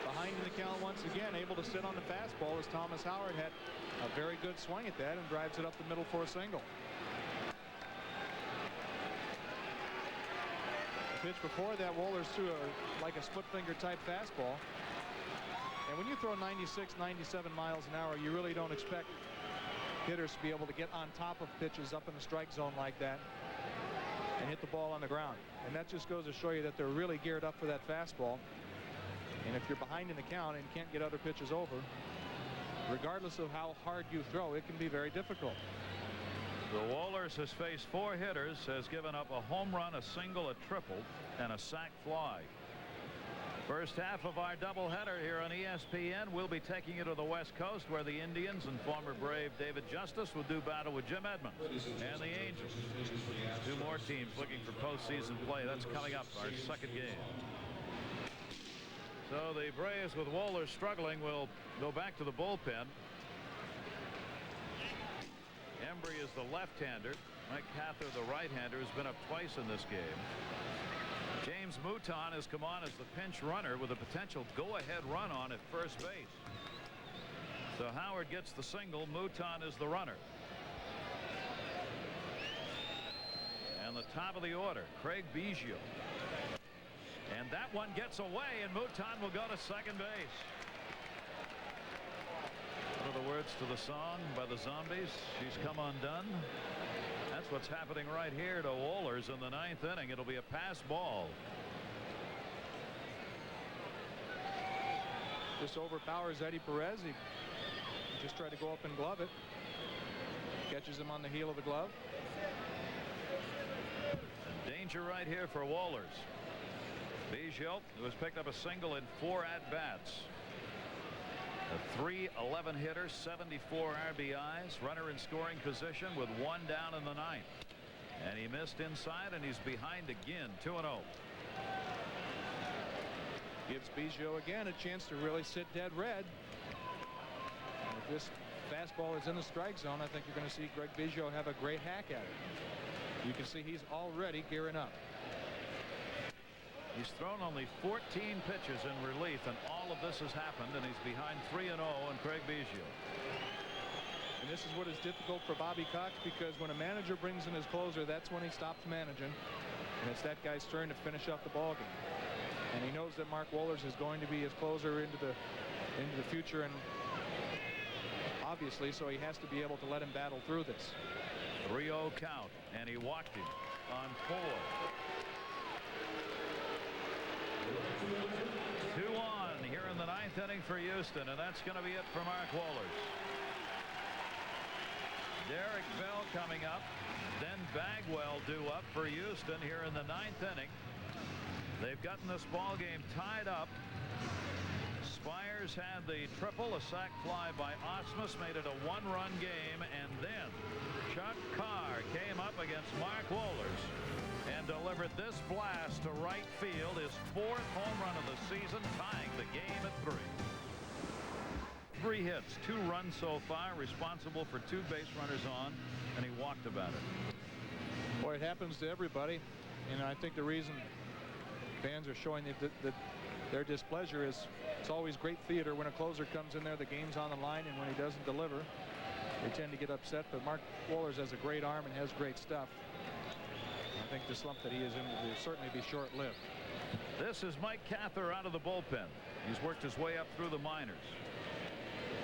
B: Behind in the count once again, able to sit on the fastball as Thomas Howard had a very good swing at that and drives it up the middle for a single. The pitch before that, Wohlers threw like a split finger type fastball. And when you throw 96, 97 miles an hour, you really don't expect hitters to be able to get on top of pitches up in the strike zone like that and hit the ball on the ground. And that just goes to show you that they're really geared up for that fastball. And if you're behind in the count and can't get other pitches over, regardless of how hard you throw, it can be very difficult.
A: So Wohlers has faced 4 hitters, has given up a home run, a single, a triple, and a sac fly. First half of our doubleheader here on ESPN. We'll be taking you to the West Coast, where the Indians and former Brave David Justice will do battle with Jim Edmonds and the Angels. 2 more teams looking for postseason play. That's coming up, our second game. So the Braves, with Wohlers struggling, will go back to the bullpen. Embry is the left-hander. Mike Cather, the right-hander, has been up twice in this game. James Mouton has come on as the pinch runner with a potential go-ahead run on at first base. So Howard gets the single. Mouton is the runner. And the top of the order, Craig Biggio. And that one gets away, and Mouton will go to second base.
B: The
A: the words to the song by the Zombies. She's come undone. That's what's happening right here to Wohlers in the 9th inning. It'll be a pass ball.
B: Just overpowers Eddie Perez. He just tried to go up and glove it. Catches him on the heel of the glove.
A: And danger right here for Wohlers. Biggio, who has picked up a single in 4 at-bats. A .311 hitter, 74 RBIs, runner in scoring position with 1 down in the 9th. And he missed inside, and he's behind again, 2-0.
B: Gives Biggio again a chance to really sit dead red. And if this fastball is in the strike zone, I think you're going to see Greg Biggio have a great hack at it. You can see he's already gearing up.
A: He's thrown only 14 pitches in relief, and all of this has happened, and he's behind 3-0 on Craig Biggio.
B: And this is what is difficult for Bobby Cox, because when a manager brings in his closer, that's when he stops managing, and it's that guy's turn to finish up the ball game. And he knows that Mark Wohlers is going to be his closer into the future, and obviously, so he has to be able to let him battle through this.
A: 3-0 count, and he walked him on 4. 2-1 here in the 9th inning for Houston, and that's going to be it for Mark Wohlers. Derek Bell coming up, then Bagwell due up for Houston here in the 9th inning. They've gotten this ball game tied up. Spires had the triple. A sac fly by Osmus made it a 1-run game, and then Chuck Carr came up against Mark Wohlers and delivered this blast to right field, his 4th home run of the season, tying the game at 3. 3 hits, 2 runs so far, responsible for 2 base runners on, and he walked about it.
B: Boy, it happens to everybody, and I think the reason fans are showing that their displeasure is it's always great theater when a closer comes in there, the game's on the line, and when he doesn't deliver, they tend to get upset. But Mark Wohlers has a great arm and has great stuff. I think the slump that he is in will certainly be short-lived.
A: This is Mike Cather out of the bullpen. He's worked his way up through the minors.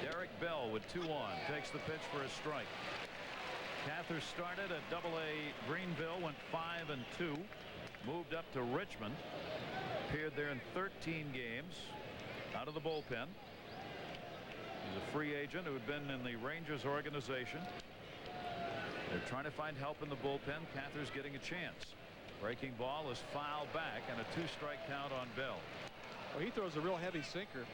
A: Derek Bell with 2 on, takes the pitch for a strike. Cather started at Double-A Greenville, went 5-2, moved up to Richmond, appeared there in 13 games out of the bullpen. He's a free agent who had been in the Rangers organization. They're trying to find help in the bullpen. Cather's getting a chance. Breaking ball is fouled back, and a 2-strike count on Bell.
B: Well, he throws a real heavy sinker.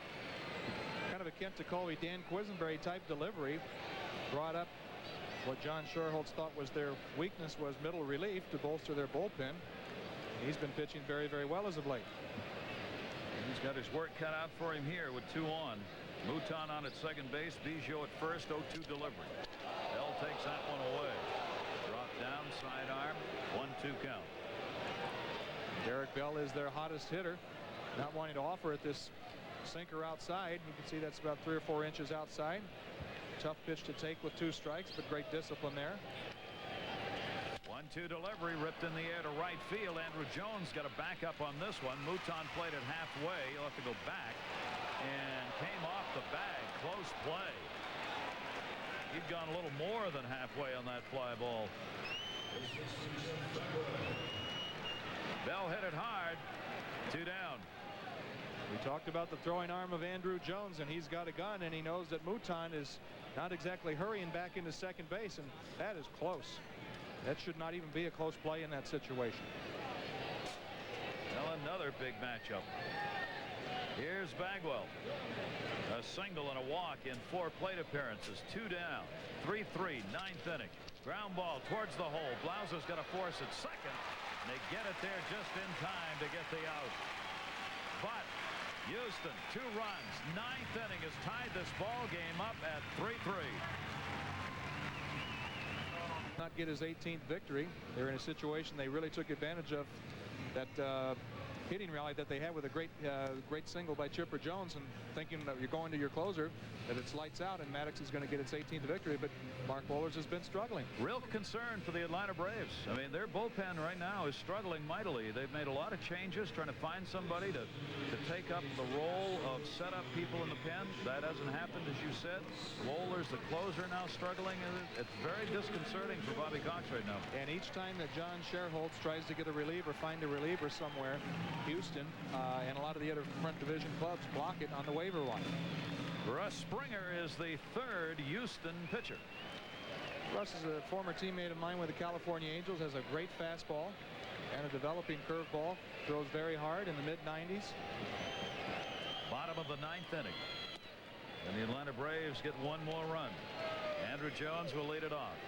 B: Kind of a Kent Tekulve, Dan Quisenberry type delivery. Brought up what John Schuerholz thought was their weakness was middle relief to bolster their bullpen. He's been pitching very, very well as of late.
A: He's got his work cut out for him here with 2 on. Mouton on at second base. Biggio at first. 0-2 delivery. Bell takes that one away. Drop down, sidearm. 1-2 count.
B: Derek Bell is their hottest hitter. Not wanting to offer it this sinker outside. You can see that's about 3 or 4 inches outside. Tough pitch to take with 2 strikes, but great discipline there.
A: 1-2 delivery ripped in the air to right field. Andrew Jones got a backup on this one. Mouton played it halfway. He'll have to go back, and came off the bag. Close play. He'd gone a little more than halfway on that fly ball. Bell hit it hard. 2 down.
B: We talked about the throwing arm of Andrew Jones, and he's got a gun, and he knows that Mouton is not exactly hurrying back into second base, and that is close. That should not even be a close play in that situation.
A: Well, another big matchup. Here's Bagwell. A single and a walk in 4 plate appearances. 2 down. 3-3, 9th inning. Ground ball towards the hole. Blauser's got to force it second. And they get it there just in time to get the out. But Houston, 2 runs. 9th inning has tied this ball game up at 3-3.
B: Not get his 18th victory. They're in a situation they really took advantage of that hitting rally that they had with a great single by Chipper Jones, and thinking that you're going to your closer, that it's lights out and Maddox is going to get its 18th victory. But Mark Wohlers has been struggling.
A: Real concern for the Atlanta Braves. I mean, their bullpen right now is struggling mightily. They've made a lot of changes trying to find somebody to take up the role of set up people in the pen. That hasn't happened, as you said. Wohlers, the closer, now struggling. It's very disconcerting for Bobby Cox right now.
B: And each time that John Sherholtz tries to get a reliever, find a reliever somewhere, Houston and a lot of the other front division clubs block it on the waiver wire.
A: Russ Springer is the third Houston pitcher.
B: Russ is a former teammate of mine with the California Angels, has a great fastball and a developing curveball, throws very hard in the mid-90s.
A: Bottom of the ninth inning. And the Atlanta Braves get one more run. Andrew Jones will lead it off.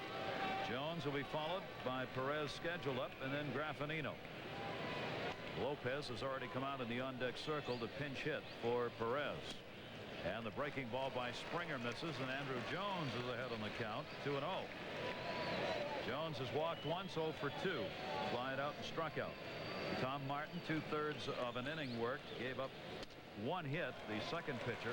A: Jones will be followed by Perez scheduled up, and then Graffinino. Lopez has already come out in the on-deck circle to pinch hit for Perez. And the breaking ball by Springer misses, and Andrew Jones is ahead on the count, 2-0. Jones has walked once, 0 for 2. Flied out and struck out. Tom Martin, 2/3 of an inning worked, gave up 1 hit, the second pitcher.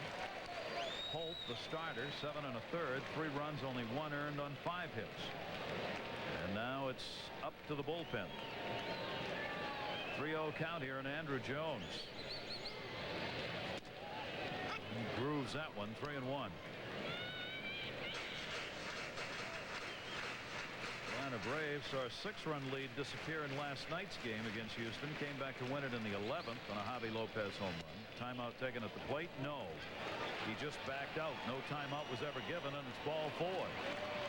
A: Holt, the starter, 7 1/3, 3 runs, only 1 earned on 5 hits. And now it's up to the bullpen. 3-0 count here, and Andrew Jones grooves that one, 3-1. Atlanta Braves saw a 6-run lead disappear in last night's game against Houston. Came back to win it in the 11th on a Javi Lopez home run. Timeout taken at the plate? No. He just backed out. No timeout was ever given, and it's ball 4.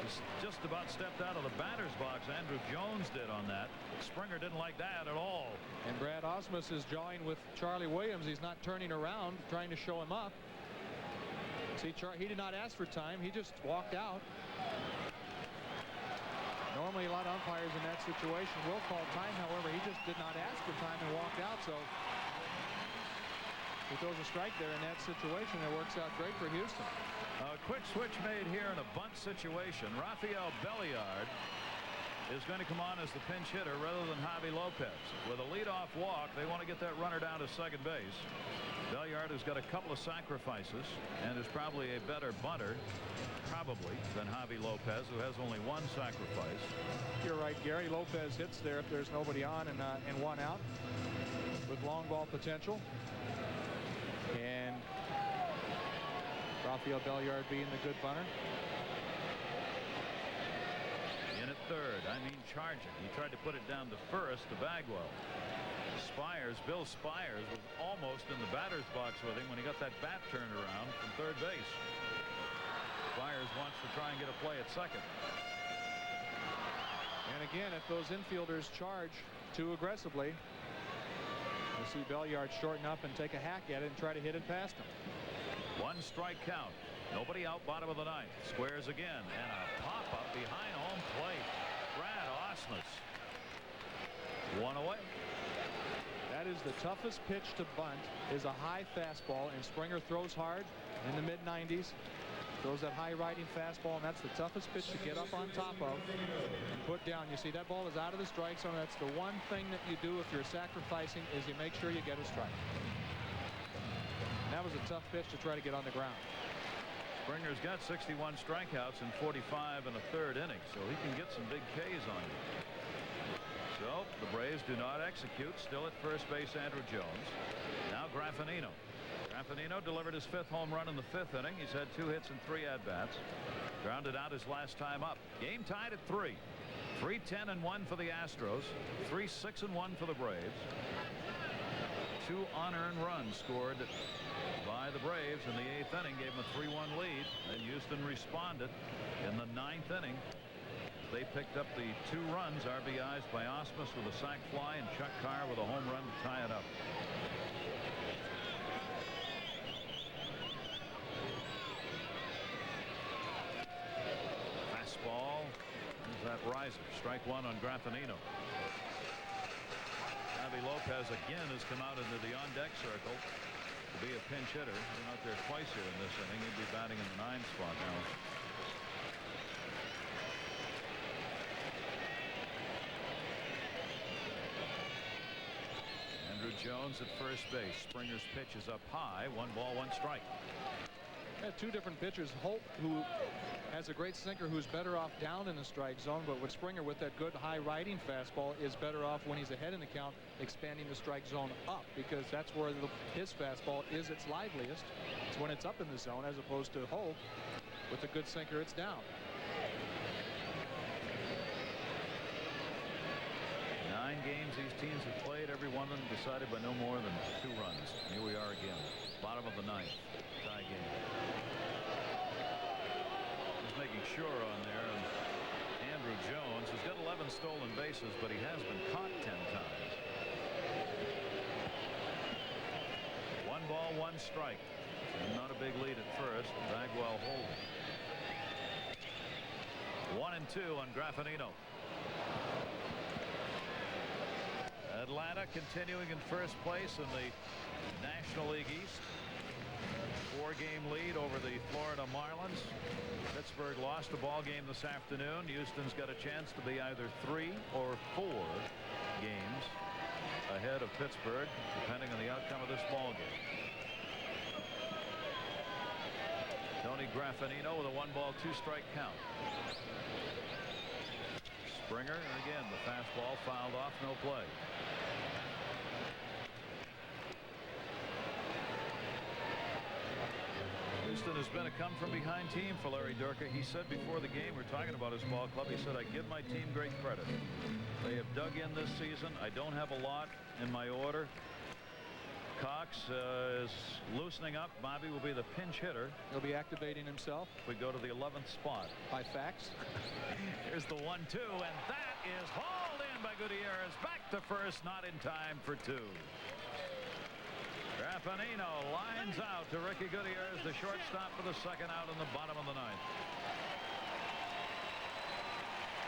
A: He's just about stepped out of the batter's box. Andrew Jones did on that. Springer didn't like that at all.
B: And Brad Ausmus is jawing with Charlie Williams. He's not turning around, trying to show him up. See, he did not ask for time. He just walked out. Normally, a lot of umpires in that situation will call time. However, he just did not ask for time and walked out. So he throws a strike there in that situation. That works out great for Houston.
A: A quick switch made here in a bunt situation. Rafael Belliard is going to come on as the pinch hitter rather than Javi Lopez. With a leadoff walk, they want to get that runner down to second base. Belliard has got a couple of sacrifices and is probably a better bunter, than Javi Lopez, who has only 1 sacrifice.
B: You're right, Gary. Lopez hits there if there's nobody on and 1 out with long ball potential. And Rafael Belliard being the good bunter.
A: In at third, charging. He tried to put it down to first to Bagwell. Bill Spires was almost in the batter's box with him when he got that bat turned around from third base. Spires wants to try and get a play at second.
B: And again, if those infielders charge too aggressively, you'll see Belliard shorten up and take a hack at it and try to hit it past him.
A: 1 strike count. Nobody out, bottom of the ninth. Squares again, and a pop-up behind home plate. Brad Ausmus. 1 away.
B: That is the toughest pitch to bunt, is a high fastball, and Springer throws hard in the mid-90s. Throws that high riding fastball, and that's the toughest pitch to get up on top of and put down. You see that ball is out of the strike zone. That's the one thing that you do if you're sacrificing, is you make sure you get a strike. And that was a tough pitch to try to get on the ground.
A: Springer's got 61 strikeouts in 45 1/3 innings, so he can get some big Ks on you. So the Braves do not execute. Still at first base, Andrew Jones. Now Graffinino. Graffinino delivered his 5th home run in the 5th inning. He's had 2 hits and 3 at-bats. Grounded out his last time up. Game tied at 3. 3-10-1 for the Astros. 3-6-1 for the Braves. 2 unearned runs scored by the Braves in the 8th inning. Gave them a 3-1 lead. Then Houston responded in the 9th inning. They picked up the 2 runs, RBIs by Ausmus with a sac fly and Chuck Carr with a home run to tie it up. Fastball. There's that riser. Strike 1 on Graffinino. Javi Lopez again has come out into the on-deck circle to be a pinch hitter. He's out there twice here in this inning. He'd be batting in the 9 spot now. Jones at first base. Springer's pitch is up high. 1 ball, 1 strike.
B: Two different pitchers. Holt, who has a great sinker, who's better off down in the strike zone, but with Springer with that good high riding fastball is better off when he's ahead in the count, expanding the strike zone up, because that's where his fastball is its liveliest. It's when it's up in the zone, as opposed to Holt with a good sinker, it's down.
A: 9 games these teams have played, every one of them decided by no more than 2 runs. Here we are again, bottom of the 9th, tie game. He's making sure on there, and Andrew Jones has got 11 stolen bases, but he has been caught 10 times. 1 ball, 1 strike, and not a big lead at first. Bagwell holding. 1-2 on Graffinino. Atlanta continuing in first place in the National League East. 4-game lead over the Florida Marlins. Pittsburgh lost a ball game this afternoon. Houston's got a chance to be either 3 or 4 games ahead of Pittsburgh, depending on the outcome of this ball game. Tony Graffinino with a 1-ball, 2-strike count. Springer, and again the fastball fouled off, no play. Houston has been a come-from-behind team for Larry Durka. He said before the game, we're talking about his ball club, he said, I give my team great credit. They have dug in this season. I don't have a lot in my order. Cox is loosening up. Bobby will be the pinch hitter.
B: He'll be activating himself.
A: We go to the 11th spot.
B: By fax.
A: Here's the 1-2, and that is hauled in by Gutierrez. Back to first, not in time for 2. Graffinino lines out to Ricky Gutierrez, the shortstop, for the second out in the bottom of the 9th.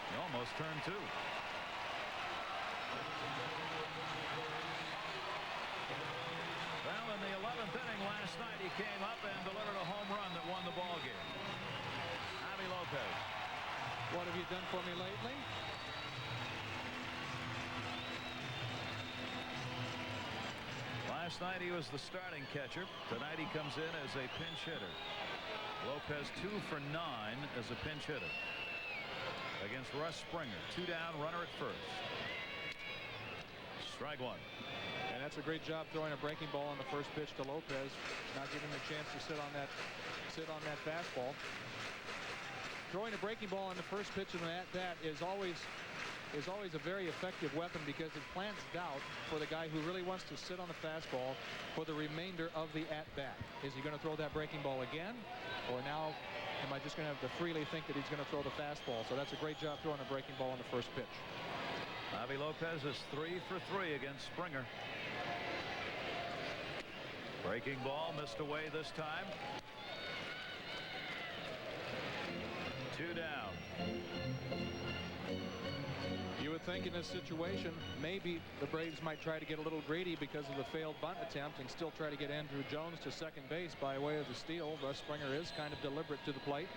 A: He almost turned 2. Well, in the 11th inning last night, he came up and delivered a home run that won the ball game. Javi Lopez.
B: What have you done for me lately?
A: Last night he was the starting catcher. Tonight he comes in as a pinch hitter. Lopez 2 for 9 as a pinch hitter against Russ Springer. 2 down, runner at first. Strike 1.
B: And that's a great job throwing a breaking ball on the first pitch to Lopez, not giving him a chance to sit on that fastball. Throwing a breaking ball on the first pitch of an at-bat is always a very effective weapon, because it plants doubt for the guy who really wants to sit on the fastball for the remainder of the at-bat. Is he going to throw that breaking ball again, or now am I just going to have to freely think that he's going to throw the fastball? So that's a great job throwing a breaking ball on the first pitch.
A: Javi Lopez is 3 for 3 against Springer. Breaking ball missed away this time. 2 down.
B: You would think in this situation maybe the Braves might try to get a little greedy because of the failed bunt attempt and still try to get Andrew Jones to second base by way of the steal. Russ Springer is kind of deliberate to the plate.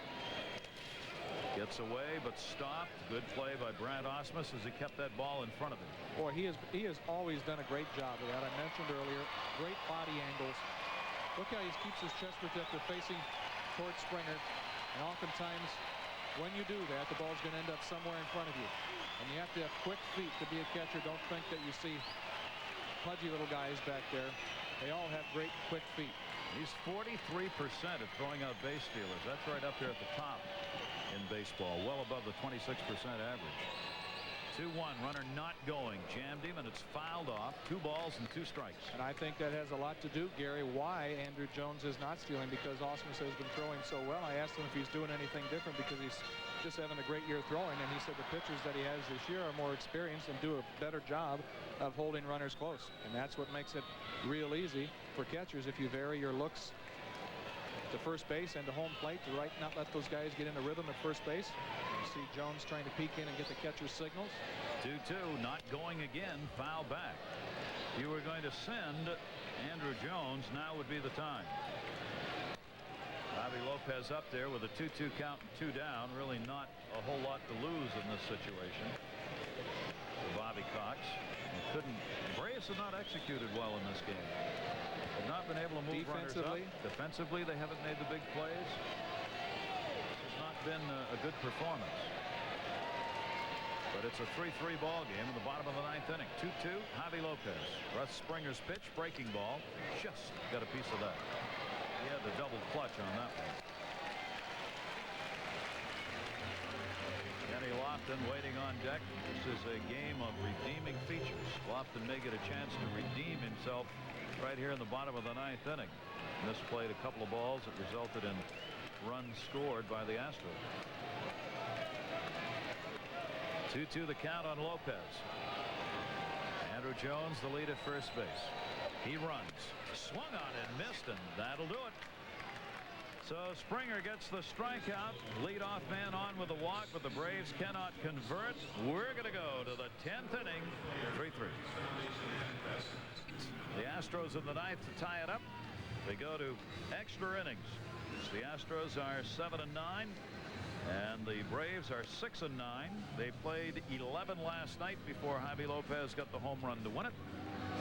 A: Gets away but stopped. Good play by Brad Ausmus as he kept that ball in front of him.
B: Boy, he has always done a great job of that. I mentioned earlier, great body angles. Look how he keeps his chest protector facing towards Springer, and oftentimes when you do that, the ball's going to end up somewhere in front of you. And you have to have quick feet to be a catcher. Don't think that you see pudgy little guys back there. They all have great quick feet.
A: He's 43% at throwing out base stealers. That's right up there at the top in baseball, well above the 26% average. 2-1, runner not going. Jammed him, and it's fouled off. 2 balls and 2 strikes.
B: And I think that has a lot to do, Gary, why Andrew Jones is not stealing, because Ausmus has been throwing so well. I asked him if he's doing anything different, because he's just having a great year throwing, and he said the pitchers that he has this year are more experienced and do a better job of holding runners close. And that's what makes it real easy for catchers if you vary your looks to first base and to home plate to not let those guys get into rhythm at first base. You see Jones trying to peek in and get the catcher's signals.
A: 2-2, not going again, foul back. You were going to send Andrew Jones, now would be the time. Javi Lopez up there with a 2-2 count and 2 down. Really not a whole lot to lose in this situation. Bobby Cox. Braves have not executed well in this game. They've not been able to move runners up. Defensively, they haven't made the big plays. It's not been a good performance. But it's a 3-3 ball game in the bottom of the 9th inning. 2-2. Javi Lopez. Russ Springer's pitch, breaking ball. Just got a piece of that. He had the double clutch on that one. Kenny Lofton waiting on deck. This is a game of redeeming features. Lofton may get a chance to redeem himself right here in the bottom of the 9th inning. Misplayed a couple of balls that resulted in runs scored by the Astros. 2-2 the count on Lopez. Andrew Jones the lead at first base. He runs. Swung on and missed, and that'll do it. So Springer gets the strikeout. Leadoff man on with the walk, but the Braves cannot convert. We're going to go to the 10th inning. 3-3. The Astros in the 9th to tie it up. They go to extra innings. The Astros are 7-9. And the Braves are 6-9. They played 11 last night before Javi Lopez got the home run to win it.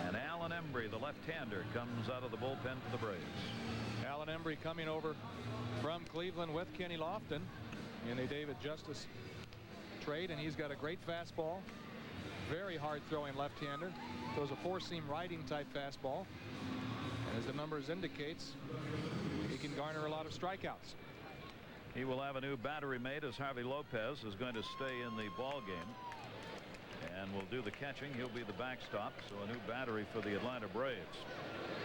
A: And Alan Embry, the left-hander, comes out of the bullpen for the Braves.
B: Alan Embry coming over from Cleveland with Kenny Lofton in a David Justice trade, and he's got a great fastball. Very hard throwing left-hander. Throws a four-seam riding type fastball. And as the numbers indicates, he can garner a lot of strikeouts.
A: He will have a new battery mate as Javi Lopez is going to stay in the ball game and will do the catching. He'll be the backstop. So a new battery for the Atlanta Braves.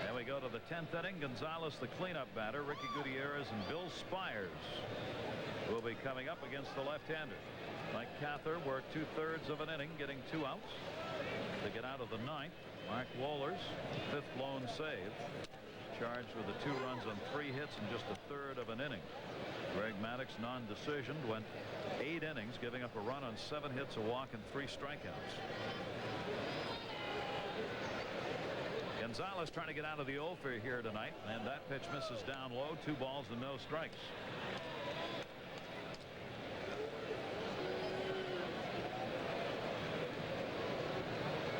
A: And we go to the 10th inning. Gonzalez, the cleanup batter. Ricky Gutierrez and Bill Spires will be coming up against the left-hander. Mike Cather worked 2/3 of an inning, getting 2 outs to get out of the 9th. Mark Wohlers, 5th lone save, charged with the 2 runs on 3 hits in just 1/3 of an inning. Greg Maddux, non-decision, went 8 innings, giving up a run on 7 hits, a walk, and 3 strikeouts. Gonzalez trying to get out of the hole for here tonight, and that pitch misses down low. 2 balls and no strikes.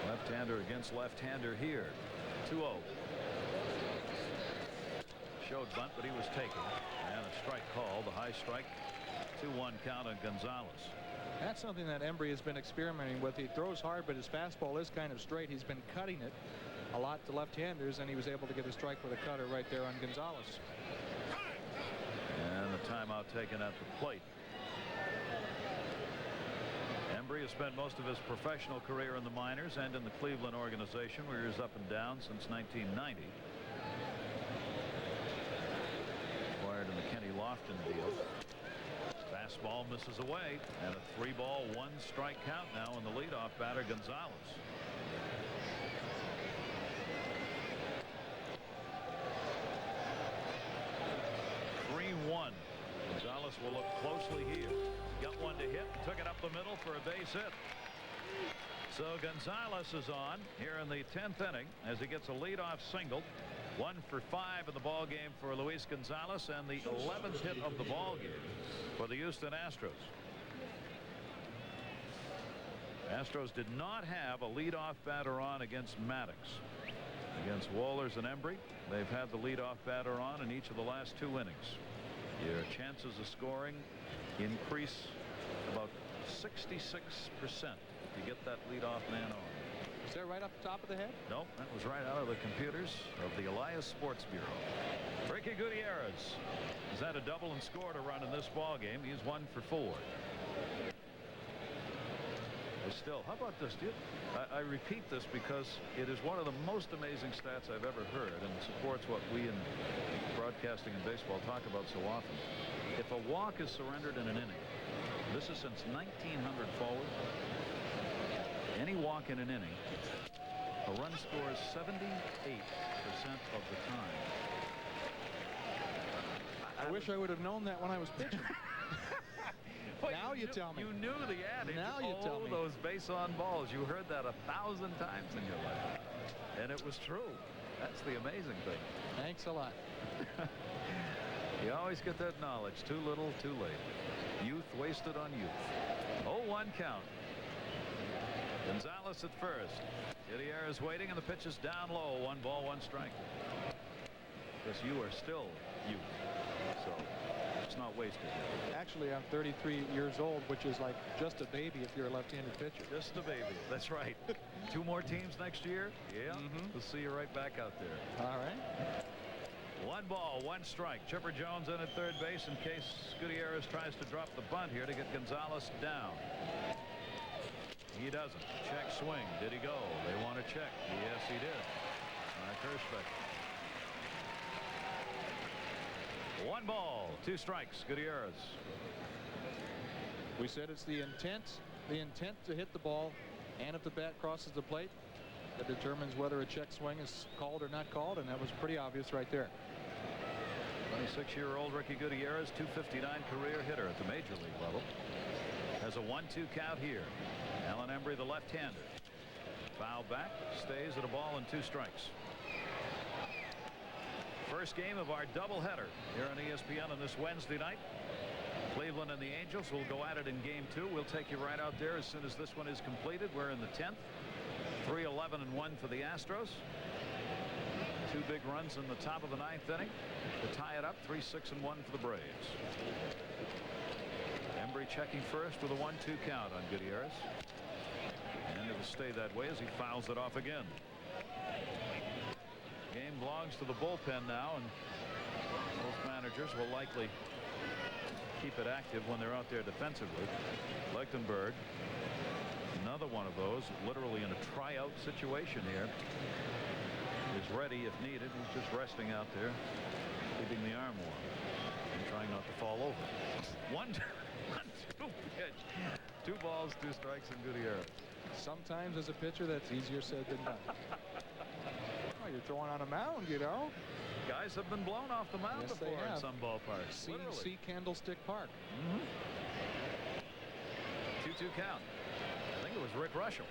A: Left-hander against left-hander here. 2-0. Showed bunt, but he was taken. And a strike call, the high strike. 2-1 count on Gonzalez.
B: That's something that Embry has been experimenting with. He throws hard, but his fastball is kind of straight. He's been cutting it a lot to left-handers, and he was able to get a strike with a cutter right there on Gonzalez.
A: And the timeout taken at the plate. Embry has spent most of his professional career in the minors and in the Cleveland organization, where he was up and down since 1990. Acquired in the Kenny Lofton deal. Fastball misses away, and a 3-ball, 1-strike count now on the leadoff batter, Gonzalez. Gonzalez will look closely here. Got one to hit, took it up the middle for a base hit. So Gonzalez is on here in the 10th inning as he gets a leadoff single. 1 for 5 in the ball game for Luis Gonzalez, and the 11th hit of the ball game for the Houston Astros. Astros did not have a leadoff batter on against Maddux. Against Wohlers and Embry, they've had the leadoff batter on in each of the last 2 innings. Your chances of scoring increase about 66% if you get that leadoff man on.
B: Is that right up the top of the head?
A: Nope, that was right out of the computers of the Elias Sports Bureau. Ricky Gutierrez has had a double and scored a run in this ball game. He's 1 for 4. Still, how about this? I repeat this because it is one of the most amazing stats I've ever heard, and it supports what we in broadcasting and baseball talk about so often. If a walk is surrendered in an inning, this is since 1900 forward, any walk in an inning, a run scores 78% of the time.
B: I wish I would have known that when I was pitching.
A: Well,
B: now you tell me.
A: You knew the adage.
B: Now you tell me.
A: Those base on balls. You heard that 1,000 times in your life. And it was true. That's the amazing thing.
B: Thanks a lot.
A: You always get that knowledge. Too little, too late. Youth wasted on youth. 0-1 count. Gonzalez at first. Gutierrez waiting, and the pitch is down low. 1 ball, 1 strike. Because you are still you, so it's not wasted.
B: Actually, I'm 33 years old, which is like just a baby if you're a left-handed pitcher.
A: Just a baby. That's right. 2 more teams next year. Yeah. We'll see you right back out there.
B: All right.
A: 1 ball, 1 strike. Chipper Jones in at third base in case Gutierrez tries to drop the bunt here to get Gonzalez down. He doesn't. Check swing. Did he go? They want to check. Yes, he did. Mark Hirschbeck. 1 ball, 2 strikes. Gutierrez.
B: We said it's the intent to hit the ball, and if the bat crosses the plate, that determines whether a check swing is called or not called, and that was pretty obvious right there.
A: 26-year-old Ricky Gutierrez, .259 career hitter at the major league level. Has a 1-2 count here. Alan Embry, the left-hander. Foul back, stays at a ball and 2 strikes. First game of our doubleheader here on ESPN on this Wednesday night. Cleveland and the Angels will go at it in game 2. We'll take you right out there as soon as this one is completed. We're in the 10th. 3-11-1 for the Astros. 2 big runs in the top of the 9th inning to tie it up. 3-6-1 for the Braves. Embry checking first with a 1-2 count on Gutierrez. And it will stay that way as he fouls it off again. Game belongs to the bullpen now, and both managers will likely keep it active when they're out there defensively. Lichtenberg, another one of those, literally in a tryout situation here, is ready if needed. He's just resting out there, keeping the arm warm and trying not to fall over. 1-2 pitch. 2 balls, 2 strikes, and Gutierrez.
B: Sometimes as a pitcher, that's easier said than done. Oh, you're throwing on a mound, you know.
A: Guys have been blown off the mound
B: Yes,
A: before in some ballparks.
B: See Candlestick Park.
A: 2-2 count. I think it was Rick Russell.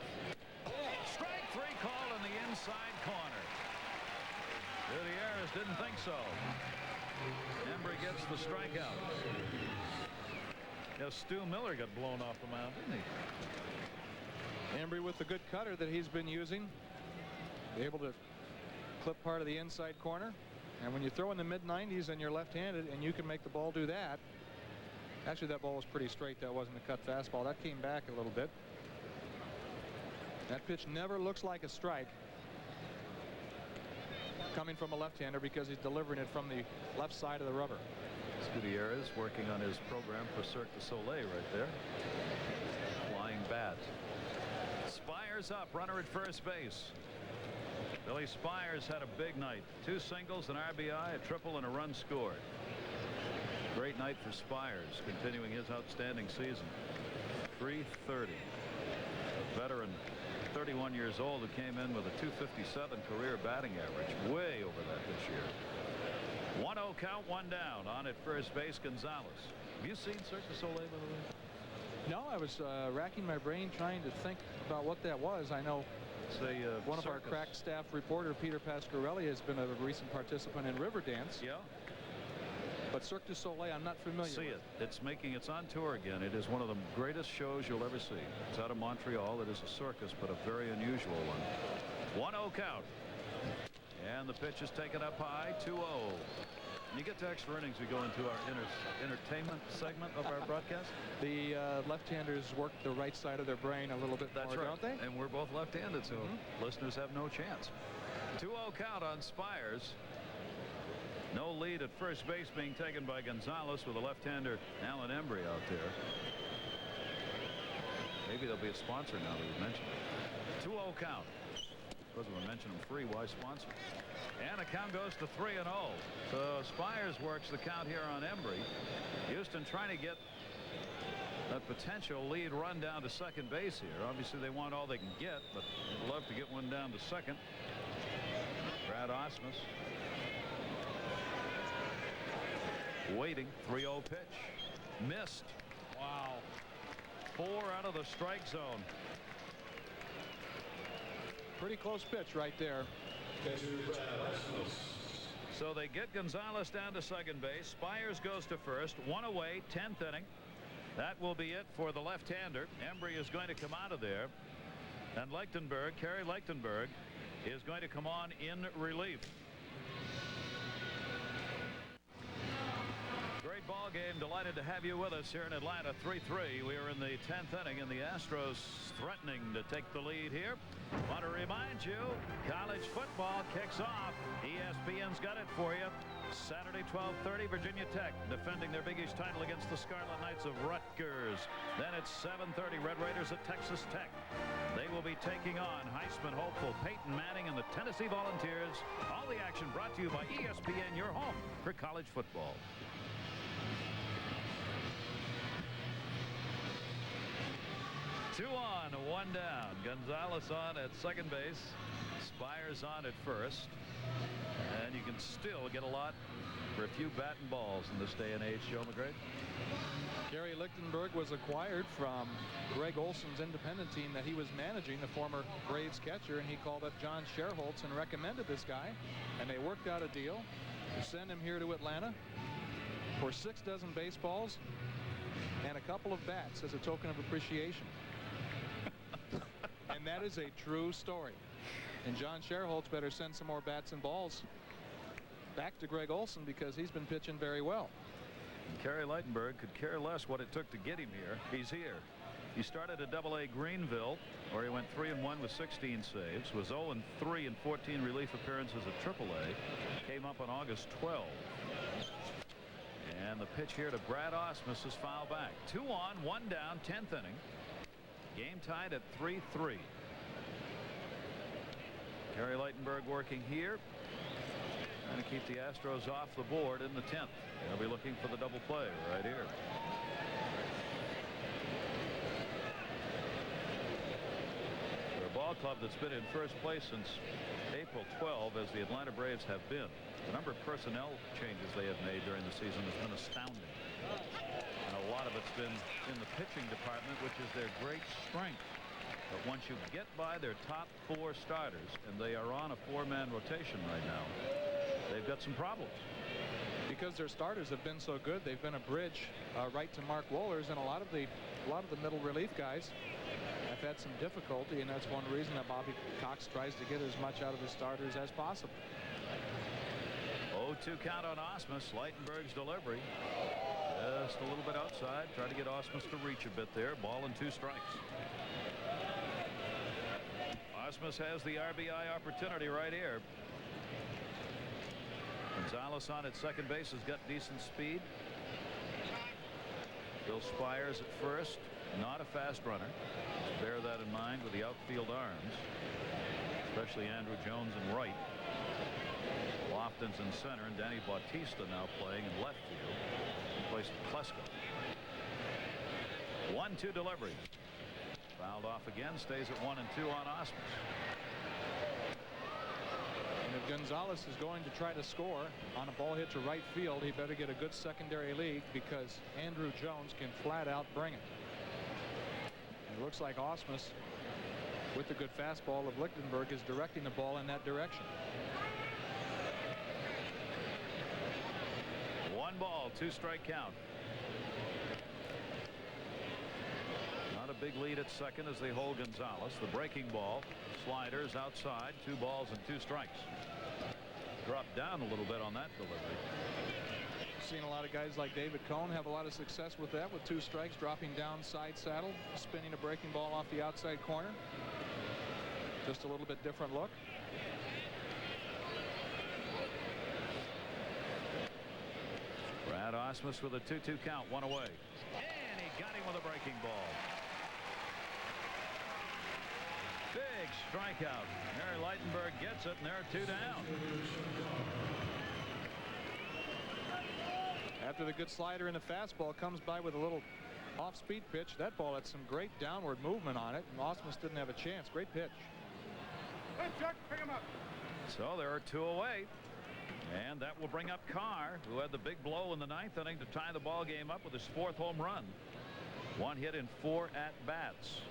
A: Strike 3 call in the inside corner. Gutierrez didn't think so. Embry gets the strikeout. Yeah, Stu Miller got blown off the mound, didn't he?
B: Embry with the good cutter that he's been using, able to clip part of the inside corner. And when you throw in the mid-90s and you're left-handed and you can make the ball do that. Actually, that ball was pretty straight. That wasn't a cut fastball. That came back a little bit. That pitch never looks like a strike coming from a left-hander because he's delivering it from the left side of the rubber.
A: Gutierrez working on his program for Cirque du Soleil right there. Flying bat. Spires up, runner at first base. Billy Spires had a big night. 2 singles, an RBI, a triple, and a run scored. Great night for Spires, continuing his outstanding season. .330. A veteran, 31 years old, who came in with a .257 career batting average. Way over that this year. 1-0 count, 1 down. On at first base, Gonzalez. Have you seen Cirque du Soleil, by the way?
B: No, I was racking my brain trying to think about what that was. I know one of our crack staff reporter, Peter Pasquarelli, has been a recent participant in Riverdance.
A: Yeah.
B: But Cirque du Soleil, I'm not familiar with.
A: See it. It's making its on tour again. It is one of the greatest shows you'll ever see. It's out of Montreal. It is a circus, but a very unusual one. 1-0 count. And the pitch is taken up high. 2-0. When you get to extra innings, we go into our entertainment segment of our broadcast.
B: The left-handers work the right side of their brain a little bit more, don't they?
A: And we're both left-handed, so listeners have no chance. 2-0 count on Spires. No lead at first base being taken by Gonzalez with a left-hander Alan Embry out there. Maybe there'll be a sponsor now that we mentioned it. 2-0 count. Because we mentioned them free, why sponsor? And the count goes to 3-0. So Spires works the count here on Embry. Houston trying to get a potential lead run down to second base here. Obviously they want all they can get, but they'd love to get one down to second. Brad Osmus waiting. 3-0 pitch. Missed. Wow. 4 out of the strike zone.
B: Pretty close pitch right there.
A: So they get Gonzalez down to second base. Spires goes to first. 1 away, 10th inning. That will be it for the left-hander. Embry is going to come out of there. And Kerry Lichtenberg, is going to come on in relief. Great ball game. Delighted to have you with us here in Atlanta. 3-3. We are in the 10th inning, and the Astros threatening to take the lead here. Want to remind you, college football kicks off. ESPN's got it for you. Saturday, 12:30, Virginia Tech defending their Big East title against the Scarlet Knights of Rutgers. Then it's 7:30, Red Raiders at Texas Tech. They will be taking on Heisman hopeful Peyton Manning and the Tennessee Volunteers. All the action brought to you by ESPN, your home for college football. Two on, one down. Gonzalez on at second base. Spires on at first. And you can still get a lot for a few bat and balls in this day and age, Joe McGray.
B: Kerry Lichtenberg was acquired from Greg Olson's independent team that he was managing, the former Braves catcher, and he called up John Sherholtz and recommended this guy, and they worked out a deal to send him here to Atlanta for 6 dozen baseballs and a couple of bats as a token of appreciation. And that is a true story. And John Sherholtz better send some more bats and balls back to Greg Olson, because he's been pitching very well.
A: And Kerry Lichtenberg could care less what it took to get him here. He's here. He started at AA Greenville, where he went 3-1 with 16 saves, was 0-3 in 14 relief appearances at AAA, came up on August 12. And the pitch here to Brad Ausmus is foul back. 2 on, 1 down, 10th inning. Game tied at 3-3. Kerry Lichtenberg working here, trying to keep the Astros off the board in the 10th. They'll be looking for the double play right here. They're a ball club that's been in first place since April 12, as the Atlanta Braves have been. The number of personnel changes they have made during the season has been astounding. And a lot of it's been in the pitching department, which is their great strength. But once you get by their top 4 starters, and they are on a 4-man rotation right now, they've got some problems.
B: Because their starters have been so good, they've been a bridge right to Mark Wohlers, and a lot of the middle relief guys have had some difficulty, and that's one reason that Bobby Cox tries to get as much out of his starters as possible.
A: 0-2 count on Ausmus. Lichtenberg's delivery just a little bit outside. Try to get Ausmus to reach a bit there. Ball and 2 strikes. Ausmus has the RBI opportunity right here. Gonzalez on at second base has got decent speed. Bill Spires at first, not a fast runner. Bear that in mind with the outfield arms, especially Andrew Jones in right. Lofton's in center, and Danny Bautista now playing in left field in place of Klesko. 1-2 delivery. Fouled off again, stays at 1-2 on Ausmus.
B: And if Gonzalez is going to try to score on a ball hit to right field, he better get a good secondary lead, because Andrew Jones can flat out bring it. And it looks like Ausmus, with the good fastball of Lichtenberg, is directing the ball in that direction.
A: 1 ball, 2 strike count. Not a big lead at second as they hold Gonzalez. The breaking ball, sliders outside, 2 balls and 2 strikes. Dropped down a little bit on that delivery.
B: Seen a lot of guys like David Cohn have a lot of success with that, with 2 strikes, dropping down side saddle, spinning a breaking ball off the outside corner. Just a little bit different look.
A: Brad Ausmus with a 2-2 count, 1 away. And he got him with a breaking ball. Big strikeout. Kerry Lichtenberg gets it, and there are 2 down.
B: After the good slider and the fastball comes by with a little off-speed pitch, that ball had some great downward movement on it, and Ausmus didn't have a chance. Great pitch.
G: Hey, Chuck, pick him up.
A: So there are 2 away. And that will bring up Carr, who had the big blow in the 9th inning to tie the ball game up with his 4th home run. 1 hit in 4 at-bats.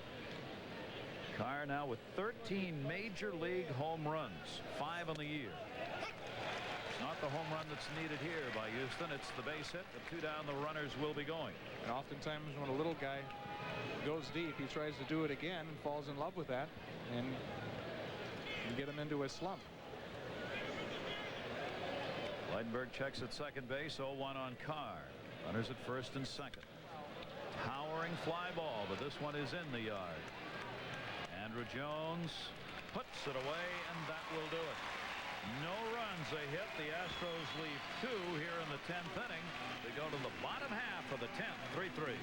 A: Carr now with 13 major league home runs, 5 on the year. It's not the home run that's needed here by Houston. It's the base hit. The 2 down, the runners will be going.
B: And oftentimes when a little guy goes deep. He tries to do it again and falls in love with that and get him into a slump.
A: Leidenberg checks at second base. 0-1 on Carr. Runners at first and second. Towering fly ball, but this one is in the yard. Andrew Jones puts it away, and that will do it. No runs, a hit. The Astros leave 2 here in the 10th inning. They go to the bottom half of the 10th, 3-3.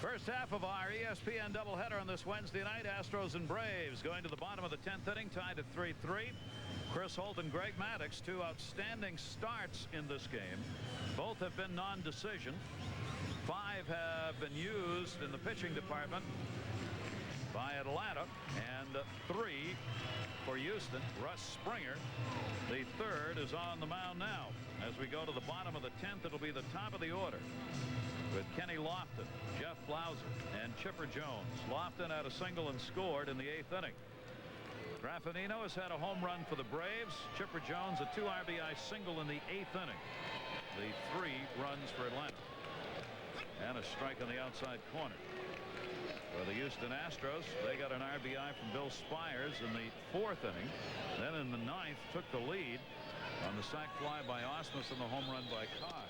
A: First half of our ESPN doubleheader on this Wednesday night. Astros and Braves going to the bottom of the 10th inning, tied at 3-3. Chris Holt and Greg Maddux, 2 outstanding starts in this game. Both have been non-decision. 5 have been used in the pitching department by Atlanta, and 3 for Houston. Russ Springer, the third, is on the mound now. As we go to the bottom of the 10th, it'll be the top of the order with Kenny Lofton, Jeff Blauser, and Chipper Jones. Lofton had a single and scored in the 8th inning. Graffinino has had a home run for the Braves. Chipper Jones a 2 RBI single in the 8th inning. The 3 runs for Atlanta. And a strike on the outside corner. For the Houston Astros, they got an RBI from Bill Spires in the 4th inning. Then in the 9th took the lead on the sac fly by Osmus and the home run by Carr.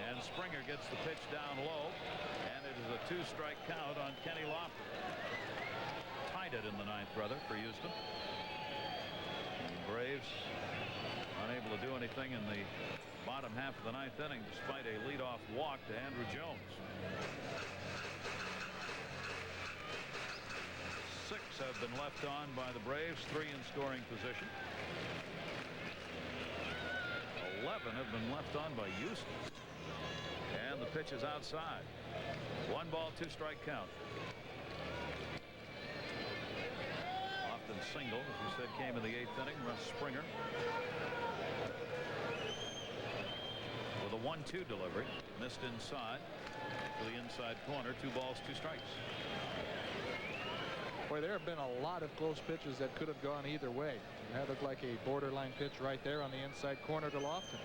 A: And Springer gets the pitch down low, and it is a 2-strike count on Kenny Lofton. Tied it in the 9th, brother, for Houston. And the Braves unable to do anything in the bottom half of the 9th inning despite a leadoff walk to Andrew Jones. 6 have been left on by the Braves, 3 in scoring position. 11 have been left on by Houston. And the pitch is outside. 1 ball, 2-strike count. Lofton single, as we said, came in the 8th inning. Russ Springer with a 1-2 delivery, missed inside to the inside corner. 2 balls, 2 strikes.
B: Boy, there have been a lot of close pitches that could have gone either way. That looked like a borderline pitch right there on the inside corner to Lofton.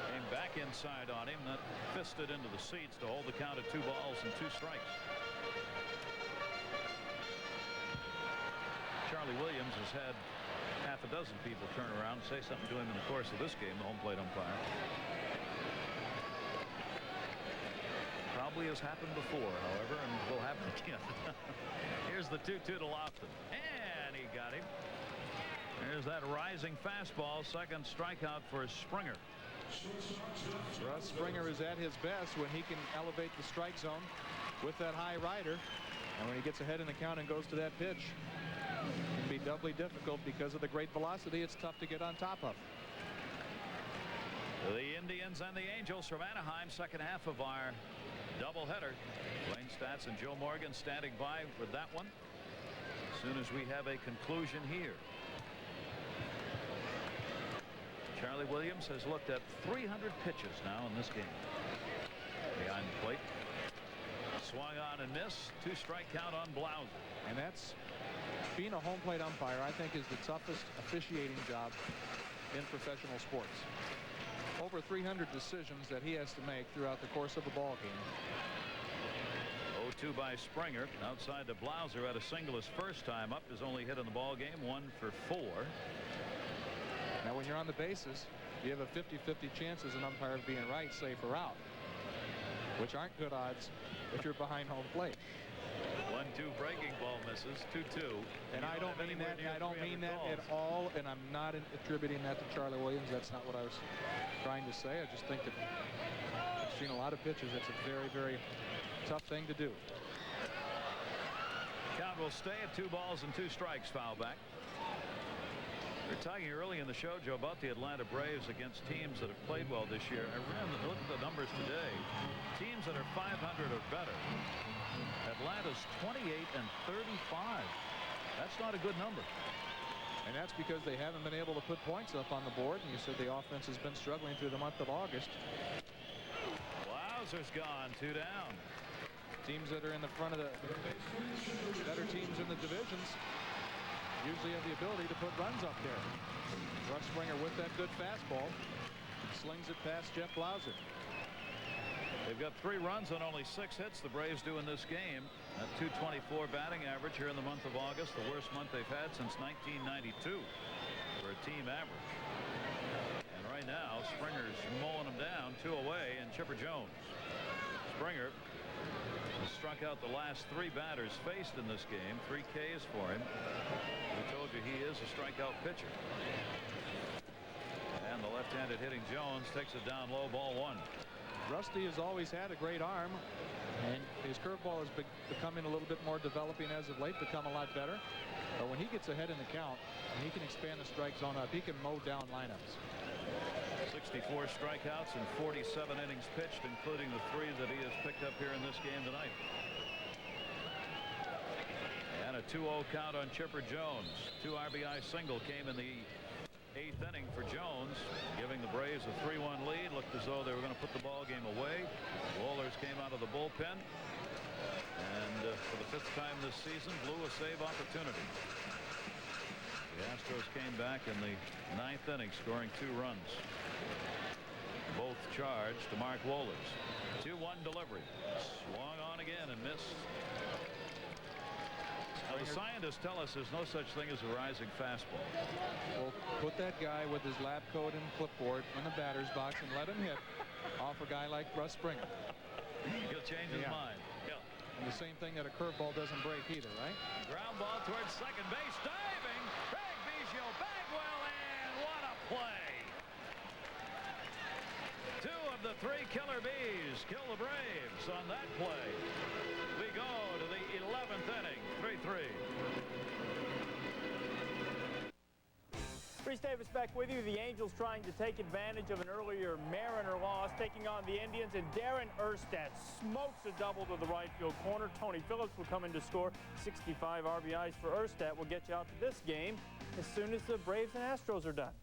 A: Came back inside on him, that fisted into the seats to hold the count at 2 balls and 2 strikes. Charlie Williams has had half a dozen people turn around and say something to him in the course of this game, the home plate umpire. Probably has happened before, however, and will happen again. Here's the 2-2 to Lofton, and he got him. There's that rising fastball. 2nd strikeout for Springer.
B: Russ Springer is at his best when he can elevate the strike zone with that high rider, and when he gets ahead in the count and goes to that pitch, it can be doubly difficult because of the great velocity. It's tough to get on top of.
A: The Indians and the Angels from Anaheim, second half of our doubleheader. Wayne Stats and Joe Morgan standing by with that one as soon as we have a conclusion here. Charlie Williams has looked at 300 pitches now in this game. Behind the plate. Swung on and missed. 2-strike count on Blauser.
B: And that's being a home plate umpire, I think, is the toughest officiating job in professional sports. Over 300 decisions that he has to make throughout the course of a ball game.
A: 0-2 by Springer. Outside to Blauser at a single his first time up. His only hit in the ball game. 1 for 4.
B: Now when you're on the bases, you have a 50-50 chance as an umpire of being right, safe, or out, which aren't good odds if you're behind home plate.
A: 1-2 breaking ball misses. 2-2.
B: And I don't mean that. I don't mean that at all. And I'm not attributing that to Charlie Williams. That's not what I was trying to say. I just think that I've seen a lot of pitches. It's a very, very tough thing to do.
A: Count will stay at 2 balls and 2 strikes. Foul back. We were talking early in the show, Joe, about the Atlanta Braves against teams that have played well this year. I looked at the numbers today. Teams that are 500 or better. Atlanta's 28 and 35. That's not a good number.
B: And that's because they haven't been able to put points up on the board. And you said the offense has been struggling through the month of August.
A: Blauser's gone. 2 down.
B: Teams that are in the front of the better teams in the divisions usually have the ability to put runs up there. Russ Springer with that good fastball. slings it past Jeff Blauser.
A: They've got 3 runs on only 6 hits, the Braves do in this game. A .224 batting average here in the month of August, the worst month they've had since 1992 for a team average. And right now, Springer's mowing them down, 2 away, and Chipper Jones. Springer has struck out the last 3 batters faced in this game, 3 Ks for him. We told you he is a strikeout pitcher. And the left-handed hitting Jones takes it down low, ball 1.
B: Rusty has always had a great arm, and his curveball has becoming a little bit more developing as of late, become a lot better. But when he gets ahead in the count, and he can expand the strike zone up, he can mow down lineups.
A: 64 strikeouts and 47 innings pitched, including the 3 that he has picked up here in this game tonight. And a 2-0 count on Chipper Jones. 2 RBI single came in the 8th inning for Jones, giving the Braves a 3-1 lead. Looked as though they were going to put the ball game away. Wohlers came out of the bullpen, and for the 5th time this season, blew a save opportunity. The Astros came back in the 9th inning, scoring 2 runs. Both charged to Mark Wohlers. 2-1 delivery. Swung on again and missed. Now, the scientists tell us there's no such thing as a rising fastball.
B: Well, put that guy with his lab coat and clipboard in the batter's box and let him hit off a guy like Russ Springer.
A: He'll change his mind. Yeah.
B: And the same thing that a curveball doesn't break either, right?
A: Ground ball towards second base. Diving. Craig Biggio. Bagwell, and what a play. 2 of the 3 killer bees kill the Braves on that play. We go to the 11th inning. 3-3.
D: Reese Davis back with you. The Angels trying to take advantage of an earlier Mariner loss, taking on the Indians, and Darren Erstad smokes a double to the right field corner. Tony Phillips will come in to score. 65 RBIs for Erstad will get you out to this game as soon as the Braves and Astros are done.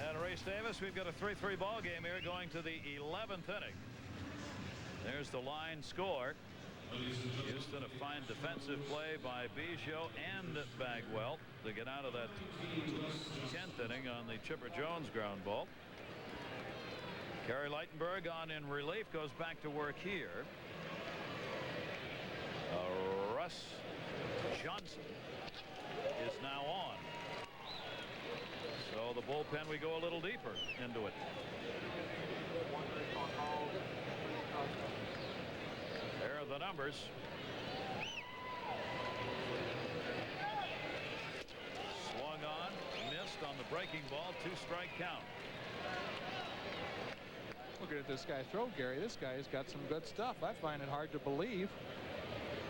A: And Reese Davis, we've got a 3-3 ball game here going to the 11th inning. There's the line score. Houston, a fine defensive play by Biggio and Bagwell to get out of that 10th inning on the Chipper Jones ground ball. Kerry Lightenberg on in relief, goes back to work here. Russ Johnson is now on. So the bullpen, we go a little deeper into it. There are the numbers. Swung on, missed on the breaking ball, 2-strike count.
B: Look at this guy throw, Gary. This guy has got some good stuff. I find it hard to believe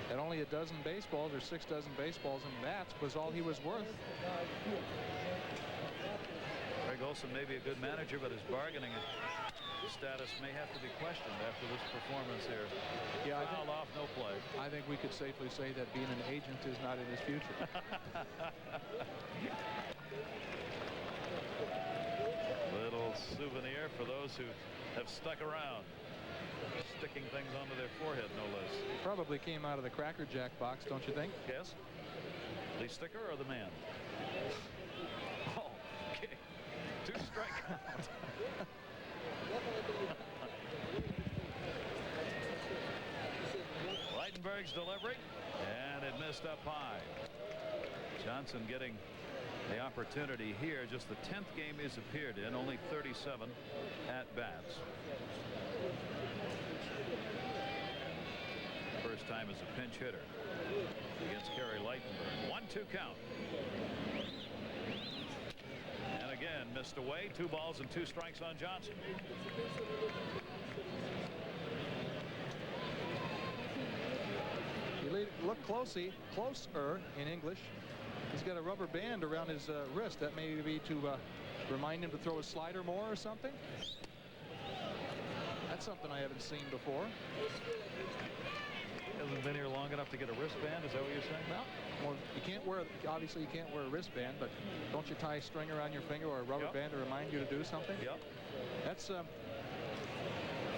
B: that only a dozen baseballs or 6 dozen baseballs and bats was all he was worth.
A: Greg Olson may be a good manager, but his bargaining status may have to be questioned after this performance here.
B: Yeah,
A: Fouled off, no play.
B: I think we could safely say that being an agent is not in his future.
A: Little souvenir for those who have stuck around, sticking things onto their forehead, no less.
B: Probably came out of the Cracker Jack box, don't you think?
A: Yes. The sticker or the man? Oh, okay. 2-strike count. Lightenberg's delivery, and it missed up high. Johnson getting the opportunity here. Just the 10th game he's appeared in, only 37 at-bats. First time as a pinch hitter against Kerry Lightenberg. 1-2 count. And again, missed away. 2 balls and 2 strikes on Johnson.
B: You look closer in English. He's got a rubber band around his wrist. That may be to remind him to throw a slider more or something. That's something I haven't seen before.
A: Hasn't been here long enough to get a wristband. Is that what you're saying?
B: Well, you can't wear, obviously you can't wear a wristband, but don't you tie a string around your finger or a rubber band to remind you to do something?
A: Yep.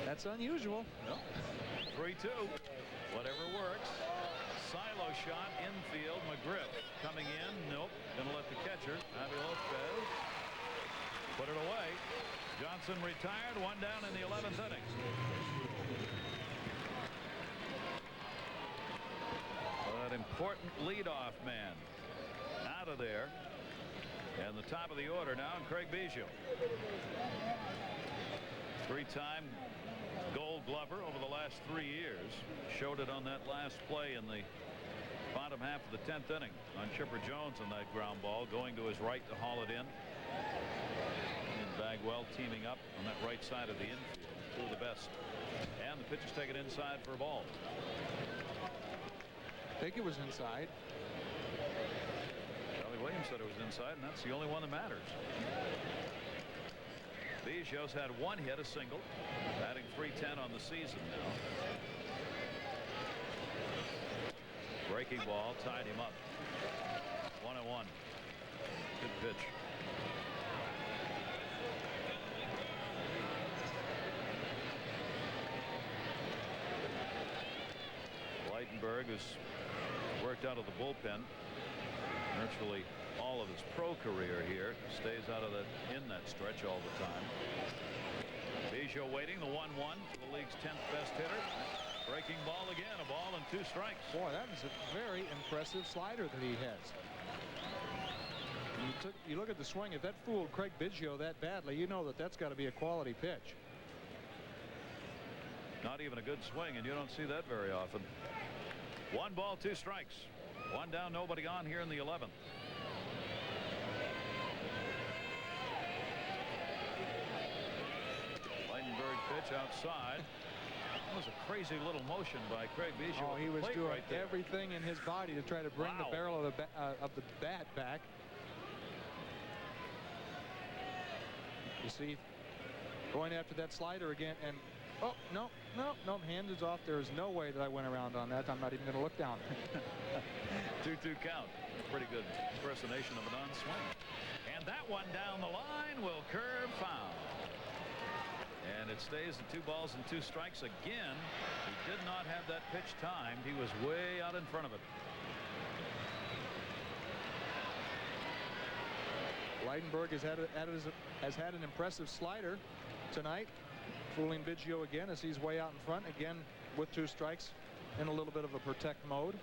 B: That's unusual.
A: Yep. 3-2. Whatever works. Silo shot infield. McGriff coming in. Nope. Gonna let the catcher, Javi Lopez, Put it away. Johnson retired. One down in the 11th inning. That important leadoff man out of there. And the top of the order now, and Craig Biggio. Three-time Gold Glover over the last 3 years. Showed it on that last play in the bottom half of the 10th inning on Chipper Jones on that ground ball, going to his right to haul it in. And Bagwell teaming up on that right side of the infield. Two of the best. And the pitch is taken inside for a ball.
B: I think it was inside.
A: Charlie Williams said it was inside, and that's the only one that matters. Biggio's had one hit, a single, batting .310 on the season now. Breaking ball tied him up. 1-1. Good pitch. Leitenberg has worked out of the bullpen virtually all of his pro career here. Stays out of in that stretch all the time. Biggio waiting, the 1-1 for the league's 10th best hitter. Breaking ball again, a ball and 2 strikes.
B: Boy, that is a very impressive slider that he has. You look at the swing. If that fooled Craig Biggio that badly, you know that that's got to be a quality pitch.
A: Not even a good swing, and you don't see that very often. 1 ball, 2 strikes. 1 down, nobody on here in the 11th. Leitenberg pitch outside. That was a crazy little motion by Craig Biggio.
B: Oh, he was doing
A: right
B: everything in his body to try to bring the barrel of the bat back. You see, going after that slider again, and oh, no, hand is off. There is no way that I went around on that. I'm not even going to look down.
A: 2-2 count. Pretty good impersonation of an on-swing. And that one down the line will curve foul. And it stays at 2 balls and 2 strikes again. He did not have that pitch timed. He was way out in front of it.
B: Leitenberg has had an impressive slider tonight, fooling Biggio again as he's way out in front again with 2 strikes in a little bit of a protect mode.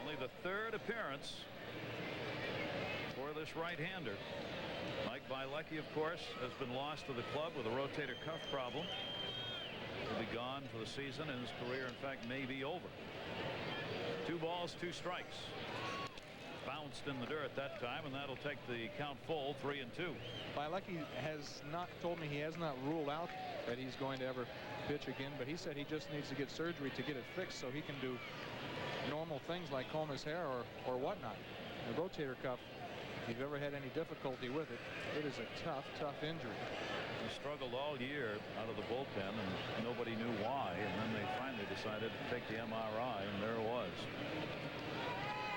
A: Only the 3rd appearance for this right-hander. Mike Bilecki, of course, has been lost to the club with a rotator cuff problem. He'll be gone for the season, and his career, in fact, may be over. 2 balls, 2 strikes. Bounced in the dirt that time, and that'll take the count full, 3-2.
B: Bilecki has not told me he has not ruled out that he's going to ever pitch again, but he said he just needs to get surgery to get it fixed so he can do normal things like comb his hair or whatnot. The rotator cuff, if you've ever had any difficulty with it, it is a tough injury.
A: He struggled all year out of the bullpen, and nobody knew why, and then they finally decided to take the MRI, and there it was.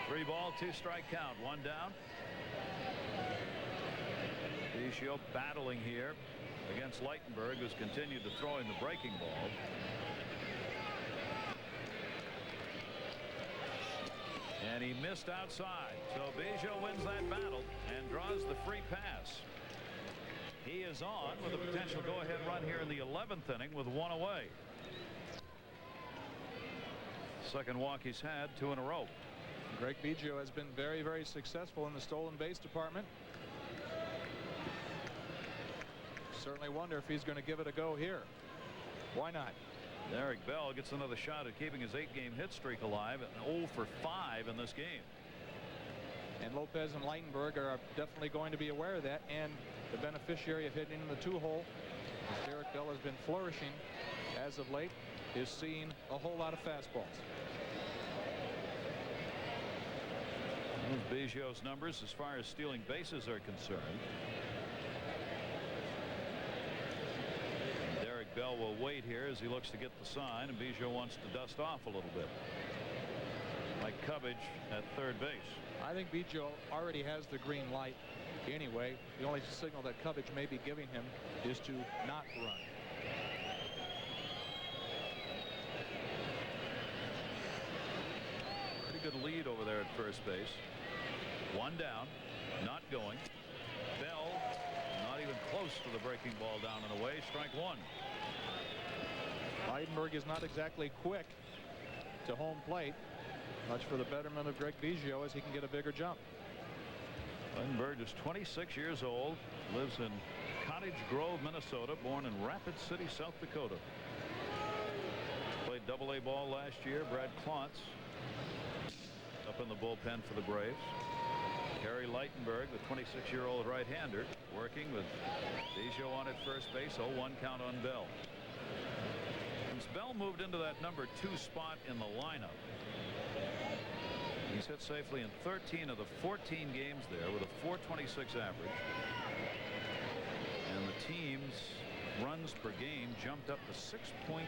A: 3 ball, 2 strike count. 1 down. Biggio battling here against Leitenberg, who's continued to throw in the breaking ball. And he missed outside. So Biggio wins that battle and draws the free pass. He is on with a potential go-ahead run here in the 11th inning with 1 away. Second walk he's had, 2 in a row.
B: Craig Biggio has been very, very successful in the stolen base department. Certainly wonder if he's going to give it a go here. Why not?
A: Derek Bell gets another shot at keeping his 8-game hit streak alive at 0 for 5 in this game.
B: And Lopez and Leitenberg are definitely going to be aware of that, and the beneficiary of hitting in the 2-hole, as Derek Bell has been flourishing as of late, is seeing a whole lot of fastballs.
A: Biggio's numbers as far as stealing bases are concerned. Derek Bell will wait here as he looks to get the sign, and Biggio wants to dust off a little bit. Like Cubbage at 3rd base.
B: I think Biggio already has the green light anyway. The only signal that Cubbage may be giving him is to not run.
A: Pretty good lead over there at first base. 1 down. not going. Bell not even close to the breaking ball down and away. Strike one.
B: Leitenberg is not exactly quick to home plate. Much for the betterment of Greg Biggio as he can get a bigger jump.
A: Leitenberg is 26 years old, lives in Cottage Grove, Minnesota, born in Rapid City, South Dakota. Played Double-A ball last year. Brad Klontz up in the bullpen for the Braves. Kerry Leitenberg, the 26-year-old right-hander, working with Biggio on at first base. 0-1 count on Bell. Since Bell moved into that number 2 spot in the lineup, he's hit safely in 13 of the 14 games there with a .426 average. And the team's runs per game jumped up to 6.8. A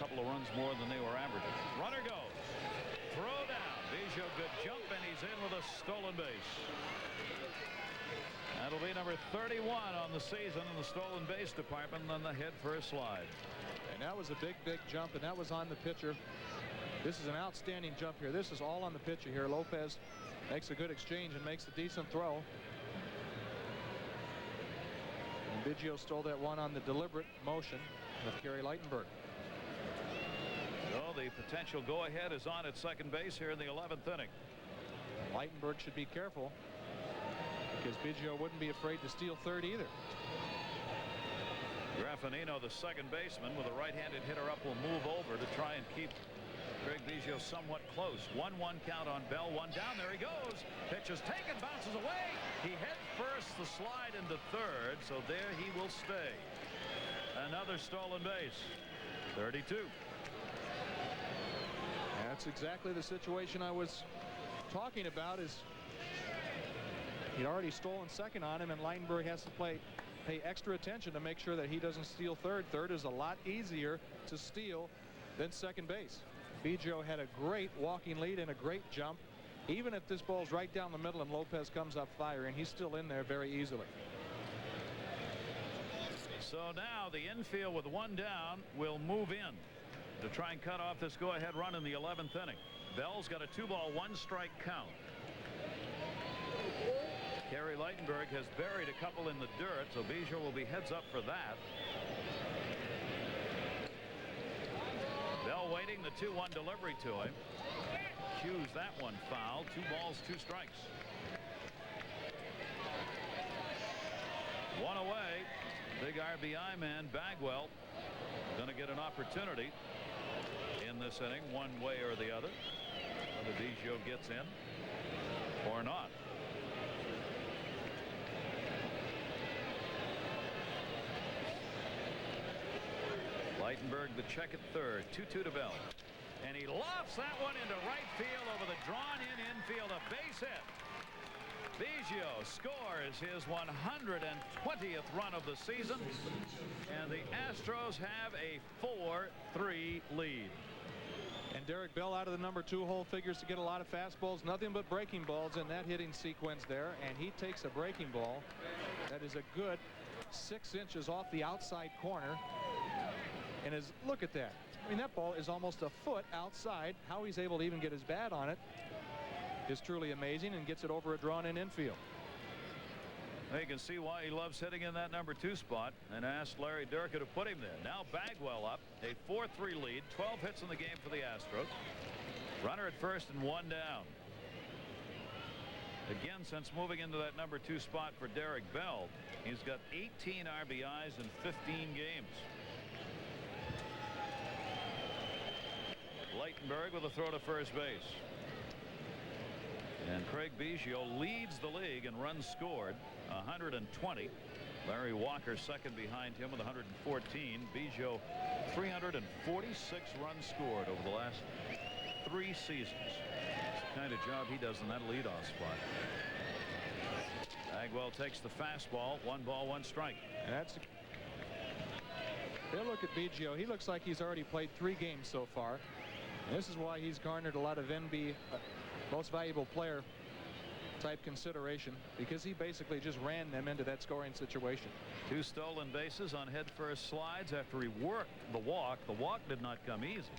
A: couple of runs more than they were averaging. Runner goes. Throw down. Biggio, good jump, and he's in with a stolen base. That'll be number 31 on the season in the stolen base department, and then the hit for a slide.
B: And that was a big jump, and that was on the pitcher. This is an outstanding jump here. This is all on the pitcher here. Lopez makes a good exchange and makes a decent throw. And Biggio stole that one on the deliberate motion of Kerry Leitenberg.
A: So the potential go-ahead is on at second base here in the 11th inning.
B: Leitenberg should be careful because Biggio wouldn't be afraid to steal third either.
A: Graffinino, the second baseman with a right-handed hitter up, will move over to try and keep Greg Biggio somewhat close. 1-1 count on Bell. One down. There he goes. Pitch is taken, bounces away. He head first, the slide into third, so there he will stay. Another stolen base. 32.
B: That's exactly the situation I was talking about. Is he'd already stolen second on him, and Leitenberg has to pay extra attention to make sure that he doesn't steal third. Third is a lot easier to steal than second base. Biggio had a great walking lead and a great jump. Even if this ball's right down the middle and Lopez comes up firing, he's still in there very easily.
A: So now the infield with one down will move in to try and cut off this go-ahead run in the 11th inning. Bell's got a 2-ball, 1-strike count. Kerry Leitenberg has buried a couple in the dirt, so Biggio will be heads up for that. Bell waiting, the 2-1 delivery to him. Cues that one foul. 2 balls, 2 strikes. One away. Big RBI man Bagwell going to get an opportunity in this inning, one way or the other. Whether Biggio gets in or not. Leitenberg the check at third. 2-2 to Bell. And he lofts that one into right field over the drawn-in infield. A base hit. Biggio scores his 120th run of the season. And the Astros have a 4-3 lead.
B: And Derek Bell out of the number 2 hole figures to get a lot of fastballs, nothing but breaking balls in that hitting sequence there. And he takes a breaking ball that is a good 6 inches off the outside corner. And look at that. I mean, that ball is almost a foot outside. How he's able to even get his bat on it is truly amazing, and gets it over a drawn-in infield.
A: Well, you can see why he loves hitting in that number 2 spot, and asked Larry Durka to put him there. Now Bagwell up, a 4-3 lead, 12 hits in the game for the Astros. Runner at first and 1 down. Again, since moving into that number 2 spot for Derek Bell, he's got 18 RBIs in 15 games. Leitenberg with a throw to first base. And Craig Biggio leads the league in runs scored, 120. Larry Walker second behind him with 114. Biggio 346 runs scored over the last 3 seasons. It's the kind of job he does in that leadoff spot. Bagwell takes the fastball. 1 ball, 1 strike.
B: And they'll look at Biggio. He looks like he's already played 3 games so far. And this is why he's garnered a lot of NB most valuable player type consideration, because he basically just ran them into that scoring situation.
A: 2 stolen bases on head first slides after he worked the walk. The walk did not come easy,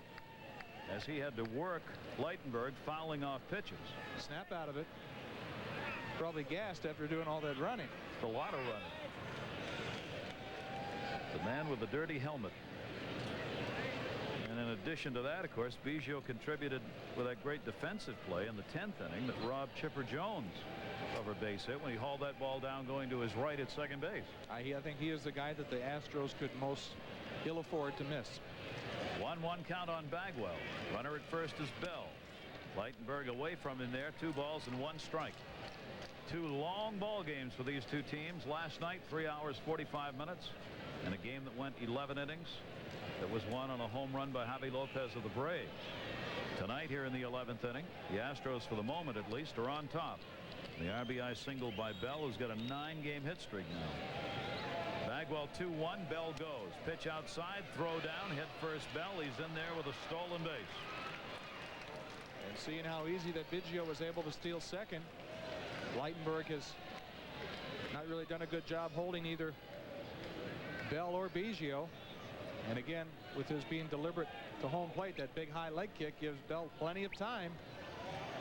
A: as he had to work Leitenberg fouling off pitches.
B: Snap out of it. Probably gassed after doing all that running.
A: A lot of running. The man with the dirty helmet. And in addition to that, of course, Biggio contributed with that great defensive play in the 10th inning that robbed Chipper Jones of a base hit when he hauled that ball down going to his right at second base.
B: I think he is the guy that the Astros could most ill afford to miss.
A: 1-1 count on Bagwell. Runner at first is Bell. Leitenberg away from him there. 2 balls and 1 strike. 2 long ball games for these two teams. Last night 3 hours 45 minutes and a game that went 11 innings. That was won on a home run by Javi Lopez of the Braves. Tonight here in the 11th inning, the Astros, for the moment at least, are on top. The RBI single by Bell, who's got a 9-game hit streak now. Bagwell 2-1. Bell goes. Pitch outside. Throw down. Hit first. Bell. He's in there with a stolen base.
B: And seeing how easy that Biggio was able to steal second, Leitenberg has not really done a good job holding either Bell or Biggio. And again, with his being deliberate to home plate, that big high leg kick gives Bell plenty of time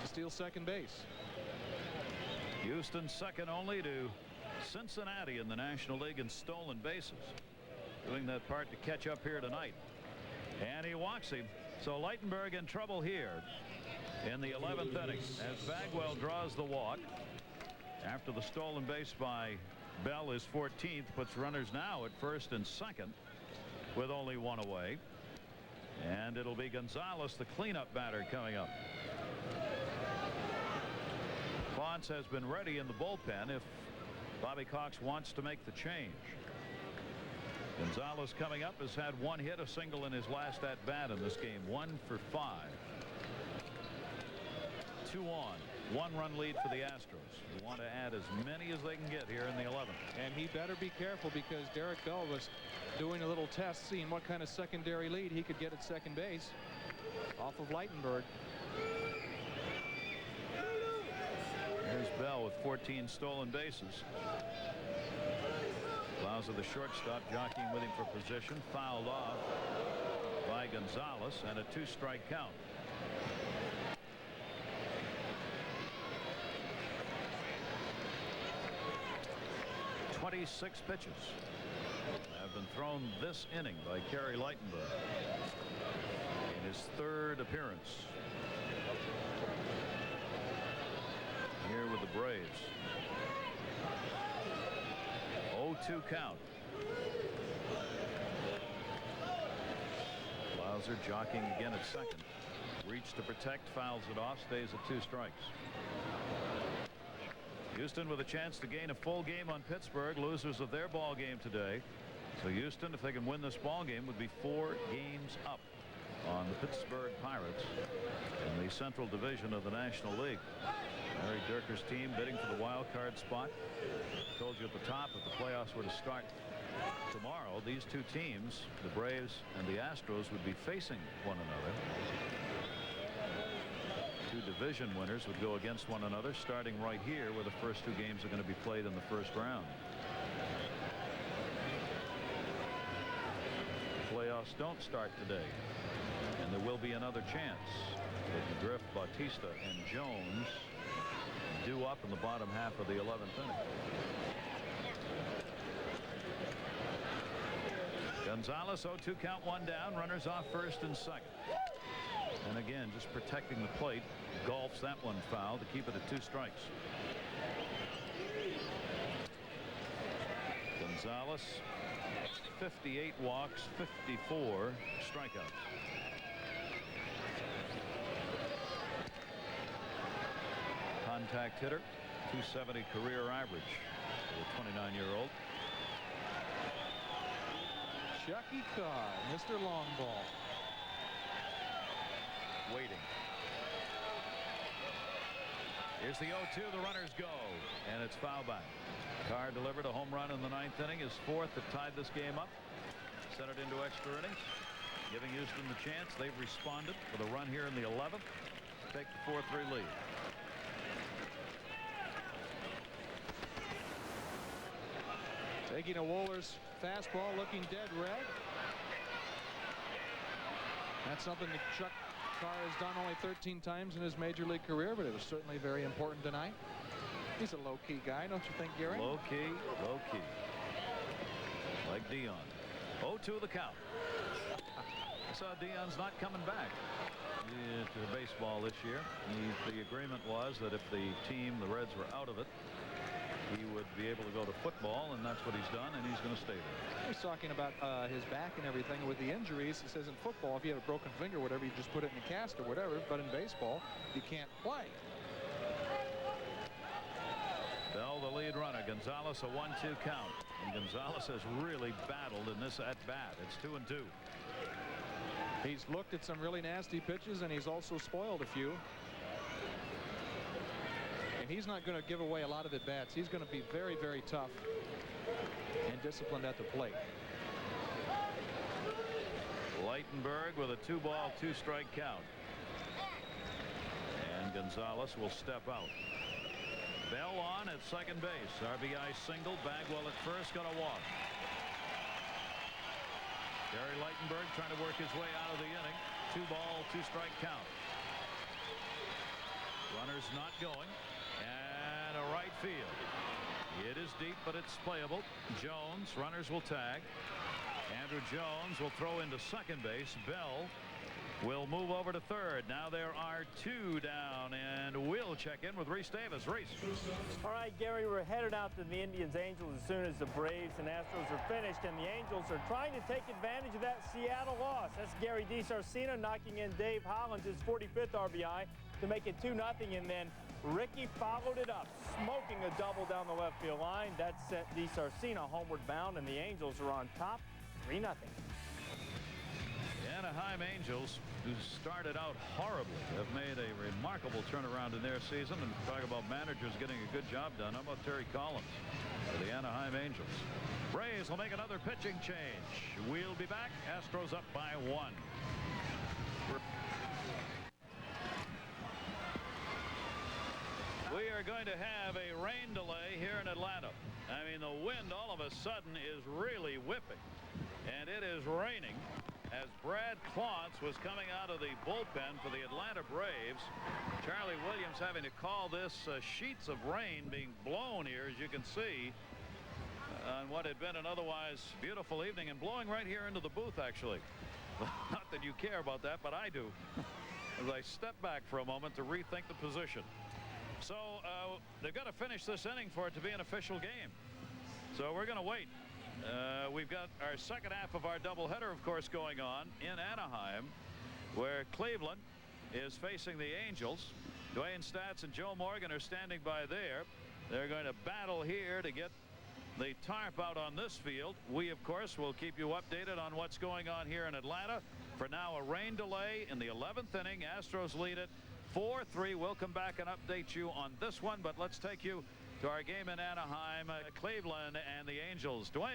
B: to steal second base.
A: Houston second only to Cincinnati in the National League in stolen bases. Doing that part to catch up here tonight. And he walks him. So Leitenberg in trouble here in the 11th inning as Bagwell draws the walk. After the stolen base by Bell is 14th, puts runners now at first and second with only 1 away. And it'll be Gonzalez, the cleanup batter, coming up. Ponce has been ready in the bullpen if Bobby Cox wants to make the change. Gonzalez coming up has had 1 hit, a single in his last at bat in this game. 1 for 5. 2 on. 1-run lead for the Astros. They want to add as many as they can get here in the 11th.
B: And he better be careful because Derek Bell was doing a little test, seeing what kind of secondary lead he could get at second base off of Leitenberg.
A: There's Bell with 14 stolen bases. Bowser, the shortstop, jockeying with him for position, fouled off by Gonzalez, and a 2-strike count. "26 pitches have been thrown this inning by Kerry Leitenberg in his 3rd appearance here with the Braves. 0-2 count. Bowser jockeying again at second. Reach to protect, fouls it off, stays at 2 strikes. Houston with a chance to gain a full game on Pittsburgh, losers of their ball game today. So Houston, if they can win this ball game, would be 4 games up on the Pittsburgh Pirates in the Central Division of the National League. Larry Dierker's team bidding for the wild card spot. Told you at the top, if the playoffs were to start tomorrow, these 2 teams, the Braves and the Astros, would be facing one another. 2 division winners would go against one another starting right here where the first 2 games are going to be played in the first round. The playoffs don't start today, and there will be another chance that McGriff, Bautista, and Jones due up in the bottom half of the 11th inning. Gonzalez 0-2 count, 1 down, runners off first and second. And again, just protecting the plate, golfs that one foul to keep it at 2 strikes. Gonzalez 58 walks, 54 strikeouts. Contact hitter, 270 career average for the 29-year-old.
B: Chucky Carr, Mr. Long Ball.
A: Waiting. Here's the 0-2. The runners go, and it's foul back. Carr delivered a home run in the 9th inning, his 4th that tied this game up. Sent it into extra innings, giving Houston the chance. They've responded with a run here in the 11th. Take the 4-3 lead.
B: Taking a Wohlers fastball, looking dead red. That's something that Chuck Carr has done only 13 times in his major league career, but it was certainly very important tonight. He's a low-key guy, don't you think, Gary?
A: Low-key, low-key. Like Dion. 0-2 the count. I saw Dion's not coming back to baseball this year. The agreement was that if the team, the Reds, were out of it, he would be able to go to football, and that's what he's done, and he's going to stay there.
B: He's talking about his back and everything. With the injuries, he says in football, if you have a broken finger or whatever, you just put it in a cast or whatever. But in baseball, you can't play.
A: Bell, the lead runner. Gonzalez, a 1-2 count. And Gonzalez has really battled in this at-bat. It's 2-2.
B: He's looked at some really nasty pitches, and he's also spoiled a few. And he's not going to give away a lot of at-bats. He's going to be very, very tough and disciplined at the plate.
A: Leitenberg with a 2-ball, 2-strike count. And Gonzalez will step out. Bell on at second base. RBI single. Bagwell at first. Going to walk. Gary Leitenberg trying to work his way out of the inning. 2-ball, 2-strike count. Runners not going. And a right field. It is deep, but it's playable. Jones, runners will tag. Andrew Jones will throw into second base. Bell will move over to third. Now there are 2 down, and we'll check in with Reese Davis. Reese.
D: All right, Gary, we're headed out to the Indians-Angels as soon as the Braves and Astros are finished, and the Angels are trying to take advantage of that Seattle loss. That's Gary DiSarcina knocking in Dave Hollins, his 45th RBI, to make it 2-0, and then Ricky followed it up, smoking a double down the left field line. That sent DiSarcina homeward bound, and the Angels are on top 3-0.
A: The Anaheim Angels, who started out horribly, have made a remarkable turnaround in their season. And talk about managers getting a good job done. How about Terry Collins for the Anaheim Angels? Braves will make another pitching change. We'll be back. Astros up by 1. We are going to have a rain delay here in Atlanta. I mean, the wind all of a sudden is really whipping, and it is raining as Brad Klontz was coming out of the bullpen for the Atlanta Braves. Charlie Williams having to call this sheets of rain being blown here, as you can see, on what had been an otherwise beautiful evening, and blowing right here into the booth, actually. Not that you care about that, but I do, as I step back for a moment to rethink the position. So they've got to finish this inning for it to be an official game. So we're going to wait. We've got our second half of our doubleheader, of course, going on in Anaheim, where Cleveland is facing the Angels. Dwayne Statz and Joe Morgan are standing by there. They're going to battle here to get the tarp out on this field. We, of course, will keep you updated on what's going on here in Atlanta. For now, a rain delay in the 11th inning. Astros lead it 4-3. We'll come back and update you on this one, but let's take you to our game in Anaheim, Cleveland and the Angels. Dwayne.